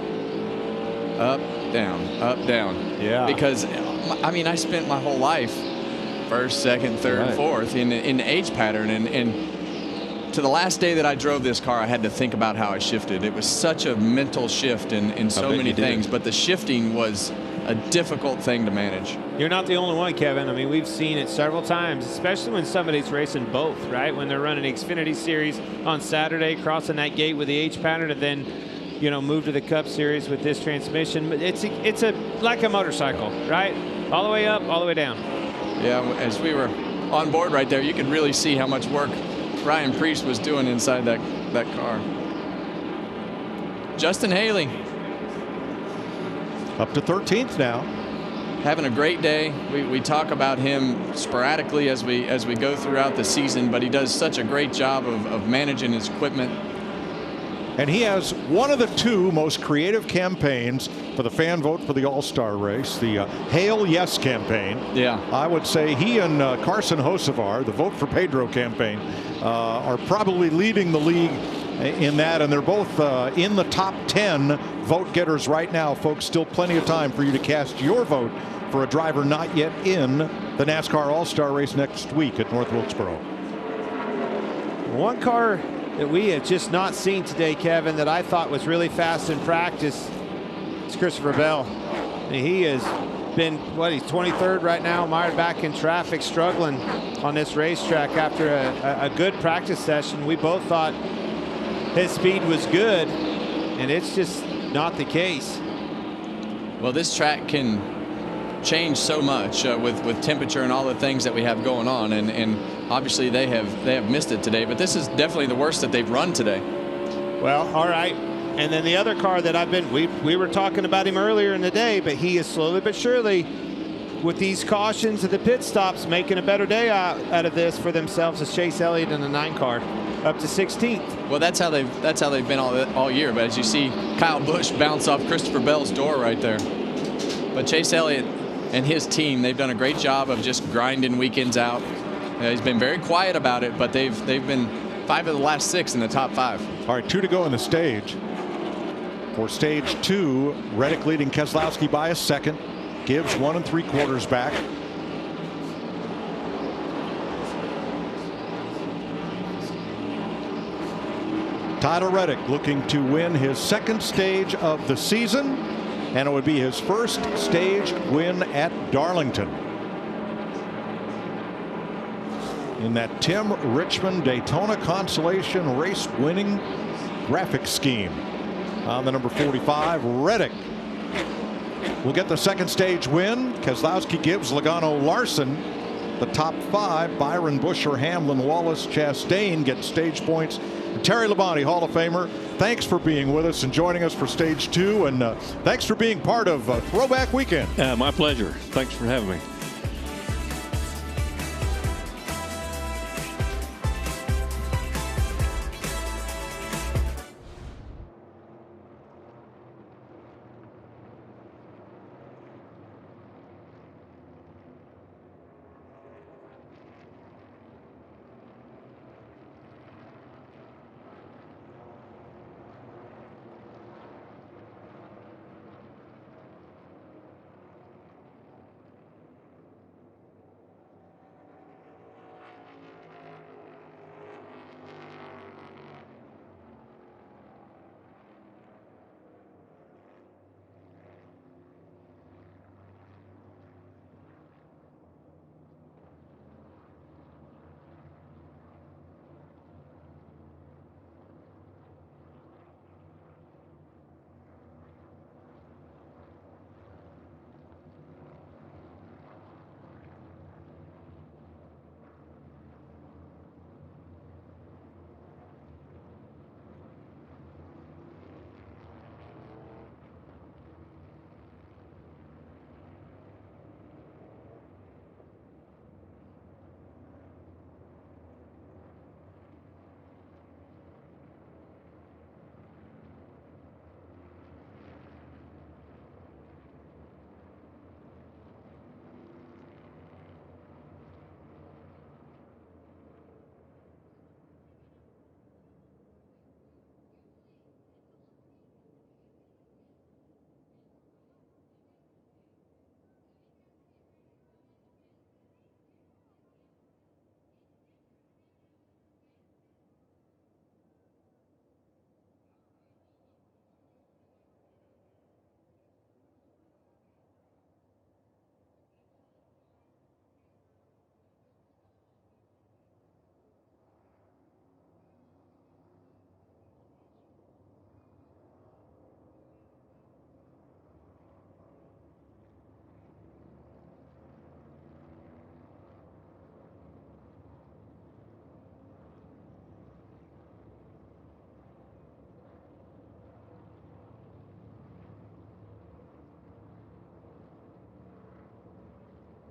up, down, up, down. Yeah. Because, I spent my whole life first, second, third, fourth in the H pattern. And to the last day that I drove this car, I had to think about how I shifted. It was such a mental shift in so many things, but the shifting was a difficult thing to manage. You're not the only one, Kevin. I mean, we've seen it several times, especially when somebody's racing both, right? When they're running Xfinity Series on Saturday, crossing that gate with the H pattern, and then, you know, move to the Cup Series with this transmission. But it's like a motorcycle, right? All the way up, all the way down. Yeah, as we were on board right there, you could really see how much work Ryan Preece was doing inside that car. Justin Haley. Up to 13th now. Having a great day. We talk about him sporadically as we go throughout the season, but he does such a great job of managing his equipment. And he has one of the two most creative campaigns for the fan vote for the All-Star race, the Hail Yes campaign. Yeah. I would say he and Carson Hocevar, the Vote for Pedro campaign, are probably leading the league in that, and they're both in the top 10 vote getters right now, folks. Still plenty of time for you to cast your vote for a driver not yet in the NASCAR All-Star race next week at North Wilkesboro. One car that we have just not seen today, Kevin, that I thought was really fast in practice is Christopher Bell. And he has been, what, he's 23rd right now, mired back in traffic, struggling on this racetrack after a good practice session. We both thought his speed was good, and it's just not the case. Well, this track can change so much with temperature and all the things that we have going on, and obviously they have missed it today, but this is definitely the worst that they've run today. Well, all right. And then the other car that we were talking about him earlier in the day, but he is slowly but surely, with these cautions at the pit stops, making a better day out of this for themselves, is Chase Elliott in the 9 car, up to 16th. Well, that's how they've been all year. But as you see, Kyle Busch bounce off Christopher Bell's door right there. But Chase Elliott and his team, they've done a great job of just grinding weekends out. He's been very quiet about it, but they've been 5 of the last 6 in the top 5. All right, 2 to go in the stage. For stage 2, Reddick leading Keselowski by a second. Gibbs 1 3/4 back. Tyler Reddick looking to win his 2nd stage of the season, and it would be his 1st stage win at Darlington. In that Tim Richmond Daytona Consolation race winning graphic scheme. On the number 45, Reddick will get the 2nd stage win. Keselowski, Gibbs, Logano, Larson, the top 5. Byron, Buescher, Hamlin, Wallace, Chastain get stage points. Terry Labonte, Hall of Famer, thanks for being with us and joining us for stage 2, and thanks for being part of Throwback Weekend. My pleasure. Thanks for having me.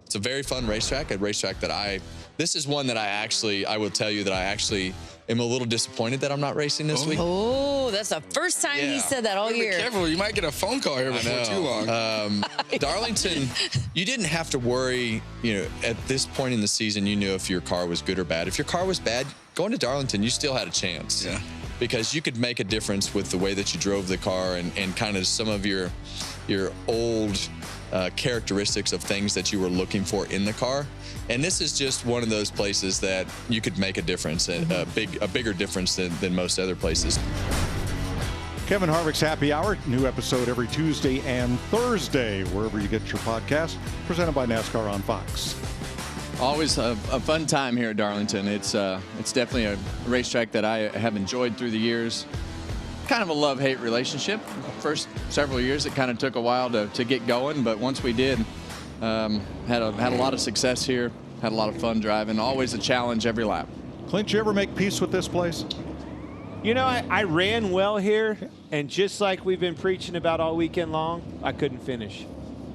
It's a very fun racetrack, a racetrack that this is one that I will tell you that I actually am a little disappointed that I'm not racing this week. Oh, that's the first time he said that all year. Be careful, you might get a phone call here before too long. Darlington, you didn't have to worry, at this point in the season, you knew if your car was good or bad. If your car was bad, going to Darlington, you still had a chance. Yeah. Because you could make a difference with the way that you drove the car and kind of some of your old characteristics of things that you were looking for in the car. And this is just one of those places that you could make a difference, and a bigger difference than most other places. Kevin Harvick's Happy Hour, new episode every Tuesday and Thursday, wherever you get your podcast, presented by NASCAR on Fox. Always a fun time here at Darlington. It's definitely a racetrack that I have enjoyed through the years. Kind of a love-hate relationship. First several years, it kind of took a while to get going, but once we did, had a lot of success here, had a lot of fun driving, always a challenge every lap. Clint, you ever make peace with this place? I ran well here, and just like we've been preaching about all weekend long, I couldn't finish.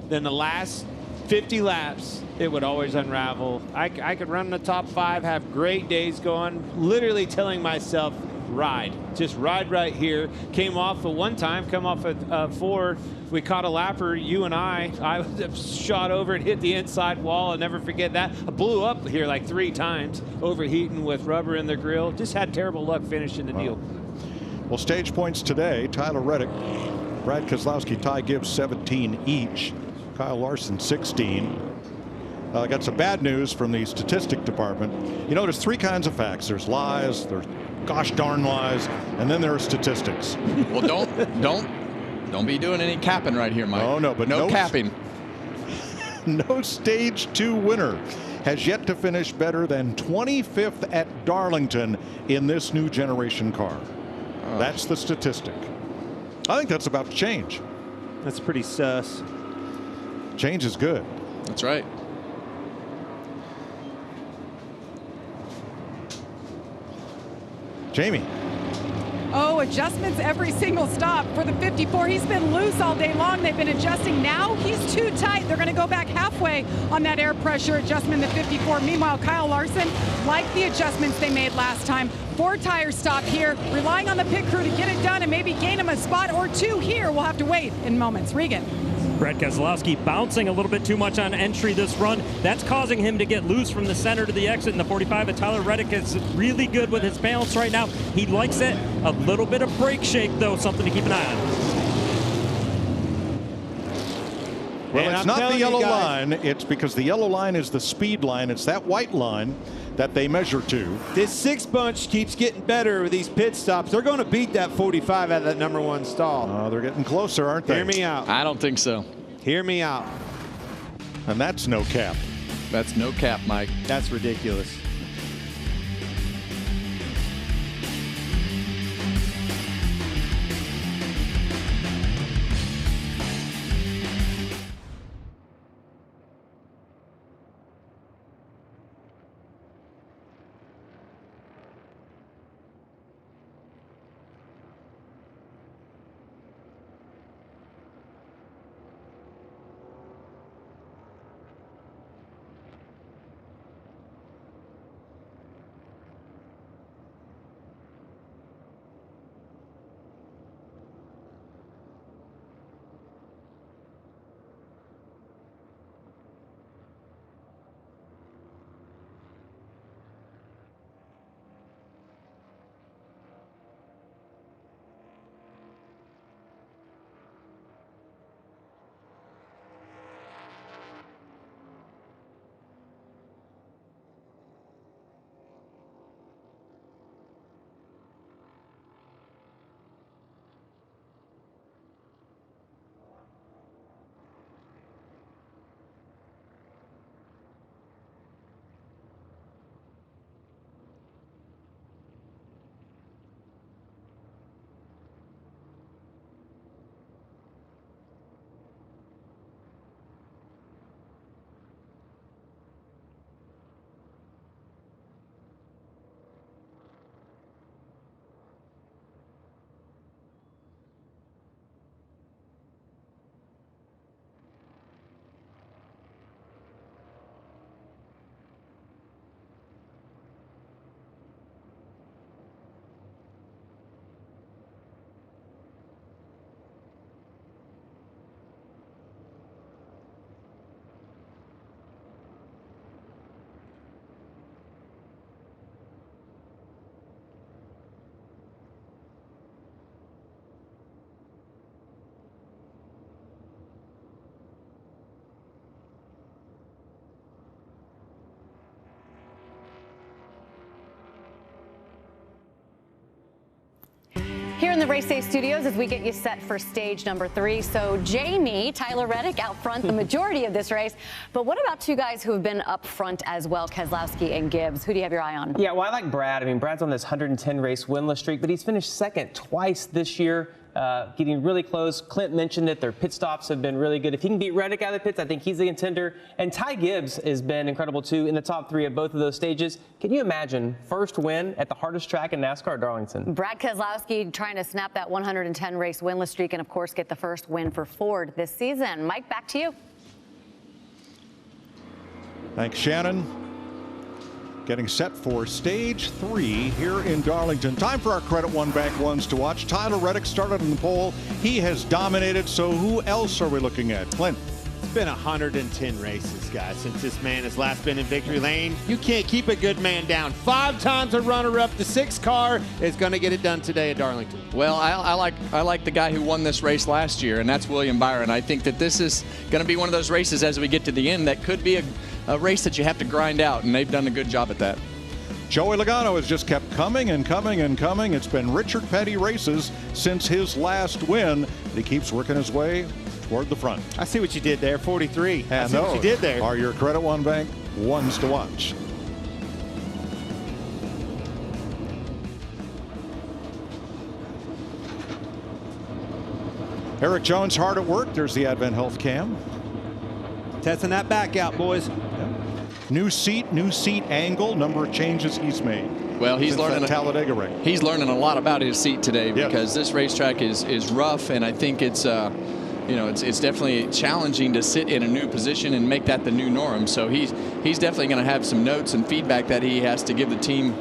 Then the last 50 laps, it would always unravel. I could run in the top 5, have great days going, literally telling myself, just ride right here. Came off one time, come off at 4. We caught a lapper, you and I shot over and hit the inside wall. I'll never forget that. I blew up here like 3 times, overheating with rubber in the grill. Just had terrible luck finishing the deal. Well, stage points today, Tyler Reddick, Brad Keselowski, Ty Gibbs, 17 each. Kyle Larson, 16. Got some bad news from the statistic department. There's 3 kinds of facts. There's lies, there's gosh darn lies, and then there are statistics. Well, don't be doing any capping right here, Mike. Oh, no, but no capping. No stage 2 winner has yet to finish better than 25th at Darlington in this new generation car. That's the statistic. I think that's about to change. That's pretty sus. Change is good. That's right. Jamie. Oh, adjustments every single stop for the 54. He's been loose all day long. They've been adjusting. Now he's too tight. They're going to go back halfway on that air pressure adjustment in the 54. Meanwhile, Kyle Larson, like the adjustments they made last time, 4 tire stop here, relying on the pit crew to get it done and maybe gain him a spot or 2 here. We'll have to wait in moments. Regan. Brad Keselowski bouncing a little bit too much on entry this run. That's causing him to get loose from the center to the exit in the 45. And Tyler Reddick is really good with his balance right now. He likes it. A little bit of brake shake, though, something to keep an eye on. Well, it's not the yellow line. It's because the yellow line is the speed line. It's that white line that they measure to. This 6 bunch keeps getting better with these pit stops. They're going to beat that 45 out of that number 1 stall. Oh, they're getting closer, aren't they? Hear me out. I don't think so. Hear me out. And that's no cap. That's no cap, Mike. That's ridiculous. in the Race Day studios as we get you set for stage number 3. So Jamie, Tyler Reddick out front the majority of this race. But what about two guys who have been up front as well, Keselowski and Gibbs? Who do you have your eye on? Yeah, well, I like Brad. I mean, Brad's on this 110 race winless streak, but he's finished second twice this year. Getting really close. Clint mentioned it. Their pit stops have been really good. If he can beat Reddick out of the pits, I think he's the contender. And Ty Gibbs has been incredible, too, in the top 3 of both of those stages. Can you imagine first win at the hardest track in NASCAR, Darlington? Brad Keselowski trying to snap that 110 race winless streak and, of course, get the first win for Ford this season. Mike, back to you. Thanks, Shannon. Getting set for stage 3 here in Darlington. Time for our Credit One Bank ones to watch. Tyler Reddick started in the pole. He has dominated. So who else are we looking at? Clint. It's been 110 races, guys, since this man has last been in victory lane. You can't keep a good man down. 5 times a runner-up. The 6th car is going to get it done today at Darlington. Well, I like the guy who won this race last year, and that's William Byron. I think that this is going to be one of those races as we get to the end that could be a race that you have to grind out, and they've done a good job at that. Joey Logano has just kept coming and coming and coming. It's been Richard Petty races since his last win. He keeps working his way toward the front. I see what you did there, 43. And I see what you did there. Are your Credit One Bank ones to watch. Eric Jones hard at work. There's the Advent Health Cam. Testing that back out, boys. New seat angle, number of changes he's made. Well, he's learning Talladega race. He's learning a lot about his seat today because this racetrack is rough, and I think it's it's definitely challenging to sit in a new position and make that the new norm. So he's definitely going to have some notes and feedback that he has to give the team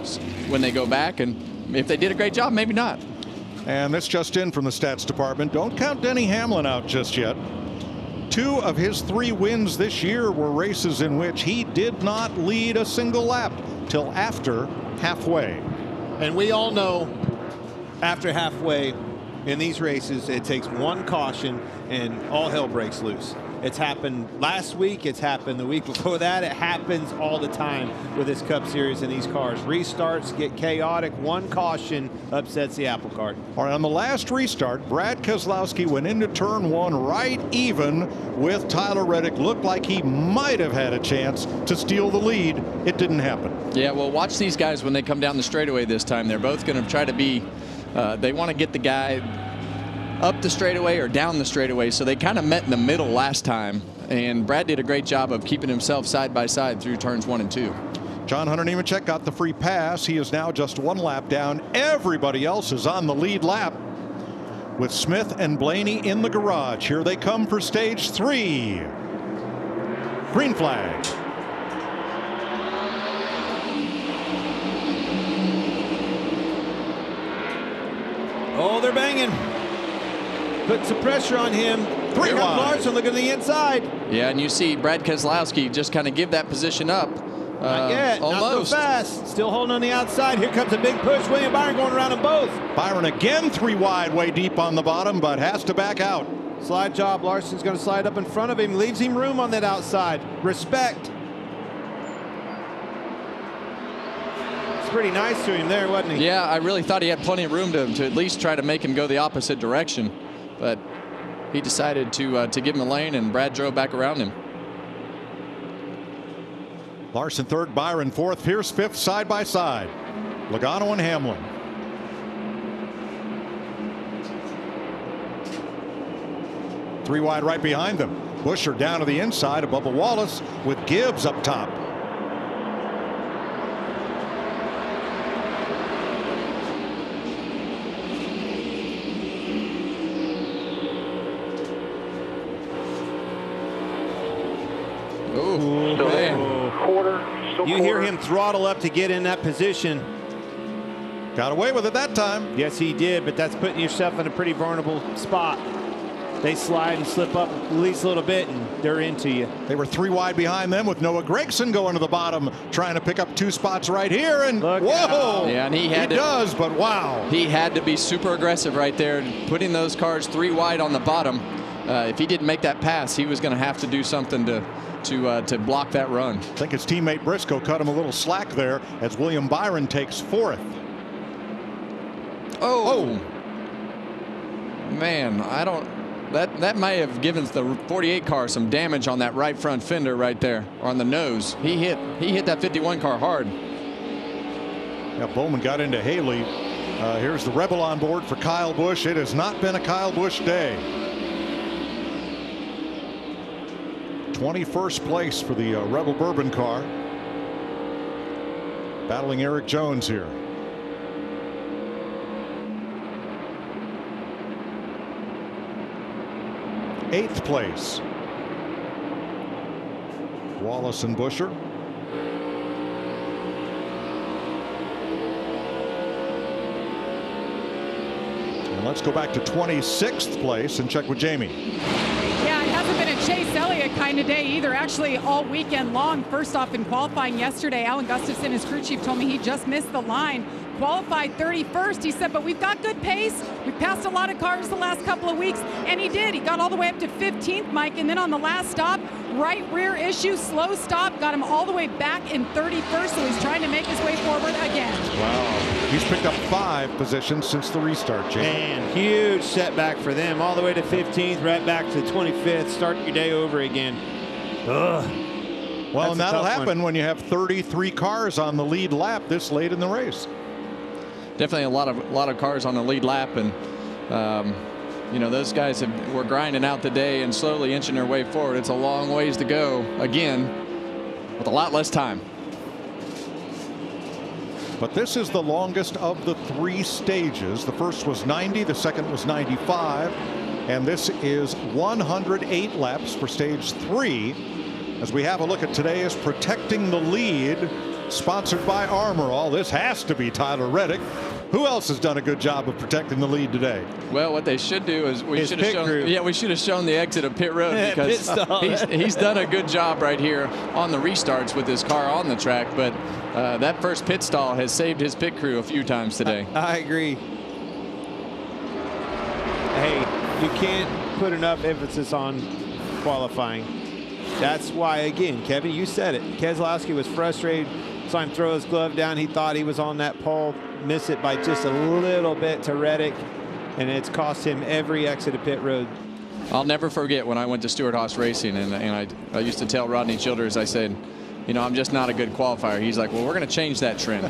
when they go back, and if they did a great job, maybe not. And this just in from the stats department. Don't count Denny Hamlin out just yet. 2 of his 3 wins this year were races in which he did not lead a single lap till after halfway. And we all know after halfway in these races, it takes 1 caution and all hell breaks loose. It's happened last week. It's happened the week before that. It happens all the time with this Cup Series and these cars. Restarts get chaotic. 1 caution upsets the apple cart. All right, on the last restart, Brad Keselowski went into turn 1 right even with Tyler Reddick. Looked like he might have had a chance to steal the lead. It didn't happen. Yeah, well, watch these guys when they come down the straightaway this time. They're both going to try to be, they want to get the guy up the straightaway or down the straightaway, so they kind of met in the middle last time, and Brad did a great job of keeping himself side by side through turns 1 and 2. John Hunter Nemechek got the free pass. He is now just 1 lap down. Everybody else is on the lead lap with Smith and Blaney in the garage. Here they come for stage 3. Green flag. Oh, they're banging. Put some pressure on him. 3 Here comes Larson looking at the inside. Yeah, and you see Brad Keselowski just kind of give that position up. Not yet. Almost. Not so fast. Still holding on the outside. Here comes a big push. William Byron going around them both. Byron again 3 wide, way deep on the bottom, but has to back out. Slide job. Larson's going to slide up in front of him. Leaves him room on that outside. Respect. Pretty nice to him there, wasn't he? Yeah, I really thought he had plenty of room to at least try to make him go the opposite direction, but he decided to give him a lane, and Brad drove back around him. Larson 3rd, Byron 4th, Pierce 5th, side by side. Logano and Hamlin. Three wide right behind them. Busher down to the inside, Bubba Wallace with Gibbs up top. You hear him throttle up to get in that position. Got away with it that time. Yes, he did, but that's putting yourself in a pretty vulnerable spot. They slide and slip up at least a little bit, and they're into you. They were 3 wide behind them with Noah Gragson going to the bottom, trying to pick up 2 spots right here. And look, whoa! Yeah, and he does, but wow. He had to be super aggressive right there, putting those cars 3 wide on the bottom. If he didn't make that pass, he was going to have to do something to block that run. I think his teammate Briscoe cut him a little slack there as William Byron takes 4th. Oh. Man, I don't. That may have given the 48 car some damage on that right front fender right there, or on the nose. He hit that 51 car hard. Yeah, Bowman got into Haley. Here's the Rebel on board for Kyle Busch. It has not been a Kyle Busch day. 21st place for the Rebel Bourbon car. Battling Eric Jones here. Eighth place, Wallace and Busher. And let's go back to 26th place and check with Jamie. Yeah, it hasn't been a Chase Elliott kind of day either, actually all weekend long. First off, in qualifying yesterday, Alan Gustafson, his crew chief, told me he just missed the line. Qualified 31st. He said, but we've got good pace. We've passed a lot of cars the last couple of weeks, and he did. He got all the way up to 15th, Mike, and then on the last stop, right rear issue, slow stop, got him all the way back in 31st, so he's trying to make his way forward again. Wow. He's picked up 5 positions since the restart, Jamie. Man, huge setback for them. All the way to 15th, right back to 25th. Start your day over again. Ugh. Well, and that'll happen when you have 33 cars on the lead lap this late in the race. Definitely a lot of cars on the lead lap, and you know, those guys were grinding out the day and slowly inching their way forward. It's a long ways to go again with a lot less time. But this is the longest of the 3 stages. The first was 90, the second was 95, and this is 108 laps for stage 3. As we have a look at today's Protecting the Lead, sponsored by Armor All. This has to be Tyler Reddick. Who else has done a good job of protecting the lead today? Well, what they should do is we should have shown the exit of pit road, because he's done a good job right here on the restarts with his car on the track. But that first pit stall has saved his pit crew a few times today. I agree. Hey, you can't put enough emphasis on qualifying. That's why, again, Kevin, you said it. Keselowski was frustrated. Saw him throw his glove down. He thought he was on that pole. Miss it by just a little bit to Reddick, and it's cost him every exit of pit road. I'll never forget when I went to Stewart-Haas Racing, and I used to tell Rodney Childers, I said, you know, I'm just not a good qualifier. He's like, well, we're going to change that trend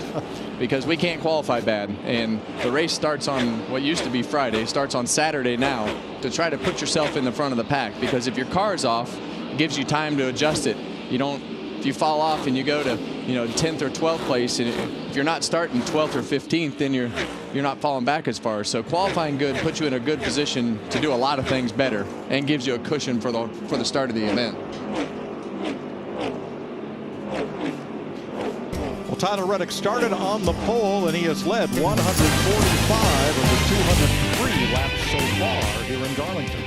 because we can't qualify bad. And the race starts on what used to be Friday, starts on Saturday now, to try to put yourself in the front of the pack, because if your car's off, it gives you time to adjust it. You don't, if you fall off and you go to, you know, 10th or 12th place, and if you're not starting 12th or 15th, then you're not falling back as far. So qualifying good puts you in a good position to do a lot of things better and gives you a cushion for the start of the event. Well, Tyler Reddick started on the pole, and he has led 145 of the 203 laps so far here in Darlington.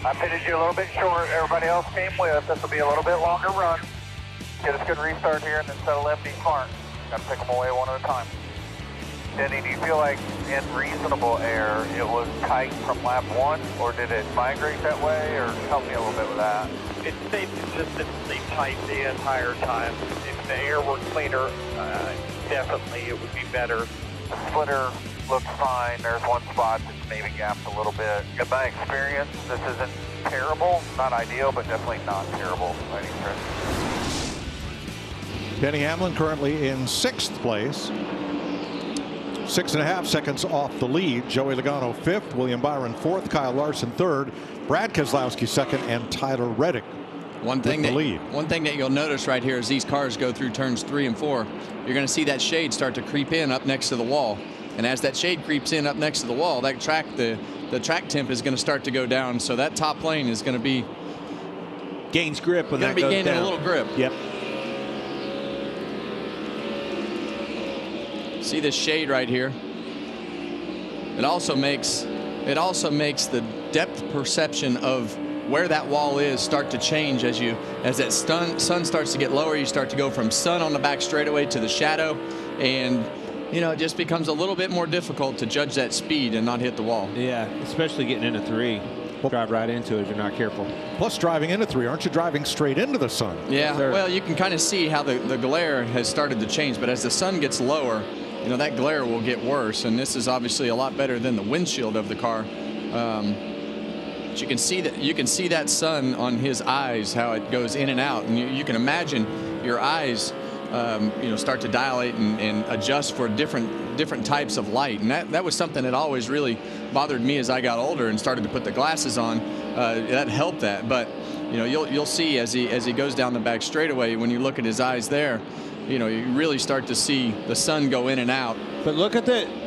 I pitted you a little bit short. Everybody else came with. This will be a little bit longer run. Get us a good restart here and then settle empty smart. Got to pick them away one at a time. Denny, do you feel like in reasonable air it was tight from lap 1, or did it migrate that way, or help me a little bit with that? It stayed consistently tight the entire time. If the air were cleaner, definitely it would be better. The splitter looks fine. There's one spot that's maybe gapped a little bit. In my experience, this isn't terrible. Not ideal, but definitely not terrible by any stretch. Denny Hamlin currently in 6th place. 6.5 seconds off the lead. Joey Logano 5th, William Byron 4th, Kyle Larson 3rd, Brad Keselowski 2nd, and Tyler Reddick One thing that you'll notice right here as these cars go through turns 3 and 4, you're going to see that shade start to creep in up next to the wall. And as that shade creeps in up next to the wall, that track, the track temp is going to start to go down. So that top lane is going to be gains grip when that goes down. Going to be gaining a little grip. Yep. See this shade right here? It also makes the depth perception of where that wall is start to change as that sun starts to get lower. You start to go from sun on the back straightaway to the shadow, and it just becomes a little bit more difficult to judge that speed and not hit the wall. Yeah, especially getting into 3. We'll drive right into it if you're not careful. Plus, driving into 3, aren't you driving straight into the sun? Yeah, well, you can kind of see how the glare has started to change, but as the sun gets lower, that glare will get worse, and this is obviously a lot better than the windshield of the car. But you can see that sun on his eyes, how it goes in and out, and you can imagine your eyes start to dilate and adjust for different types of light. And that was something that always really bothered me as I got older and started to put the glasses on. That helped that, but you'll see as he goes down the back straightaway, when you look at his eyes there, you really start to see the sun go in and out. But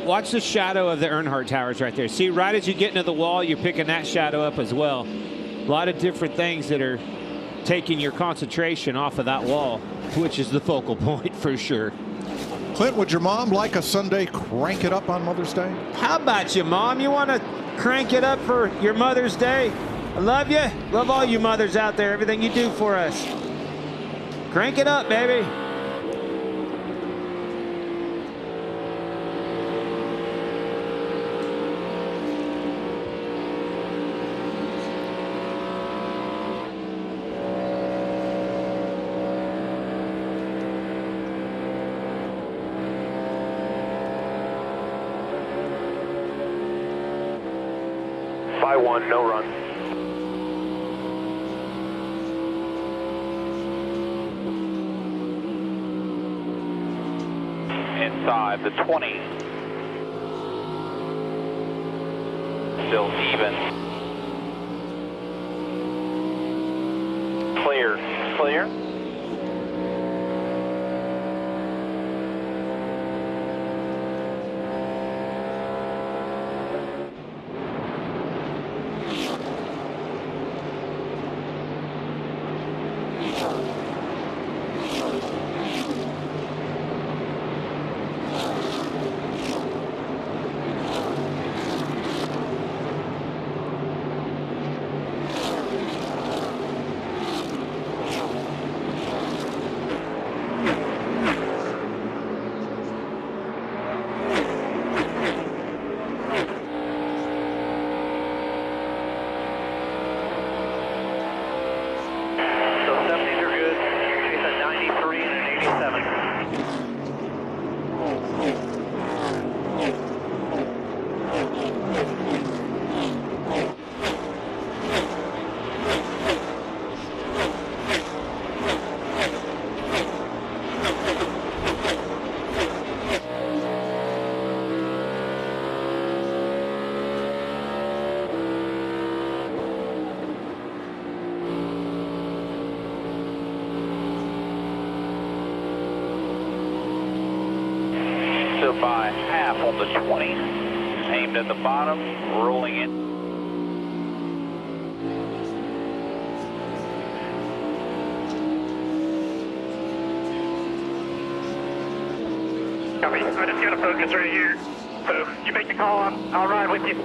watch the shadow of the Earnhardt Towers right there. See, right as you get into the wall, you're picking that shadow up as well. A lot of different things that are taking your concentration off of that wall, which is the focal point for sure. Clint, would your mom like a Sunday crank it up on Mother's Day? How about you, Mom? You want to crank it up for your Mother's Day? I love you. Love all you mothers out there, everything you do for us. Crank it up, baby. By 1, no run. Inside the 20. Still even. Clear. Clear. By half on the 20, aimed at the bottom, rolling in. Copy. I just got a focus right here. So you make the call, I'll ride with you.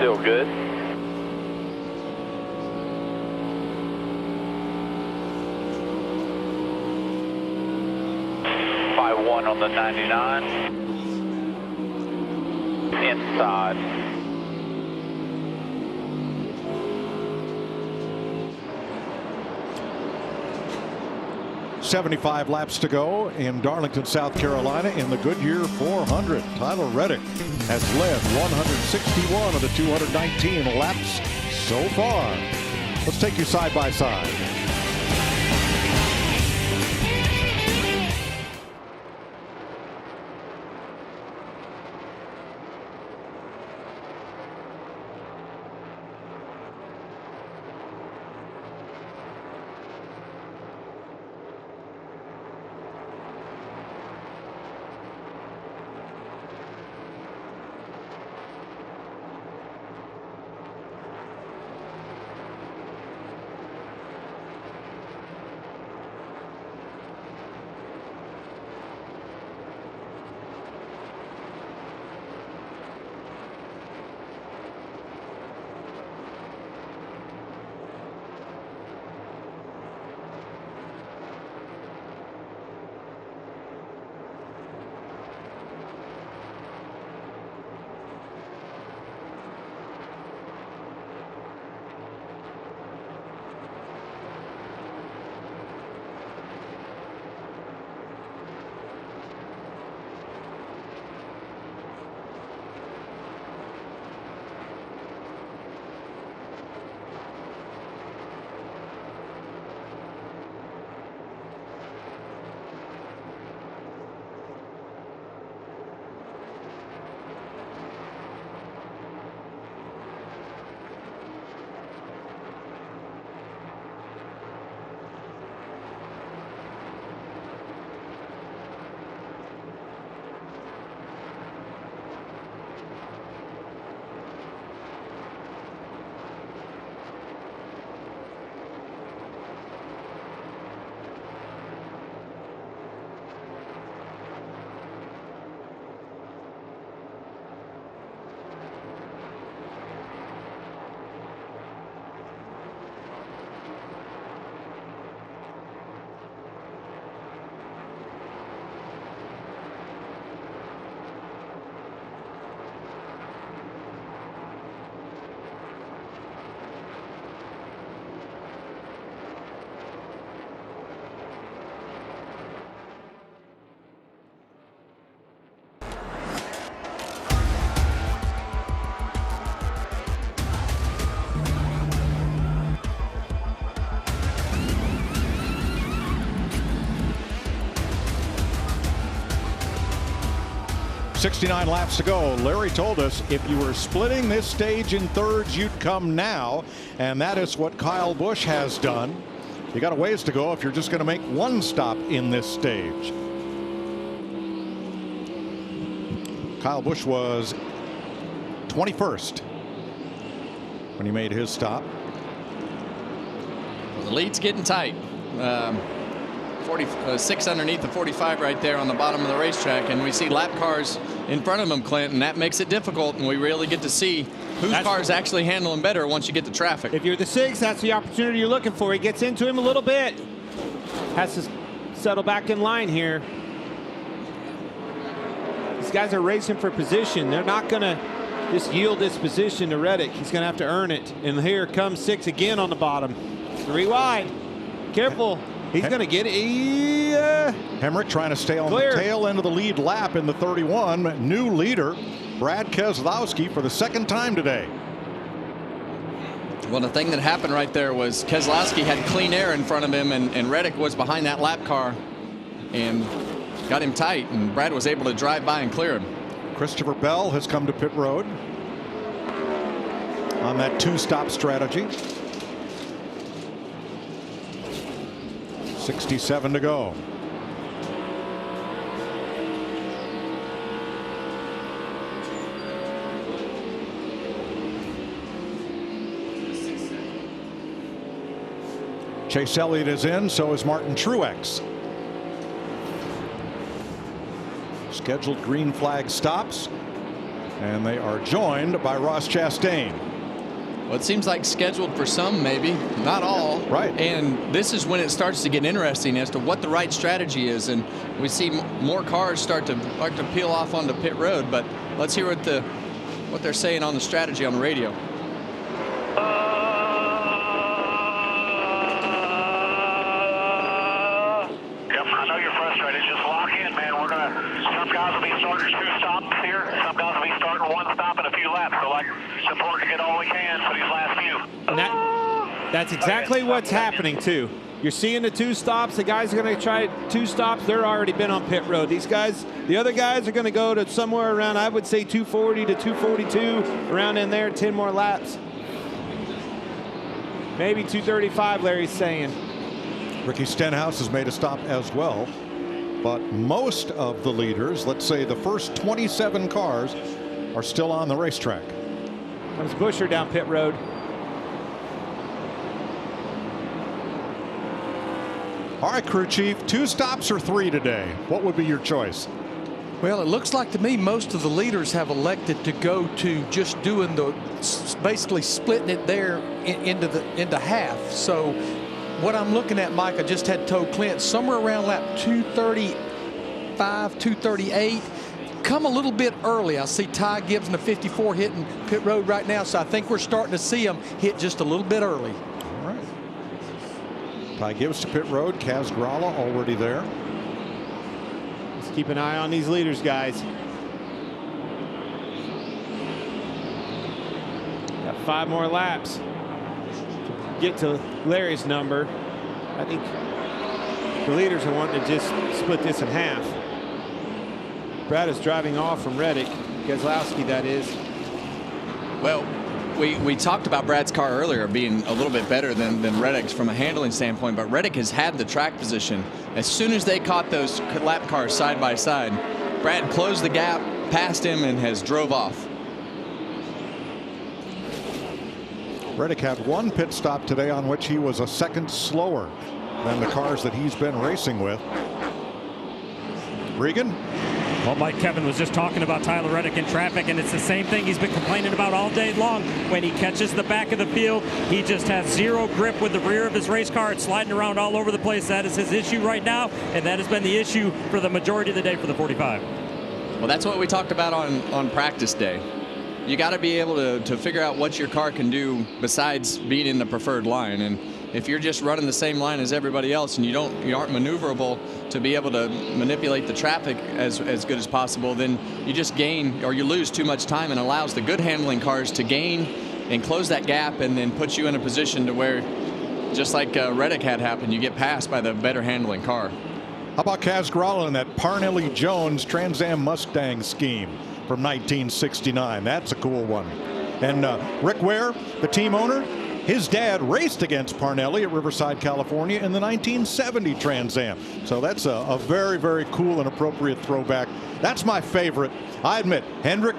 Still good. 5-1 on the 99. Inside. 75 laps to go in Darlington, South Carolina in the Goodyear 400. Tyler Reddick has led 161 of the 219 laps so far. Let's take you side by side. .69 laps to go. Larry told us if you were splitting this stage in thirds, you'd come now. And that is what Kyle Busch has done. You got a ways to go if you're just going to make one stop in this stage. Kyle Busch was 21st when he made his stop. Well, the lead's getting tight. 46 underneath the 45 right there on the bottom of the racetrack, and we see lap cars in front of him, Clint, and that makes it difficult, and we really get to see whose car is actually handling better once you get the traffic. If you're the 6, that's the opportunity you're looking for. He gets into him a little bit. Has to settle back in line here. These guys are racing for position. They're not going to just yield this position to Reddick. He's going to have to earn it. And here comes 6 again on the bottom. 3 wide. Careful. He's going to get it. Hemrick trying to stay on the tail end of the lead lap in the 31. New leader, Brad Keselowski, for the second time today. Well, the thing that happened right there was Keselowski had clean air in front of him, and Reddick was behind that lap car and got him tight, and Brad was able to drive by and clear him. Christopher Bell has come to pit road on that 2-stop strategy. 67 to go. Chase Elliott is in, so is Martin Truex. Scheduled green flag stops. And they are joined by Ross Chastain. Well, it seems like scheduled for some, maybe, not all. Right. And this is when it starts to get interesting as to what the right strategy is. And we see more cars start to peel off onto pit road. But let's hear what they're saying on the strategy on the radio. Yep, I know you're frustrated. Just lock in, man. Some guys will be starting 2 stops here. Some guys will be starting 1 stop in a few laps. So, it's important to get all we can for these last few. And that's exactly what's happening, too. You're seeing the 2 stops. The guys are going to try 2 stops. They're already been on pit road. These guys, the other guys are going to go to somewhere around, I would say, 240 to 242, around in there, 10 more laps. Maybe 235, Larry's saying. Ricky Stenhouse has made a stop as well. But most of the leaders, let's say the first 27 cars, are still on the racetrack. Comes Busher down pit road. All right, crew chief, 2 stops or 3 today? What would be your choice? Well, it looks like to me most of the leaders have elected to go to just doing basically splitting it there into half. So what I'm looking at, Mike, I just had told Clint, somewhere around lap 235, 238. Come a little bit early. I see Ty Gibbs in the 54 hitting pit road right now, so I think we're starting to see him hit just a little bit early. All right. Ty Gibbs to pit road. Kaz Grala already there. Let's keep an eye on these leaders, guys. Got 5 more laps to get to Larry's number. I think the leaders are wanting to just split this in half. Brad is driving off from Reddick. Keselowski, that is. Well, we talked about Brad's car earlier being a little bit better than Reddick's from a handling standpoint, but Reddick has had the track position. As soon as they caught those lap cars side by side, Brad closed the gap, passed him, and has drove off. Reddick had 1 pit stop today on which he was a second slower than the cars that he's been racing with. Regan? Well, Mike, Kevin was just talking about Tyler Reddick in traffic, and it's the same thing he's been complaining about all day long. When he catches the back of the field, he just has 0 grip with the rear of his race car. It's sliding around all over the place. That is his issue right now, and that has been the issue for the majority of the day for the 45. Well, that's what we talked about on practice day. You got to be able to figure out what your car can do besides being in the preferred line. And if you're just running the same line as everybody else and you aren't maneuverable to be able to manipulate the traffic as good as possible, then you just gain or you lose too much time, and allows the good handling cars to gain and close that gap, and then put you in a position to where, just like Reddick had happen, you get passed by the better handling car. How about Kaz Grala in that Parnelli Jones Trans Am Mustang scheme from 1969? That's a cool one. And Rick Ware, the team owner, his dad raced against Parnelli at Riverside, California in the 1970 Trans Am. So that's a very, very cool and appropriate throwback. That's my favorite. I admit, Hendrick,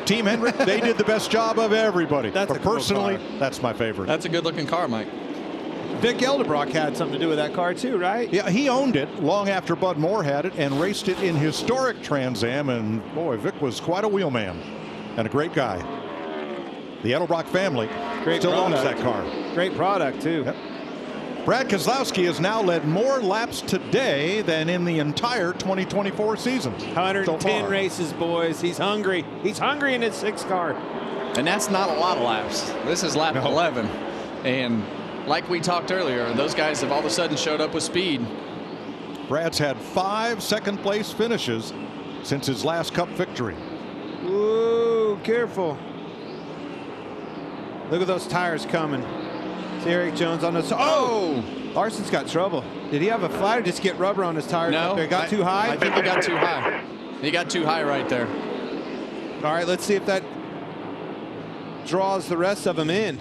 Team Hendrick, they did the best job of everybody. But personally, that's my favorite. That's a good looking car, Mike. Vic Eldebrock had something to do with that car too, right? Yeah, he owned it long after Bud Moore had it and raced it in historic Trans Am. And boy, Vic was quite a wheelman and a great guy. The Edelbrock family still owns that car. Great product, too. Yep. Brad Keselowski has now led more laps today than in the entire 2024 season. 110 races, boys. He's hungry. He's hungry in his 6th car. And that's not a lot of laps. This is lap 11. And like we talked earlier, those guys have all of a sudden showed up with speed. Brad's had 5 second-place finishes since his last Cup victory. Ooh, careful. Look at those tires coming. See Eric Jones on the... Oh! Larson's got trouble. Did he have a flat or just get rubber on his tires? No. It got too high? I think he got too high. He got too high right there. All right, let's see if that draws the rest of them in.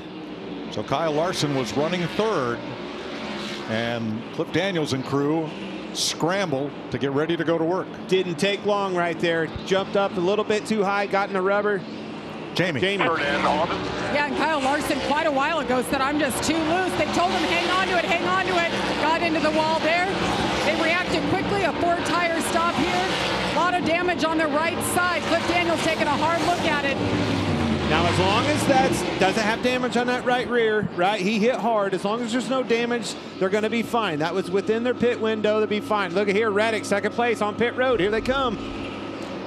So Kyle Larson was running 3rd, and Cliff Daniels and crew scramble to get ready to go to work. Didn't take long right there. Jumped up a little bit too high, got in the rubber. Jamie. Yeah, and Kyle Larson quite a while ago said, I'm just too loose. They told him, hang on to it, hang on to it. Got into the wall there. They reacted quickly, a 4-tire stop here. lot of damage on the right side. Cliff Daniels taking a hard look at it. Now, as long as that doesn't have damage on that right rear, right? He hit hard. As long as there's no damage, they're going to be fine. That was within their pit window. They'll be fine. Look at here, Reddick, second place on pit road. Here they come.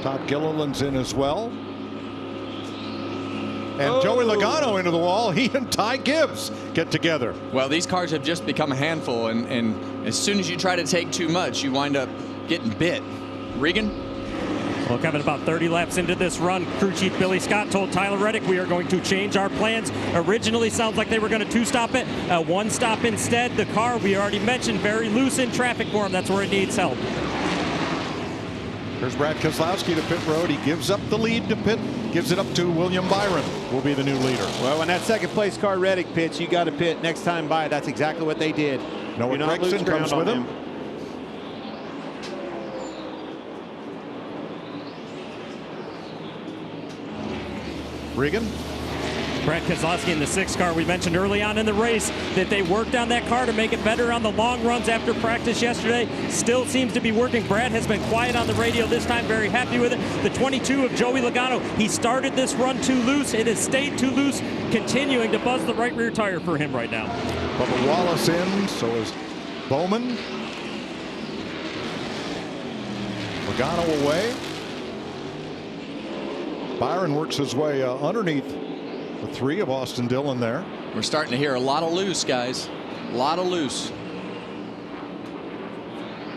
Todd Gilliland's in as well. And Joey Logano into the wall. He and Ty Gibbs get together. Well, these cars have just become a handful, and as soon as you try to take too much, you wind up getting bit. Regan? Well, Kevin, about 30 laps into this run, crew chief Billy Scott told Tyler Reddick we are going to change our plans. Originally, sounds like they were going to two-stop it. One stop instead. The car, we already mentioned, very loose in traffic for him. That's where it needs help. There's Brad Keselowski to pit road. He gives up the lead to pit, gives it up to William Byron, will be the new leader. Well, when that second place car Reddick pits, you got to pit next time by. That's exactly what they did. Noah Gragson comes with him. Regan. Brad Keselowski in the 6 car. We mentioned early on in the race that they worked on that car to make it better on the long runs after practice yesterday. Still seems to be working. Brad has been quiet on the radio this time, very happy with it. The 22 of Joey Logano, he started this run too loose. It has stayed too loose, continuing to buzz the right rear tire for him right now. Bubba Wallace in, so is Bowman. Logano away. Byron works his way underneath the 3 of Austin Dillon there. We're starting to hear a lot of loose, guys. A lot of loose.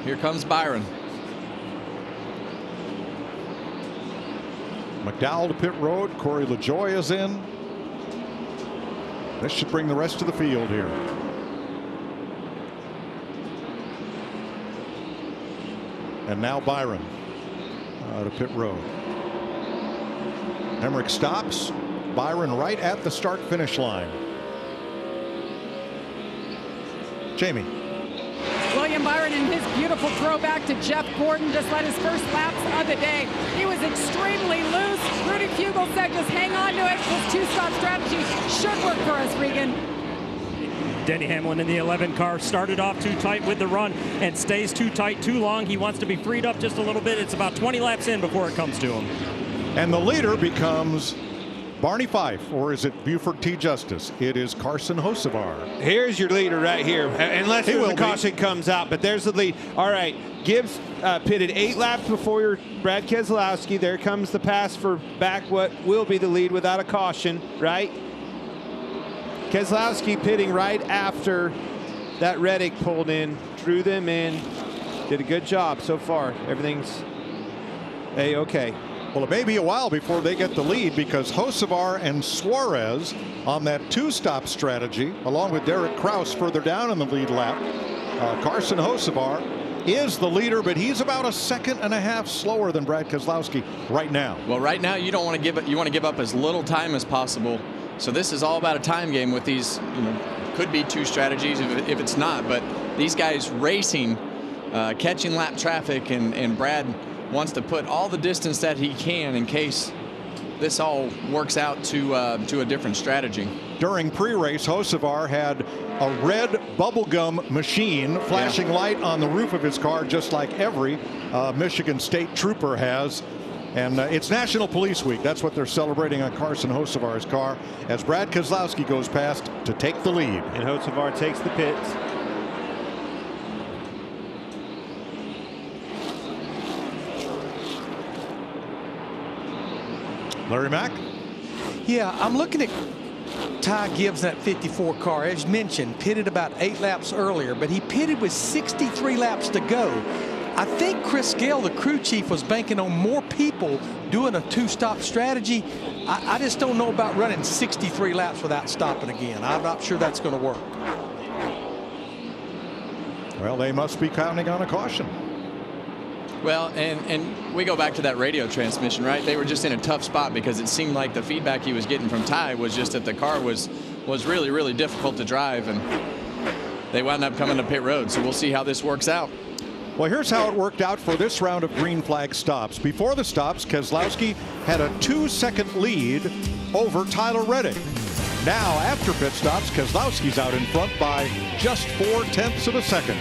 Here comes Byron. McDowell to pit road. Corey LaJoie is in. This should bring the rest of the field here. And now Byron to pit road. Emmerich stops. Byron right at the start-finish line. Jamie. William Byron in his beautiful throwback to Jeff Gordon just led his first laps of the day. He was extremely loose. Rudy Fugle said just hang on to it. This two-stop strategy should work for us, Regan. Denny Hamlin in the 11 car started off too tight with the run and stays too tight too long. He wants to be freed up just a little bit. It's about 20 laps in before it comes to him. And the leader becomes Barney Fife, or is it Buford T. Justice? It is Carson Hocevar. Here's your leader right here, unless the caution comes out, but there's the lead. All right, Gibbs pitted 8 laps before your Brad Keselowski. There comes the pass for back what will be the lead without a caution, right? Keselowski pitting right after that Reddick pulled in, drew them in, did a good job so far. Everything's A-okay. Well, it may be a while before they get the lead because Hocevar and Suarez on that 2-stop strategy, along with Derek Kraus further down in the lead lap. Carson Hocevar is the leader, but he's about a second and a half slower than Brad Keselowski right now. Well, right now you don't want to give it. You want to give up as little time as possible. So this is all about a time game with these. Could be 2 strategies if it's not, but these guys racing, catching lap traffic, and Brad wants to put all the distance that he can in case this all works out to a different strategy. During pre-race, Hocevar had a red bubblegum machine flashing light on the roof of his car, just like every Michigan State trooper has. And it's National Police Week. That's what they're celebrating on Carson Hocevar's car as Brad Keselowski goes past to take the lead. And Hocevar takes the pits. Larry Mack? Yeah, I'm looking at Ty Gibbs in that 54 car. As mentioned, pitted about 8 laps earlier, but he pitted with 63 laps to go. I think Chris Gale, the crew chief, was banking on more people doing a 2-stop strategy. I just don't know about running 63 laps without stopping again. I'm not sure that's going to work. Well, they must be counting on a caution. Well, and we go back to that radio transmission, right? They were just in a tough spot because it seemed like the feedback he was getting from Ty was just that the car was really, really difficult to drive, and they wound up coming to pit road. So we'll see how this works out. Well, here's how it worked out for this round of green flag stops. Before the stops, Keselowski had a 2-second lead over Tyler Reddick. Now, after pit stops, Keselowski's out in front by just 0.4 of a second.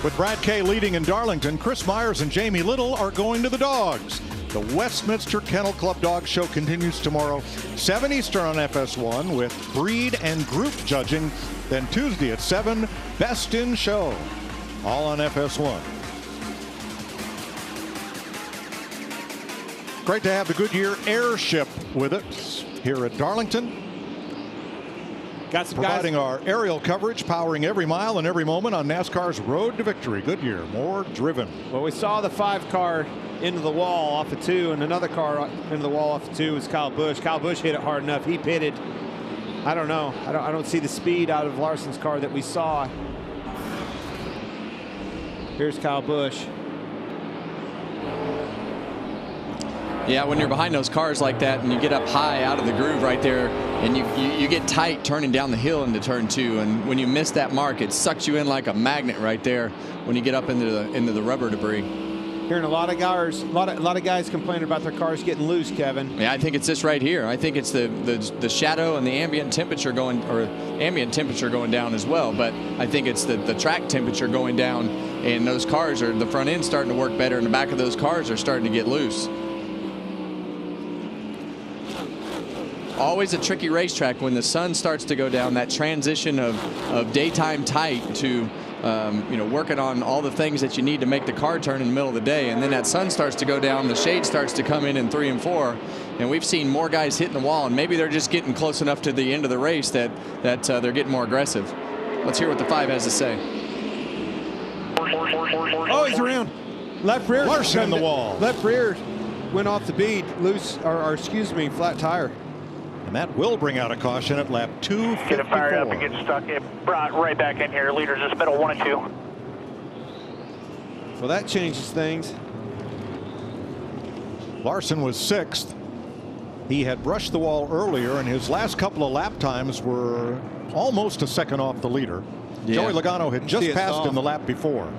With Brad Kay leading in Darlington, Chris Myers and Jamie Little are going to the dogs. The Westminster Kennel Club Dog Show continues tomorrow, 7 Eastern on FS1 with breed and group judging. Then Tuesday at 7, Best in Show, all on FS1. Great to have the Goodyear airship with us here at Darlington. Got some providing guys. Our aerial coverage, powering every mile and every moment on NASCAR's road to victory. Goodyear, more driven. Well, we saw the 5 car into the wall off of 2, and another car into the wall off of 2 was Kyle Busch. Kyle Busch hit it hard enough. He pitted. I don't know. I don't see the speed out of Larson's car that we saw. Here's Kyle Busch. Yeah, when you're behind those cars like that and you get up high out of the groove right there and you get tight turning down the hill into turn 2, and when you miss that mark, it sucks you in like a magnet right there when you get up into the rubber debris. Hearing a lot of guys complaining about their cars getting loose, Kevin. Yeah, I think it's this right here. I think it's the shadow and the ambient temperature going down as well, but I think it's the track temperature going down, and those cars are, the front end starting to work better and the back of those cars are starting to get loose. Always a tricky racetrack when the sun starts to go down, that transition of daytime tight to working on all the things that you need to make the car turn in the middle of the day, and then that sun starts to go down, the shade starts to come in 3 and 4, and we've seen more guys hitting the wall, and maybe they're just getting close enough to the end of the race that they're getting more aggressive. Let's hear what the 5 has to say. Oh, he's around. Left rear. Larson in the wall. Left rear went off the bead, loose, or excuse me, flat tire. And that will bring out a caution at lap 254. Get it fired up and get stuck. It brought right back in here. Leaders just middle 1 and 2. So that changes things. Larson was 6th. He had brushed the wall earlier, and his last couple of lap times were almost a second off the leader. Yeah. Joey Logano had just passed him the lap before.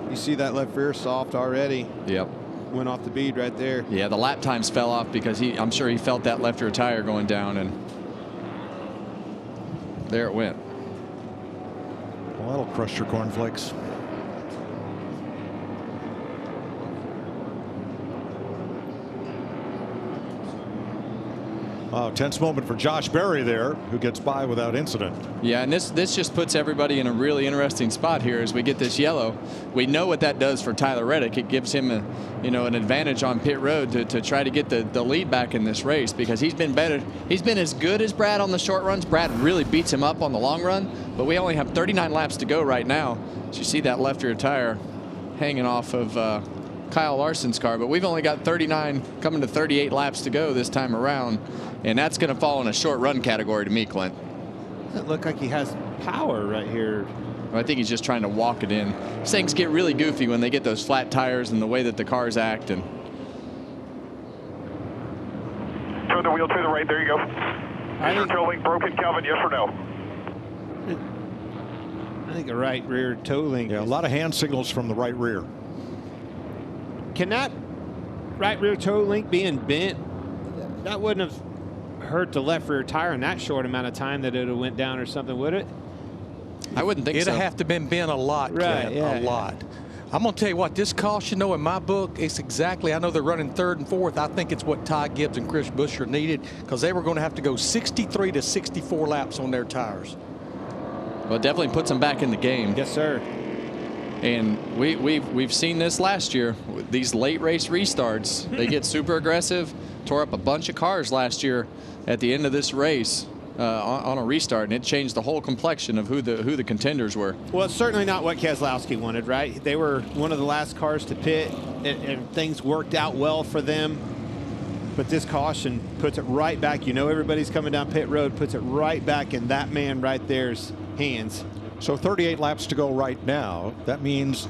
You see that left rear soft already. Yep. Went off the bead right there. Yeah, the lap times fell off because I'm sure he felt that left rear tire going down, and there it went. Well, that'll crush your cornflakes. Oh, tense moment for Josh Berry there, who gets by without incident. Yeah, and this just puts everybody in a really interesting spot here as we get this yellow. We know what that does for Tyler Reddick. It gives him an advantage on pit road to try to get the lead back in this race, because he's been better. He's been as good as Brad on the short runs. Brad really beats him up on the long run, but we only have 39 laps to go right now. So you see that left rear tire hanging off of Kyle Larson's car, but we've only got 39 coming to 38 laps to go this time around, and that's going to fall in a short run category to me, Clint. Doesn't look like he has power right here. I think he's just trying to walk it in. These things get really goofy when they get those flat tires and the way that the cars act. And Turn the wheel to the right. There you go. Is your toe link broken, Calvin? Yes or no? I think a right rear toe link. Yeah, a lot of hand signals from the right rear. Can that right rear toe link being bent, that wouldn't have hurt the left rear tire in that short amount of time that it went down or something, would it? I wouldn't think It'd so. have to been bent a lot, right? Yeah, a lot. I'm going to tell you what, this caution, though, in my book, it's exactly, I know they're running 3rd and 4th. I think it's what Ty Gibbs and Chris Buescher needed, because they were going to have to go 63 to 64 laps on their tires. Well, it definitely puts them back in the game. Yes, sir. And we've seen this last year. These late race restarts, they get super aggressive. Tore up a bunch of cars last year at the end of this race on a restart, and it changed the whole complexion of who the contenders were. Well, it's certainly not what Keselowski wanted, right? They were one of the last cars to pit, and things worked out well for them. But this caution puts it right back. You know, everybody's coming down pit road, puts it right back in that man right there's hands. So 38 laps to go right now. That means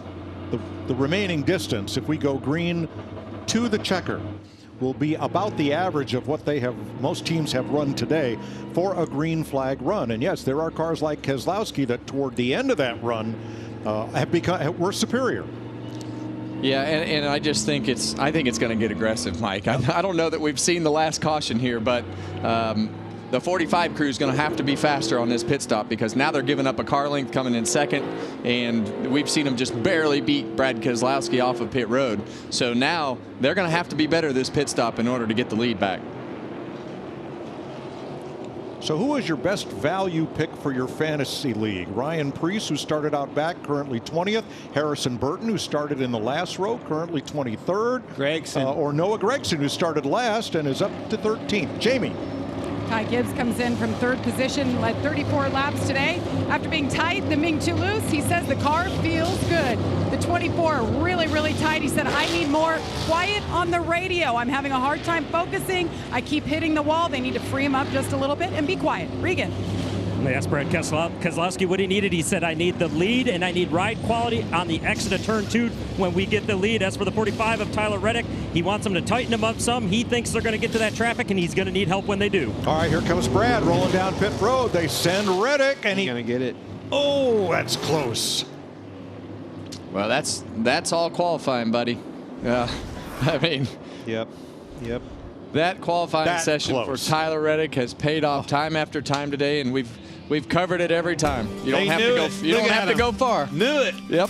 the remaining distance, if we go green to the checker, will be about the average of what most teams have run today for a green flag run. And yes, there are cars like Keselowski that toward the end of that run were superior. Yeah, and I just think I think it's going to get aggressive, Mike. I don't know that we've seen the last caution here, but the 45 crew is going to have to be faster on this pit stop, because now they're giving up a car length coming in second, and we've seen them just barely beat Brad Keselowski off of pit road. So now they're going to have to be better this pit stop in order to get the lead back. So who is your best value pick for your fantasy league? Ryan Preece, who started out back, currently 20th. Harrison Burton, who started in the last row, currently 23rd. Gregson. Or Noah Gragson, who started last and is up to 13th. Jamie. Ty Gibbs comes in from third position, led 34 laps today. After being tight, the Ming Toulouse, he says the car feels good. The 24 really, really tight. He said, I need more quiet on the radio. I'm having a hard time focusing. I keep hitting the wall. They need to free him up just a little bit and be quiet. Regan. They asked Brad Keselowski what he needed. He said, I need the lead and I need ride quality on the exit of turn 2 when we get the lead. As for the 45 of Tyler Reddick, he wants them to tighten him up some. He thinks they're going to get to that traffic, and he's going to need help when they do. All right, here comes Brad rolling down pit road. They send Reddick, and he's going to get it. Oh, that's close. Well, that's all qualifying, buddy. I mean. Yep. That qualifying session close. for Tyler Reddick has paid off time after time today, and we've covered it every time. You don't have to go. You don't have to go far. Knew it. Yep.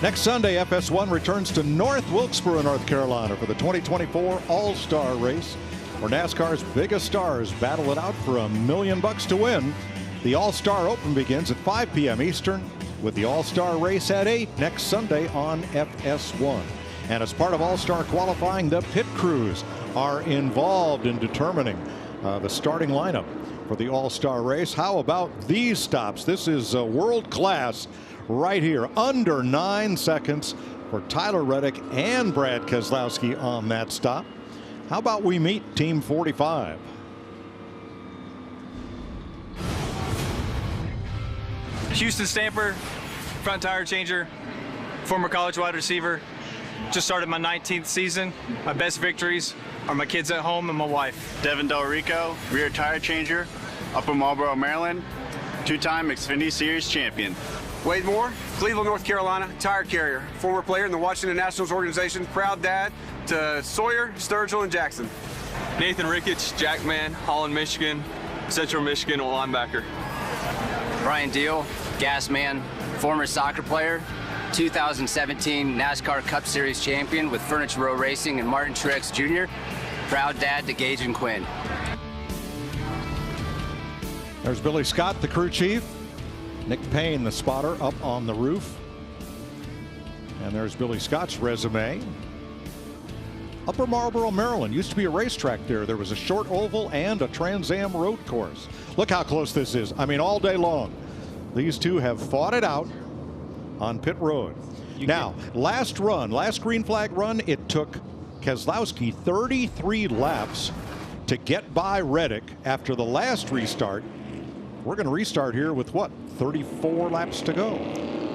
Next Sunday, FS1 returns to North Wilkesboro, North Carolina for the 2024 All-Star Race, where NASCAR's biggest stars battle it out for $1 million to win. The All-Star Open begins at 5 p.m. Eastern, with the All-Star Race at 8 next Sunday on FS1. And as part of All-Star qualifying, the pit crews are involved in determining the starting lineup for the All-Star Race. How about these stops? This is world class right here. Under 9 seconds for Tyler Reddick and Brad Keselowski on that stop. How about we meet Team 45? Houston Stamper, front tire changer, former college wide receiver. Just started my 19th season. My best victories are my kids at home and my wife. Devin Del Rico, rear tire changer, Upper Marlboro, Maryland, 2-time Xfinity Series champion. Wade Moore, Cleveland, North Carolina, tire carrier, former player in the Washington Nationals organization, proud dad to Sawyer, Sturgill, and Jackson. Nathan Ricketts, Jackman, Holland, Michigan, Central Michigan linebacker. Brian Deal, gas man, former soccer player, 2017 NASCAR Cup Series champion with Furniture Row Racing, and Martin Truex Jr., proud dad to Gage and Quinn. There's Billy Scott, the crew chief. Nick Payne, the spotter, up on the roof. And there's Billy Scott's resume. Upper Marlboro, Maryland. Used to be a racetrack there. There was a short oval and a Trans Am road course. Look how close this is. I mean, all day long. These two have fought it out on pit road. Now, last green flag run, it took Keselowski 33 laps to get by Reddick after the last restart. We're going to restart here with what, 34 laps to go.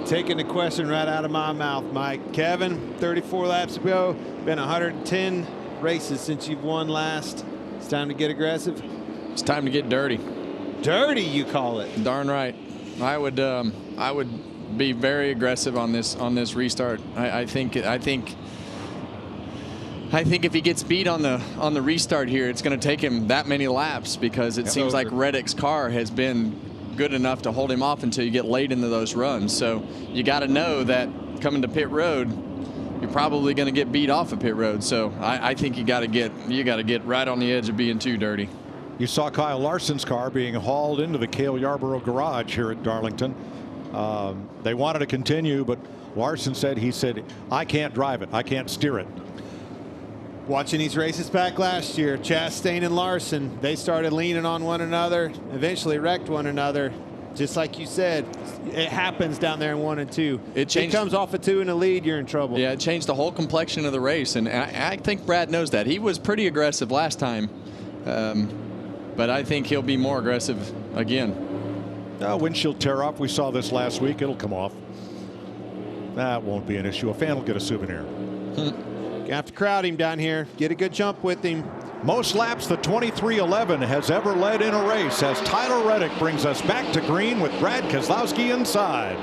Taking the question right out of my mouth, Mike. Kevin, 34 laps to go. Been 110 races since you've won last. It's time to get aggressive. It's time to get dirty. Dirty, you call it? Darn right. I would be very aggressive on this restart. I think if he gets beat on the restart here, it's going to take him that many laps, because it seems like Reddick's car has been good enough to hold him off until you get late into those runs. So you got to know that coming to pit road, you're probably going to get beat off of pit road. So I think you got to get right on the edge of being too dirty. You saw Kyle Larson's car being hauled into the Cale Yarborough garage here at Darlington. They wanted to continue, but Larson said, I can't drive it. I can't steer it. Watching these races back last year, Chastain and Larson, they started leaning on one another, eventually wrecked one another. Just like you said, it happens down there in 1 and 2. It comes off of 2 in the lead, you're in trouble. Yeah, it changed the whole complexion of the race, and I think Brad knows that. He was pretty aggressive last time, but I think he'll be more aggressive again. Windshield tear off. We saw this last week. It'll come off. That won't be an issue. A fan will get a souvenir. You have to crowd him down here. Get a good jump with him. Most laps the 2311 has ever led in a race, as Tyler Reddick brings us back to green with Brad Keselowski inside.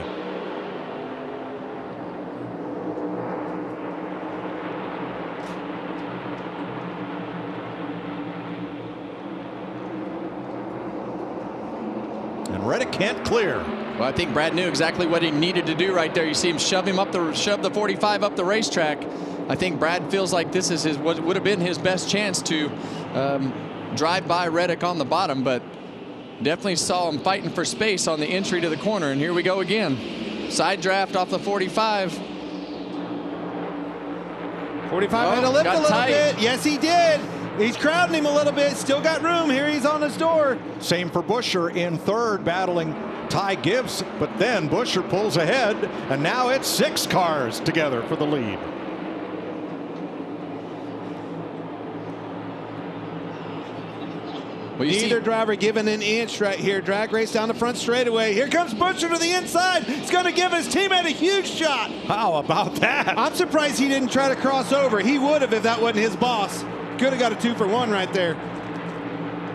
And Reddick can't clear. Well, I think Brad knew exactly what he needed to do right there. You see him shove the 45 up the racetrack. I think Brad feels like this is what would have been his best chance to drive by Reddick on the bottom, but definitely saw him fighting for space on the entry to the corner. And here we go again. Side draft off the 45. 45 had to lift a little bit. Yes, he did. He's crowding him a little bit. Still got room. Here he's on his door. Same for Buescher in third, battling Ty Gibbs, but then Buescher pulls ahead, and now it's 6 cars together for the lead. Well, neither driver given an inch right here. Drag race down the front straightaway. Here comes Buescher to the inside. He's going to give his teammate a huge shot. How about that? I'm surprised he didn't try to cross over. He would have if that wasn't his boss. Could have got a 2-for-1 right there.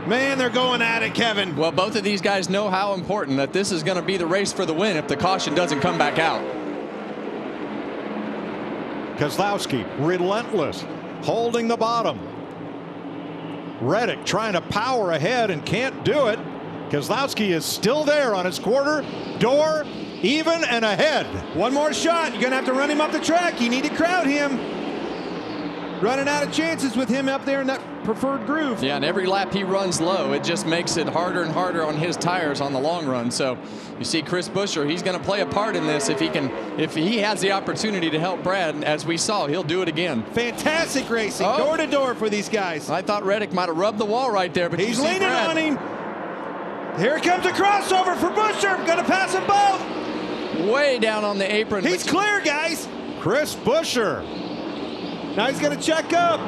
Man, they're going at it, Kevin. Well, both of these guys know how important that this is going to be the race for the win if the caution doesn't come back out. Keselowski, relentless, holding the bottom. Reddick trying to power ahead and can't do it. Keselowski is still there on his quarter, door, even and ahead. One more shot. You're going to have to run him up the track. You need to crowd him. Running out of chances with him up there in that preferred groove. Yeah, and every lap he runs low, it just makes it harder and harder on his tires on the long run. So you see Chris Buescher, he's going to play a part in this if he has the opportunity to help Brad. As we saw, he'll do it again. Fantastic racing, door to door for these guys. I thought Reddick might have rubbed the wall right there, but he's leaning on him. Here comes a crossover for Buescher. Going to pass them both. Way down on the apron. He's clear, guys. Chris Buescher. Now he's going to check up.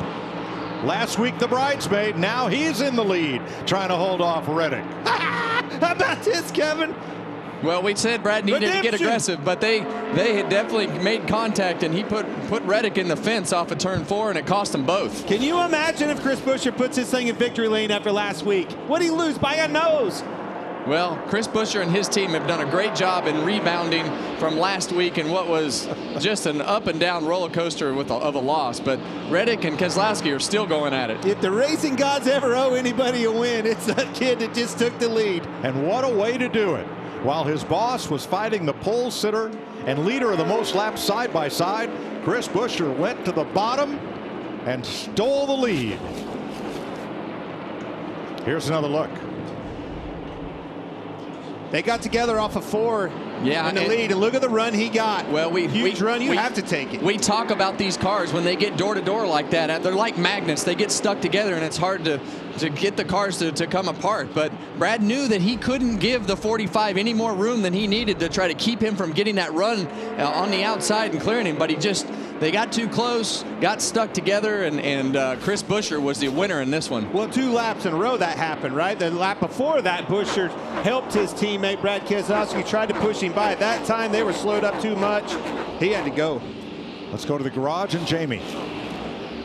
Last week the bridesmaid, now he's in the lead, trying to hold off Reddick. How about this, Kevin? Well, we said Brad needed to get aggressive, but they had definitely made contact, and he put Reddick in the fence off of turn 4, and it cost them both. Can you imagine if Chris Buescher puts his thing in victory lane after last week? What'd he lose by a nose? Well, Chris Buescher and his team have done a great job in rebounding from last week in what was just an up and down roller coaster of a loss. But Reddick and Keselowski are still going at it. If the racing gods ever owe anybody a win, it's that kid that just took the lead. And what a way to do it. While his boss was fighting the pole sitter and leader of the most laps side by side, Chris Buescher went to the bottom and stole the lead. Here's another look. They got together off of 4 in the lead, and look at the run he got. Well, huge run. You have to take it. We talk about these cars when they get door to door like that. They're like magnets. They get stuck together, and it's hard to get the cars to come apart. But Brad knew that he couldn't give the 45 any more room than he needed to try to keep him from getting that run on the outside and clearing him. But they got too close, got stuck together, and Chris Buescher was the winner in this one. Well, 2 laps in a row that happened, right? The lap before that, Buescher helped his teammate Brad Keselowski, tried to push him by. At that time, they were slowed up too much. He had to go. Let's go to the garage and Jamie.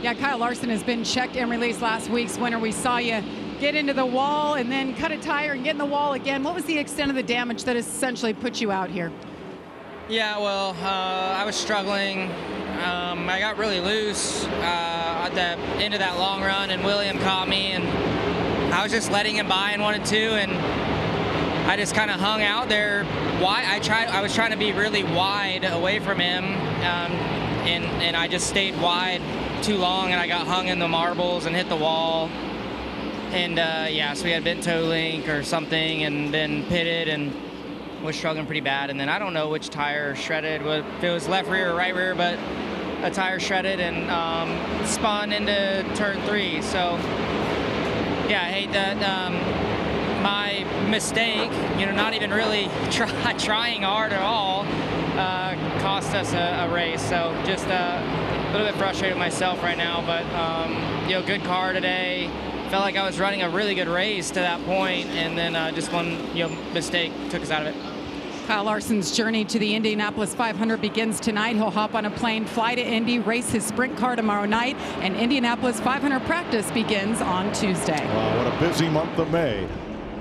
Yeah, Kyle Larson has been checked and released last week's winner. We saw you get into the wall and then cut a tire and get in the wall again. What was the extent of the damage that essentially put you out here? Yeah, well, I was struggling. I got really loose at the end of that long run, and William caught me, and I was just letting him by in 1 and 2, and I just kind of hung out there. I was trying to be really wide away from him, and I just stayed wide too long, and I got hung in the marbles and hit the wall. And yeah, so we had bent toe link or something, and then pitted and was struggling pretty bad. And then I don't know which tire shredded, if it was left rear or right rear, but a tire shredded and spun into turn 3. So yeah, I hate that. My mistake, not even really trying hard at all, cost us a race. So just a little bit frustrated with myself right now, but good car today. Felt like I was running a really good race to that point, and then just one mistake took us out of it. Kyle Larson's journey to the Indianapolis 500 begins tonight. He'll hop on a plane, fly to Indy, race his sprint car tomorrow night, and Indianapolis 500 practice begins on Tuesday. Wow, what a busy month of May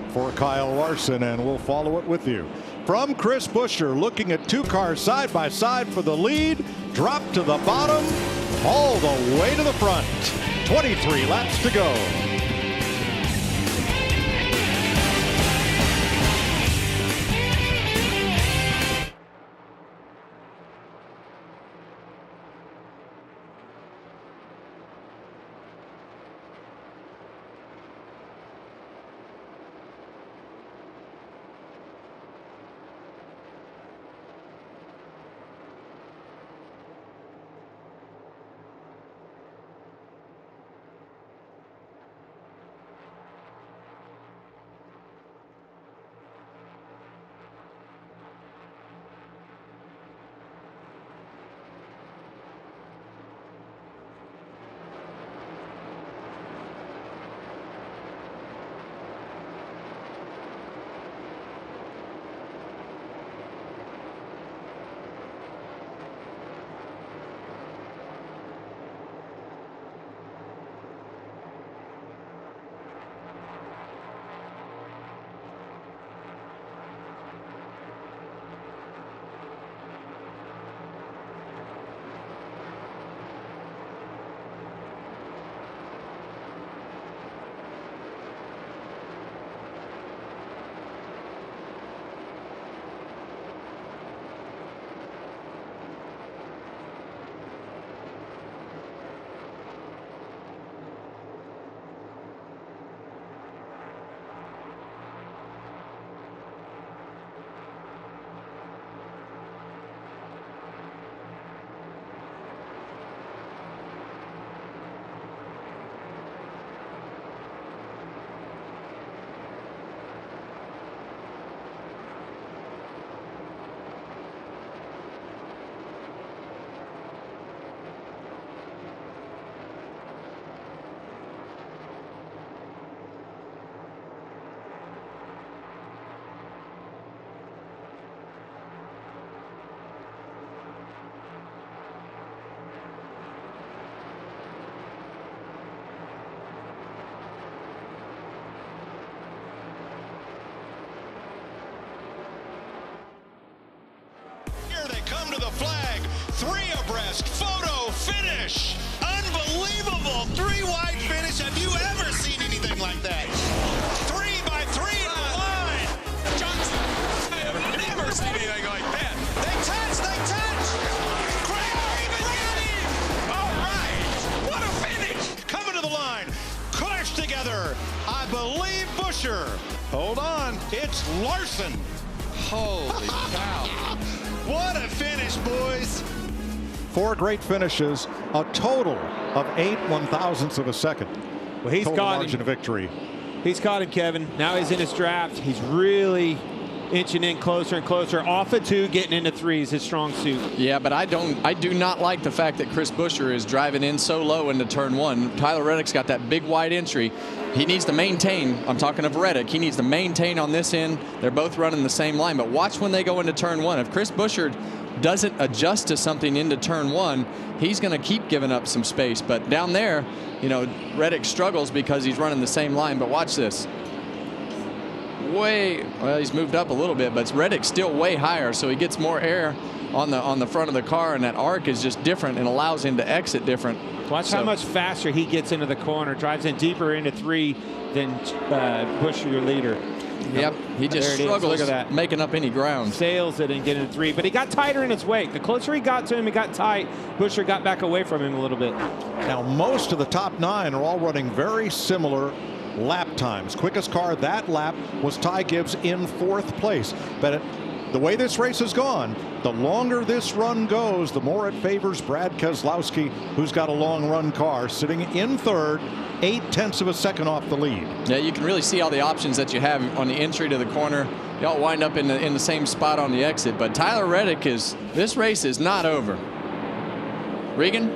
for Kyle Larson, and we'll follow it with you. From Chris Buescher, looking at 2 cars side by side for the lead, drop to the bottom, all the way to the front. 23 laps to go. Come to the flag, 3 abreast, photo finish. Unbelievable 3-wide finish. Have you ever seen anything like that? 3 by 3 to the line. Johnson, I have never seen anything like that. They touch. Craig, all right, what a finish. Coming to the line, clash together. I believe Buescher Hold on. It's Larson. Holy cow. What a finish, boys. 4 great finishes, a total of 8 1/1000ths of a second. Well, he's total got margin him. of victory. He's caught him, Kevin. Now he's in his draft. He's really inching in closer and closer. Off of 2, getting into 3 is his strong suit. Yeah, but I do not like the fact that Chris Buescher is driving in so low into turn 1. Tyler Reddick's got that big wide entry. He needs to maintain. I'm talking of Reddick. He needs to maintain on this end. They're both running the same line, but watch when they go into turn 1. If Chris Buescher doesn't adjust to something into turn 1, he's going to keep giving up some space. But down there, you know, Reddick struggles because he's running the same line. But watch this. Well, he's moved up a little bit, but Reddick's still way higher, so he gets more air on the front of the car, and that arc is just different and allows him to exit different. Watch how much faster he gets into the corner, drives in deeper into 3 than Buescher, your leader. Yep, he just struggles Look at that. making up any ground. Sails it and get into 3, but he got tighter in his wake. The closer he got to him, he got tight. Buescher got back away from him a little bit. Now, most of the top 9 are all running very similar lap times. Quickest car that lap was Ty Gibbs in 4th place. But the way this race has gone, the longer this run goes, the more it favors Brad Keselowski, who's got a long run car, sitting in 3rd, 0.8 of a second off the lead. Yeah, you can really see all the options that you have on the entry to the corner. You all wind up in the same spot on the exit. But Tyler Reddick this race is not over. Regan?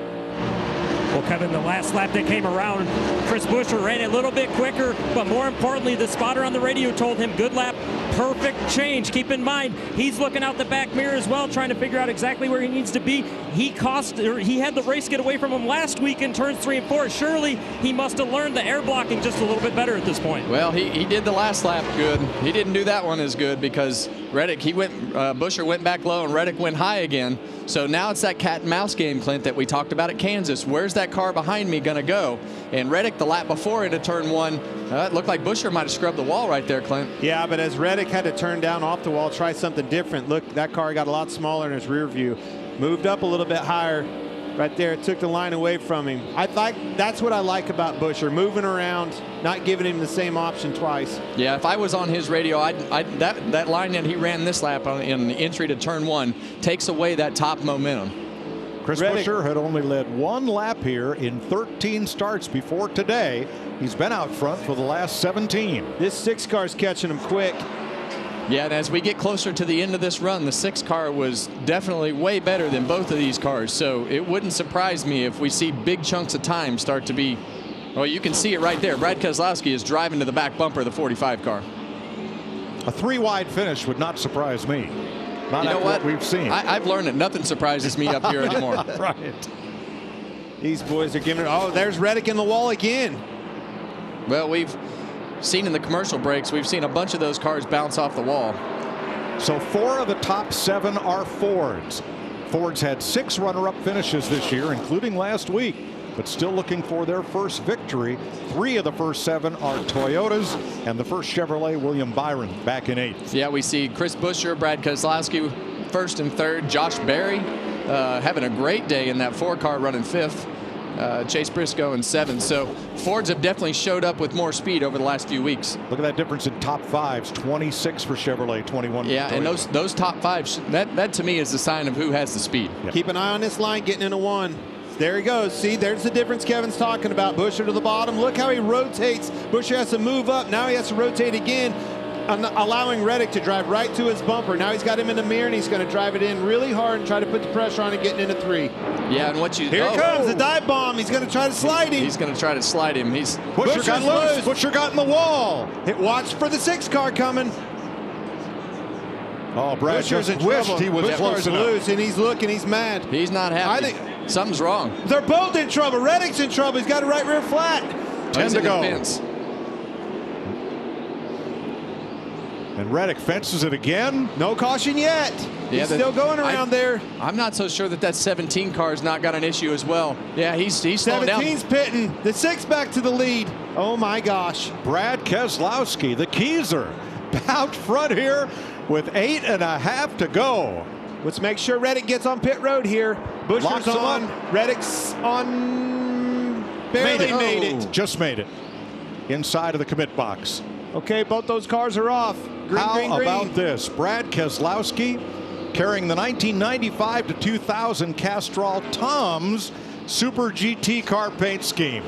Well, Kevin, the last lap that came around, Chris Buescher ran a little bit quicker, but more importantly, the spotter on the radio told him, good lap, perfect change. Keep in mind, he's looking out the back mirror as well, trying to figure out exactly where he needs to be. He had the race get away from him last week in turns 3 and 4. Surely he must have learned the air blocking just a little bit better at this point. Well, he did the last lap good. He didn't do that one as good because Reddick, Buescher went back low and Reddick went high again. So now it's that cat and mouse game, Clint, that we talked about at Kansas. Where's that car behind me going to go? And Reddick, the lap before into turn 1, it looked like Buescher might have scrubbed the wall right there, Clint. Yeah, but as Reddick had to turn down off the wall, try something different. Look, that car got a lot smaller in his rear view. Moved up a little bit higher right there. It took the line away from him. That's what I like about Buescher, moving around, not giving him the same option twice. Yeah, if I was on his radio, that line that he ran this lap in the entry to turn 1 takes away that top momentum. Chris Buescher had only led 1 lap here in 13 starts before today. He's been out front for the last 17. This 6 car's catching him quick. Yeah, and as we get closer to the end of this run, the 6 car was definitely way better than both of these cars. So it wouldn't surprise me if we see big chunks of time start to be, well, you can see it right there. Brad Keselowski is driving to the back bumper of the 45 car. A 3-wide finish would not surprise me. Not you know what we've seen. I've learned that nothing surprises me up here anymore. Right. These boys are giving it. Oh, there's Reddick in the wall again. Well, we've seen in the commercial breaks, we've seen a bunch of those cars bounce off the wall. So 4 of the top 7 are Fords. Fords had 6 runner-up finishes this year, including last week, but still looking for their first victory. 3 of the first 7 are Toyotas, and the first Chevrolet, William Byron, back in 8th. Yeah, we see Chris Buescher, Brad Keselowski 1st and 3rd. Josh Berry having a great day in that 4 car running 5th. Chase Briscoe in 7th. So Fords have definitely showed up with more speed over the last few weeks. Look at that difference in top 5s. 26 for Chevrolet, 21 for Yeah, Toyota. and those top 5s, that to me is the sign of who has the speed. Yep. Keep an eye on this line getting into 1. There he goes. See, there's the difference Kevin's talking about. Buescher to the bottom. Look how he rotates. Buescher has to move up. Now he has to rotate again, allowing Reddick to drive right to his bumper. Now he's got him in the mirror, and he's going to drive it in really hard and try to put the pressure on it, getting into 3. Yeah, and what you... Here it comes, the dive bomb. He's going to try to slide him. He's going to try to slide him. Buescher got loose. Buescher got in the wall. Watch for the 6 car coming. Oh, Brad Buescher's just in wished trouble. he was close enough. Loose, and he's looking. He's mad. He's not happy. I think something's wrong. They're both in trouble. Reddick's in trouble. He's got a right rear flat. 10 to go. And Reddick fences it again. No caution yet. He's still going around there. I'm not so sure that 17 car's not got an issue as well. Yeah, he's slowing down. 17's pitting. The 6 back to the lead. Oh my gosh. Brad Keselowski, the Keezer, out front here with 8.5 to go. Let's make sure Reddick gets on pit road here. Buescher's on. Reddick's on. Barely made it. Just made it. Inside of the commit box. Okay, both those cars are off. Green, How green, green. about this? Brad Keselowski carrying the 1995 to 2000 Castrol Tom's Super GT car paint scheme.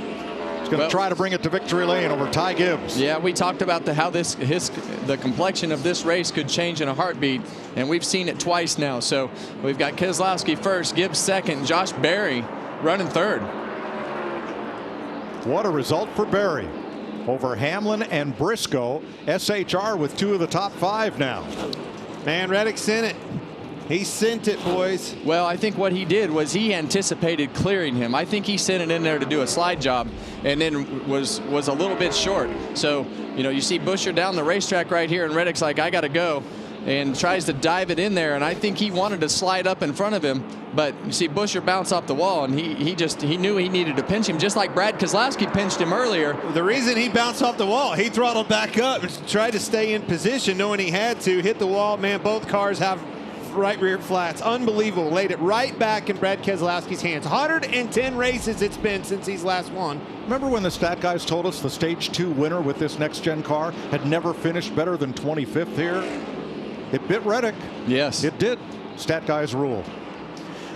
He's going to try to bring it to victory lane over Ty Gibbs. Yeah, we talked about how the complexion of this race could change in a heartbeat, and we've seen it twice now. So we've got Keselowski first, Gibbs second, Josh Berry running third. What a result for Berry over Hamlin and Briscoe. SHR with 2 of the top 5 now. Man, Reddick sent it. He sent it, boys. Well, I think what he did was he anticipated clearing him. I think he sent it in there to do a slide job and then was a little bit short. So, you know, you see Buescher down the racetrack right here, and Reddick's like, I got to go, and tries to dive it in there. And I think he wanted to slide up in front of him, but you see Buescher bounce off the wall, and he knew he needed to pinch him, just like Brad Keselowski pinched him earlier. The reason he bounced off the wall, he throttled back up and tried to stay in position, knowing he had to hit the wall. Man, both cars have right rear flats. Unbelievable. Laid it right back in Brad Keselowski's hands. 110 races it's been since he's last won. Remember when the stat guys told us the Stage 2 winner with this next-gen car had never finished better than 25th here? It bit Reddick. Yes. It did. Stat guys rule.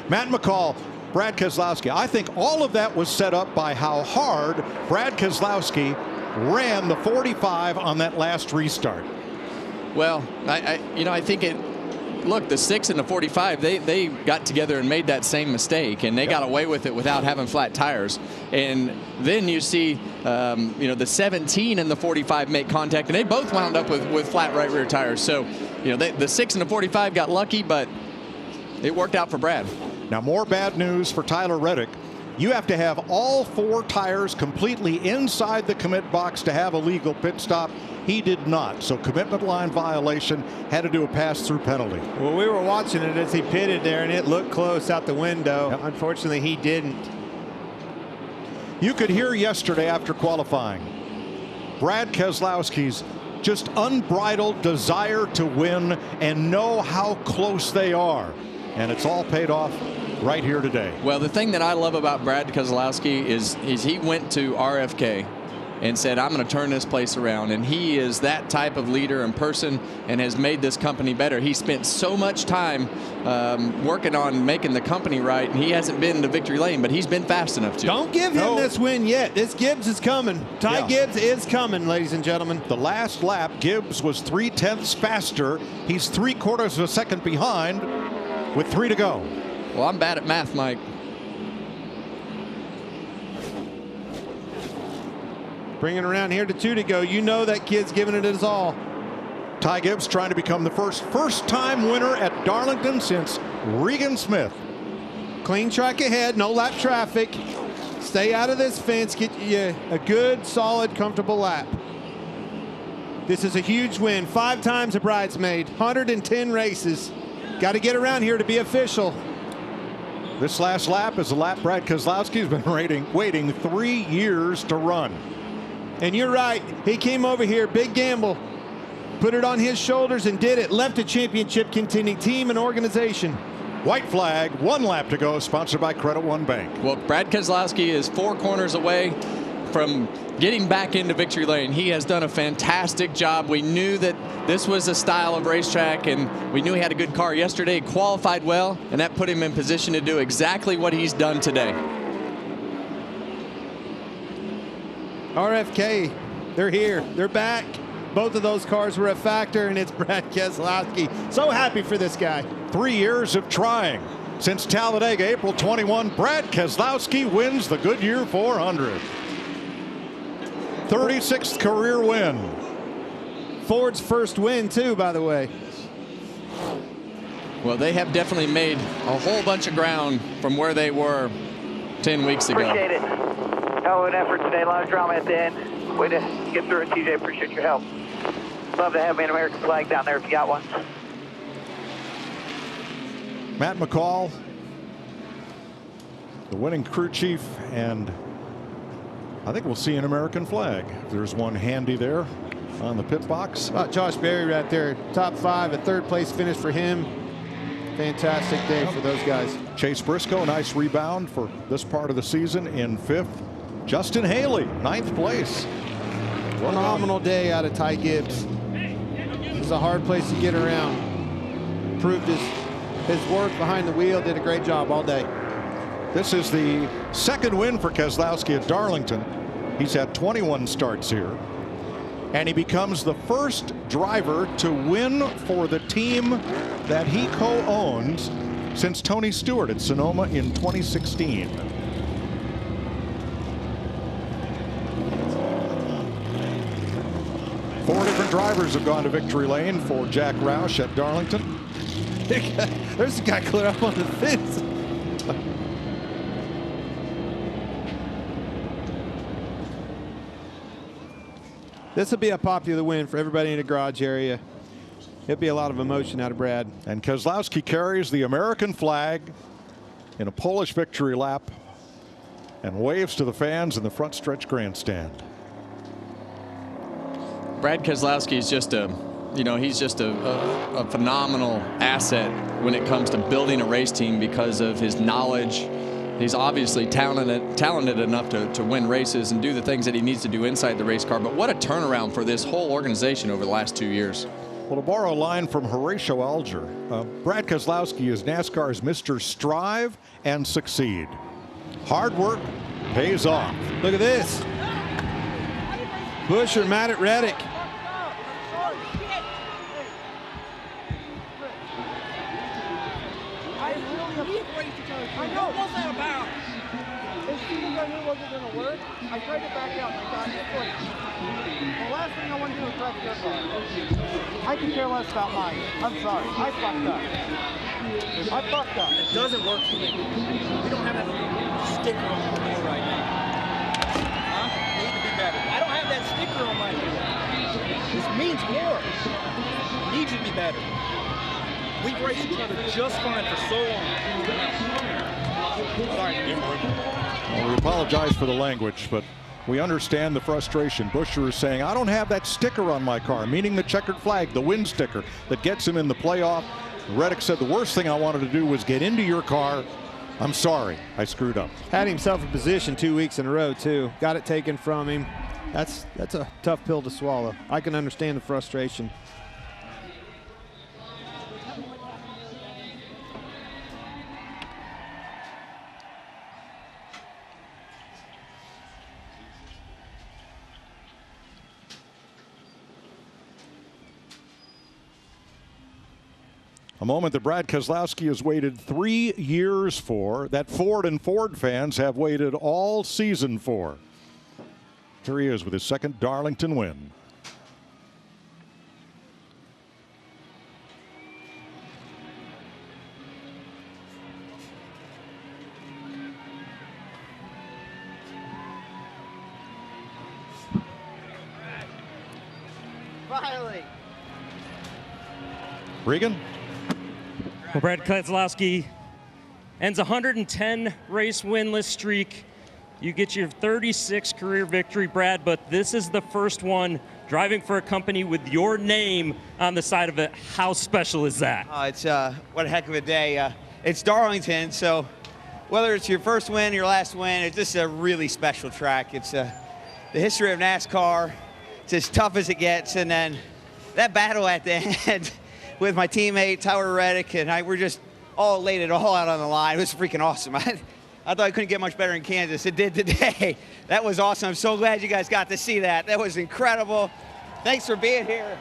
Matt McCall, Brad Keselowski. I think all of that was set up by how hard Brad Keselowski ran the 45 on that last restart. Well, I think it. Look, the 6 and the 45, they got together and made that same mistake, and they got away with it without having flat tires. And then you see, the 17 and the 45 make contact, and they both wound up with flat right rear tires. So, the 6 and the 45 got lucky, but it worked out for Brad. Now, more bad news for Tyler Reddick. You have to have all 4 tires completely inside the commit box to have a legal pit stop. He did not. So commitment line violation, had to do a pass-through penalty. Well, we were watching it as he pitted there, and it looked close out the window. Yep. Unfortunately, he didn't. You could hear yesterday after qualifying Brad Keselowski's just unbridled desire to win and know how close they are. And it's all paid off right here today. Well, the thing that I love about Brad Keselowski is he went to RFK and said, I'm going to turn this place around. And he is that type of leader and person and has made this company better. He spent so much time working on making the company right, and he hasn't been to victory lane, but he's been fast enough to. Don't give him this win yet. This Gibbs is coming. Ty Gibbs is coming, ladies and gentlemen. The last lap, Gibbs was 3/10 faster. He's 3/4 of a second behind with 3 to go. Well, I'm bad at math, Mike. Bringing around here to 2 to go. You know that kid's giving it his all. Ty Gibbs trying to become the first-time winner at Darlington since Regan Smith. Clean track ahead, no lap traffic. Stay out of this fence. Get you a good, solid, comfortable lap. This is a huge win. 5 times a bridesmaid. 110 races. Got to get around here to be official. This last lap is a lap Brad Keselowski's been waiting 3 years to run. And you're right. He came over here, big gamble, put it on his shoulders and did it. Left a championship contending team and organization. White flag, 1 lap to go, sponsored by Credit One Bank. Well, Brad Keselowski is 4 corners away from getting back into victory lane. He has done a fantastic job. We knew that this was a style of racetrack, and we knew he had a good car yesterday. He qualified well, and that put him in position to do exactly what he's done today. RFK, they're here. They're back. Both of those cars were a factor, and it's Brad Keselowski. So happy for this guy. 3 years of trying. Since Talladega, April 21, Brad Keselowski wins the Goodyear 400. 36th career win. Ford's first win, too, by the way. Well, they have definitely made a whole bunch of ground from where they were 10 weeks ago. Appreciate it. Hell of an effort today. A lot of drama at the end. Way to get through it, TJ. Appreciate your help. Love to have an American flag down there if you got one. Matt McCall, the winning crew chief, and I think we'll see an American flag. There's one handy there on the pit box. Josh Berry right there, top 5, a 3rd place finish for him. Fantastic day for those guys. Chase Briscoe, nice rebound for this part of the season in 5th. Justin Haley, 9th place. Phenomenal day out of Ty Gibbs. It's a hard place to get around. Proved his work behind the wheel, did a great job all day. This is the second win for Keselowski at Darlington. He's had 21 starts here. And he becomes the first driver to win for the team that he co-owns since Tony Stewart at Sonoma in 2016. Four different drivers have gone to victory lane for Jack Roush at Darlington. There's a guy clear up on the fence. This will be a popular win for everybody in the garage area. It'll be a lot of emotion out of Brad. And Keselowski carries the American flag in a Polish victory lap and waves to the fans in the front stretch grandstand. Brad Keselowski is just he's just a phenomenal asset when it comes to building a race team because of his knowledge. He's obviously talented enough to win races and do the things that he needs to do inside the race car. But what a turnaround for this whole organization over the last 2 years. Well, to borrow a line from Horatio Alger, Brad Keselowski is NASCAR's Mr. Strive and Succeed. Hard work pays off. Look at this. Buescher mad at Reddick. I know. What was that about? As soon as I knew it wasn't going to work, I tried to back out and I thought, the last thing I want to do is wreck your car. I can care less about mine. I'm sorry. I fucked up. I fucked up. It doesn't work for me. We don't have that sticker on the wheel right now. Huh? Need to be better. I don't have that sticker on my wheel. This means more. Need to be better. We've raced each other just fine for so long. Sorry. Well, we apologize for the language, but we understand the frustration. Buescher is saying, I don't have that sticker on my car, meaning the checkered flag, the win sticker that gets him in the playoff. Reddick said, the worst thing I wanted to do was get into your car. I'm sorry, I screwed up. Had himself in position 2 weeks in a row, too. Got it taken from him. That's a tough pill to swallow. I can understand the frustration. A moment that Brad Keselowski has waited 3 years for, that Ford and Ford fans have waited all season for. Here he is with his second Darlington win. Finally. Regan? Well, Brad Keselowski ends a 110 race winless streak. You get your 36th career victory, Brad, but this is the first one driving for a company with your name on the side of it. How special is that? It's what a heck of a day. It's Darlington, so whether it's your first win, your last win, it's just a really special track. It's the history of NASCAR. It's as tough as it gets, and then that battle at the end with my teammate, Tyler Reddick, and we're just all laid it all out on the line. It was freaking awesome. I thought I couldn't get much better in Kansas. It did today. That was awesome. I'm so glad you guys got to see that. That was incredible. Thanks for being here.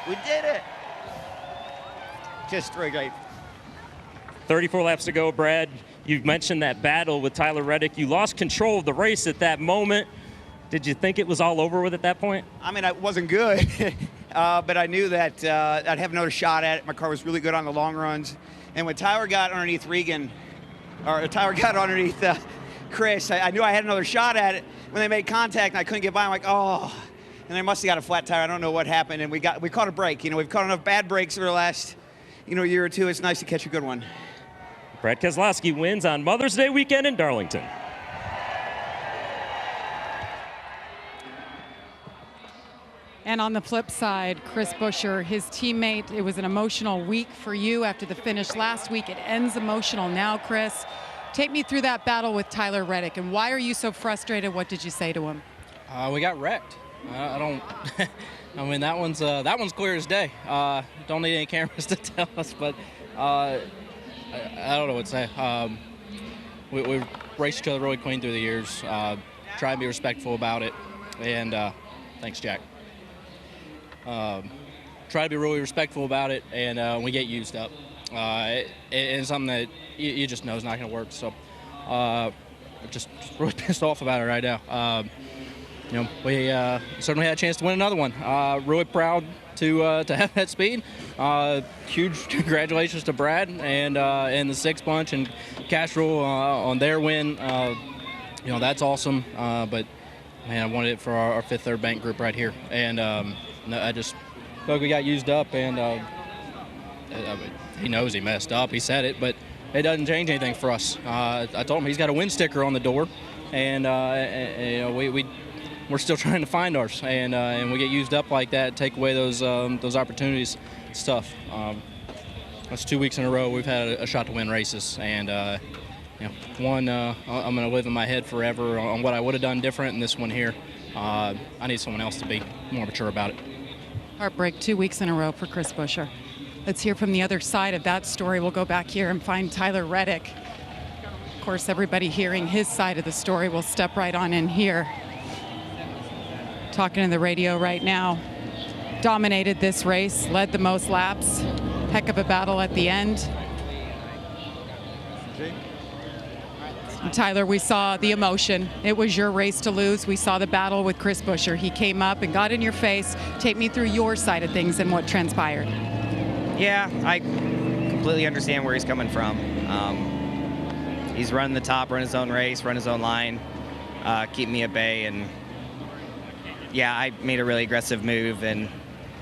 We did it. Just really great. 34 laps to go, Brad. You've mentioned that battle with Tyler Reddick. You lost control of the race at that moment. Did you think it was all over with at that point? I mean, it wasn't good. But I knew that I'd have another shot at it. My car was really good on the long runs. And when Tyler got underneath Chris, I knew I had another shot at it. When they made contact and I couldn't get by, I'm like, oh. And they must have got a flat tire. I don't know what happened. And we caught a break. We've caught enough bad breaks over the last, year or two. It's nice to catch a good one. Brad Keselowski wins on Mother's Day weekend in Darlington. And on the flip side, Chris Buescher, his teammate, it was an emotional week for you after the finish last week. It ends emotional now, Chris. Take me through that battle with Tyler Reddick, and why are you so frustrated? What did you say to him? We got wrecked. I don't. I mean, that one's clear as day. Don't need any cameras to tell us, but I don't know what to say. We raced each other really clean through the years. Try and be respectful about it, and thanks, Jack. Try to be really respectful about it, and we get used up. It's something that you just know is not going to work. So, just really pissed off about it right now. We certainly had a chance to win another one. Really proud to have that speed. Huge congratulations to Brad and the Six Bunch and Castrol on their win. That's awesome. But man, I wanted it for our Fifth Third Bank group right here, and I just feel like we got used up. And he knows he messed up. He said it, but it doesn't change anything for us. I told him he's got a win sticker on the door, and we're still trying to find ours, and we get used up like that, take away those opportunities. It's tough. That's 2 weeks in a row we've had a shot to win races, and one I'm going to live in my head forever on what I would have done different, and this one here, I need someone else to be more mature about it. Heartbreak 2 weeks in a row for Chris Buescher. Let's hear from the other side of that story. We'll go back here and find Tyler Reddick. Of course, everybody hearing his side of the story will step right on in here. Talking to the radio right now. Dominated this race, led the most laps. Heck of a battle at the end. And Tyler, we saw the emotion. It was your race to lose. We saw the battle with Chris Buescher. He came up and got in your face. Take me through your side of things and what transpired. Yeah, I completely understand where he's coming from. He's running the top, run his own race, run his own line, keep me at bay, and yeah, I made a really aggressive move and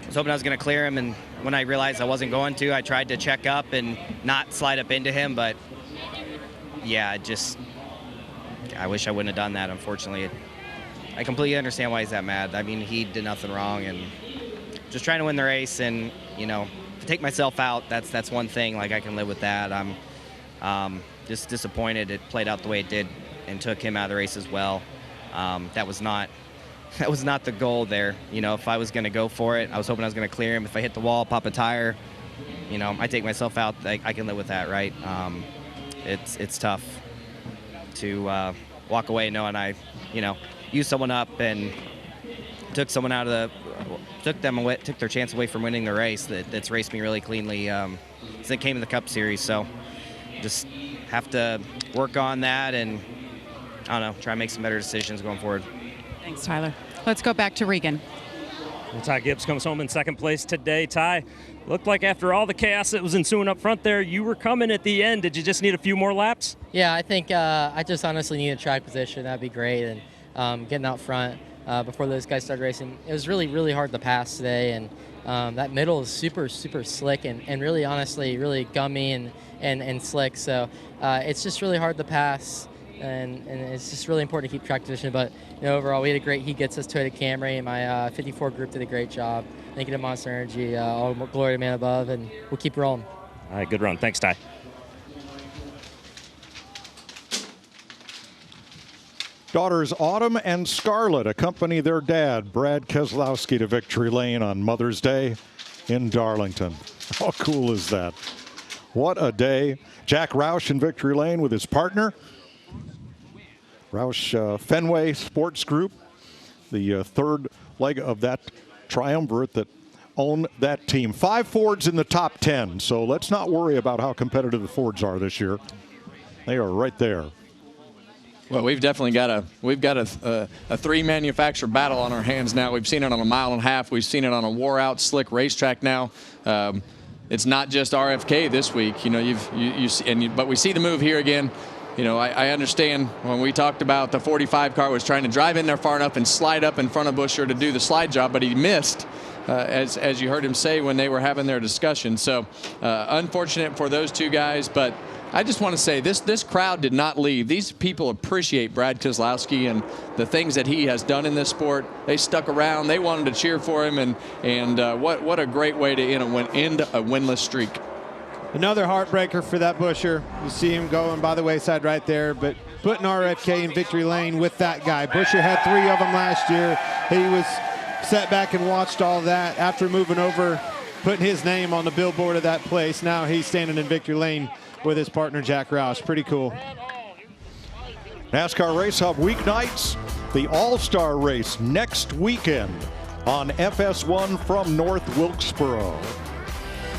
was hoping I was going to clear him, and when I realized I wasn't going to, I tried to check up and not slide up into him, but yeah, I wish I wouldn't have done that, unfortunately. I completely understand why he's that mad. I mean, he did nothing wrong, and just trying to win the race, and, to take myself out, that's one thing, like I can live with that. I'm just disappointed it played out the way it did and took him out of the race as well. That was not the goal there. If I was going to go for it, I was hoping I was going to clear him. If I hit the wall, pop a tire, I take myself out. I can live with that, right? It's tough to walk away knowing I, used someone up and took someone out of took their chance away from winning the race. That's raced me really cleanly since it came to the Cup Series. So just have to work on that and I don't know, try and make some better decisions going forward. Thanks, Tyler. Let's go back to Regan. Well, Ty Gibbs comes home in second place today. Ty, looked like after all the chaos that was ensuing up front there, you were coming at the end. Did you just need a few more laps? Yeah, I think I just honestly need a track position. That'd be great. And getting out front before those guys started racing, it was really, really hard to pass today. And that middle is super, super slick and really, honestly, really gummy and slick. So it's just really hard to pass. And it's just really important to keep track position. But overall, we had a great heat. Gets us to a Camry, and my 54 group did a great job. Thank you to Monster Energy, all glory to man above, and we'll keep rolling. All right, good run. Thanks, Ty. Daughters Autumn and Scarlett accompany their dad, Brad Keselowski, to victory lane on Mother's Day in Darlington. How cool is that? What a day. Jack Roush in victory lane with his partner, Roush Fenway Sports Group, the third leg of that triumvirate that own that team. 5 Fords in the top 10, so let's not worry about how competitive the Fords are this year. They are right there. Well, we've definitely got a three manufacturer battle on our hands now. We've seen it on a mile and a half. We've seen it on a wore-out, slick racetrack now. It's not just RFK this week, but we see the move here again. I understand when we talked about the 45 car was trying to drive in there far enough and slide up in front of Buescher to do the slide job, but he missed, as you heard him say when they were having their discussion. So unfortunate for those two guys, but I just want to say this crowd did not leave. These people appreciate Brad Keselowski and the things that he has done in this sport. They stuck around. They wanted to cheer for him, and what a great way to end a winless streak. Another heartbreaker for that Buescher. You see him going by the wayside right there, but putting RFK in victory lane with that guy. Busher had 3 of them last year. He was sat back and watched all that after moving over, putting his name on the billboard of that place. Now he's standing in victory lane with his partner Jack Roush. Pretty cool. NASCAR Race Hub weeknights, the All-Star Race next weekend on FS1 from North Wilkesboro.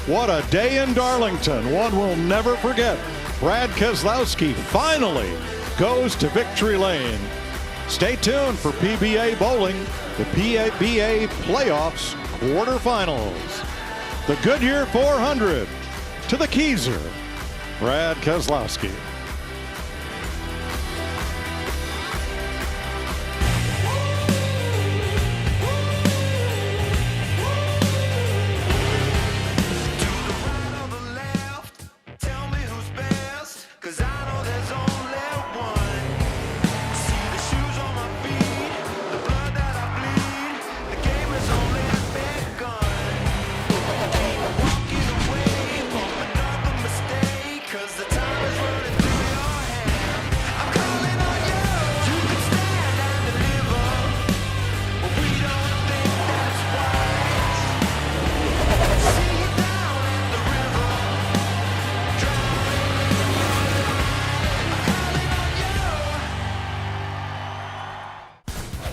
What a day in Darlington, one we'll never forget. Brad Keselowski finally goes to victory lane. Stay tuned for PBA Bowling, the PBA Playoffs quarterfinals. The Goodyear 400 to the Keyser, Brad Keselowski.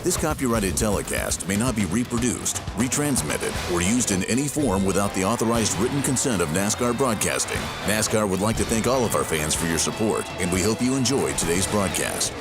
This copyrighted telecast may not be reproduced, retransmitted, or used in any form without the authorized written consent of NASCAR Broadcasting. NASCAR would like to thank all of our fans for your support, and we hope you enjoyed today's broadcast.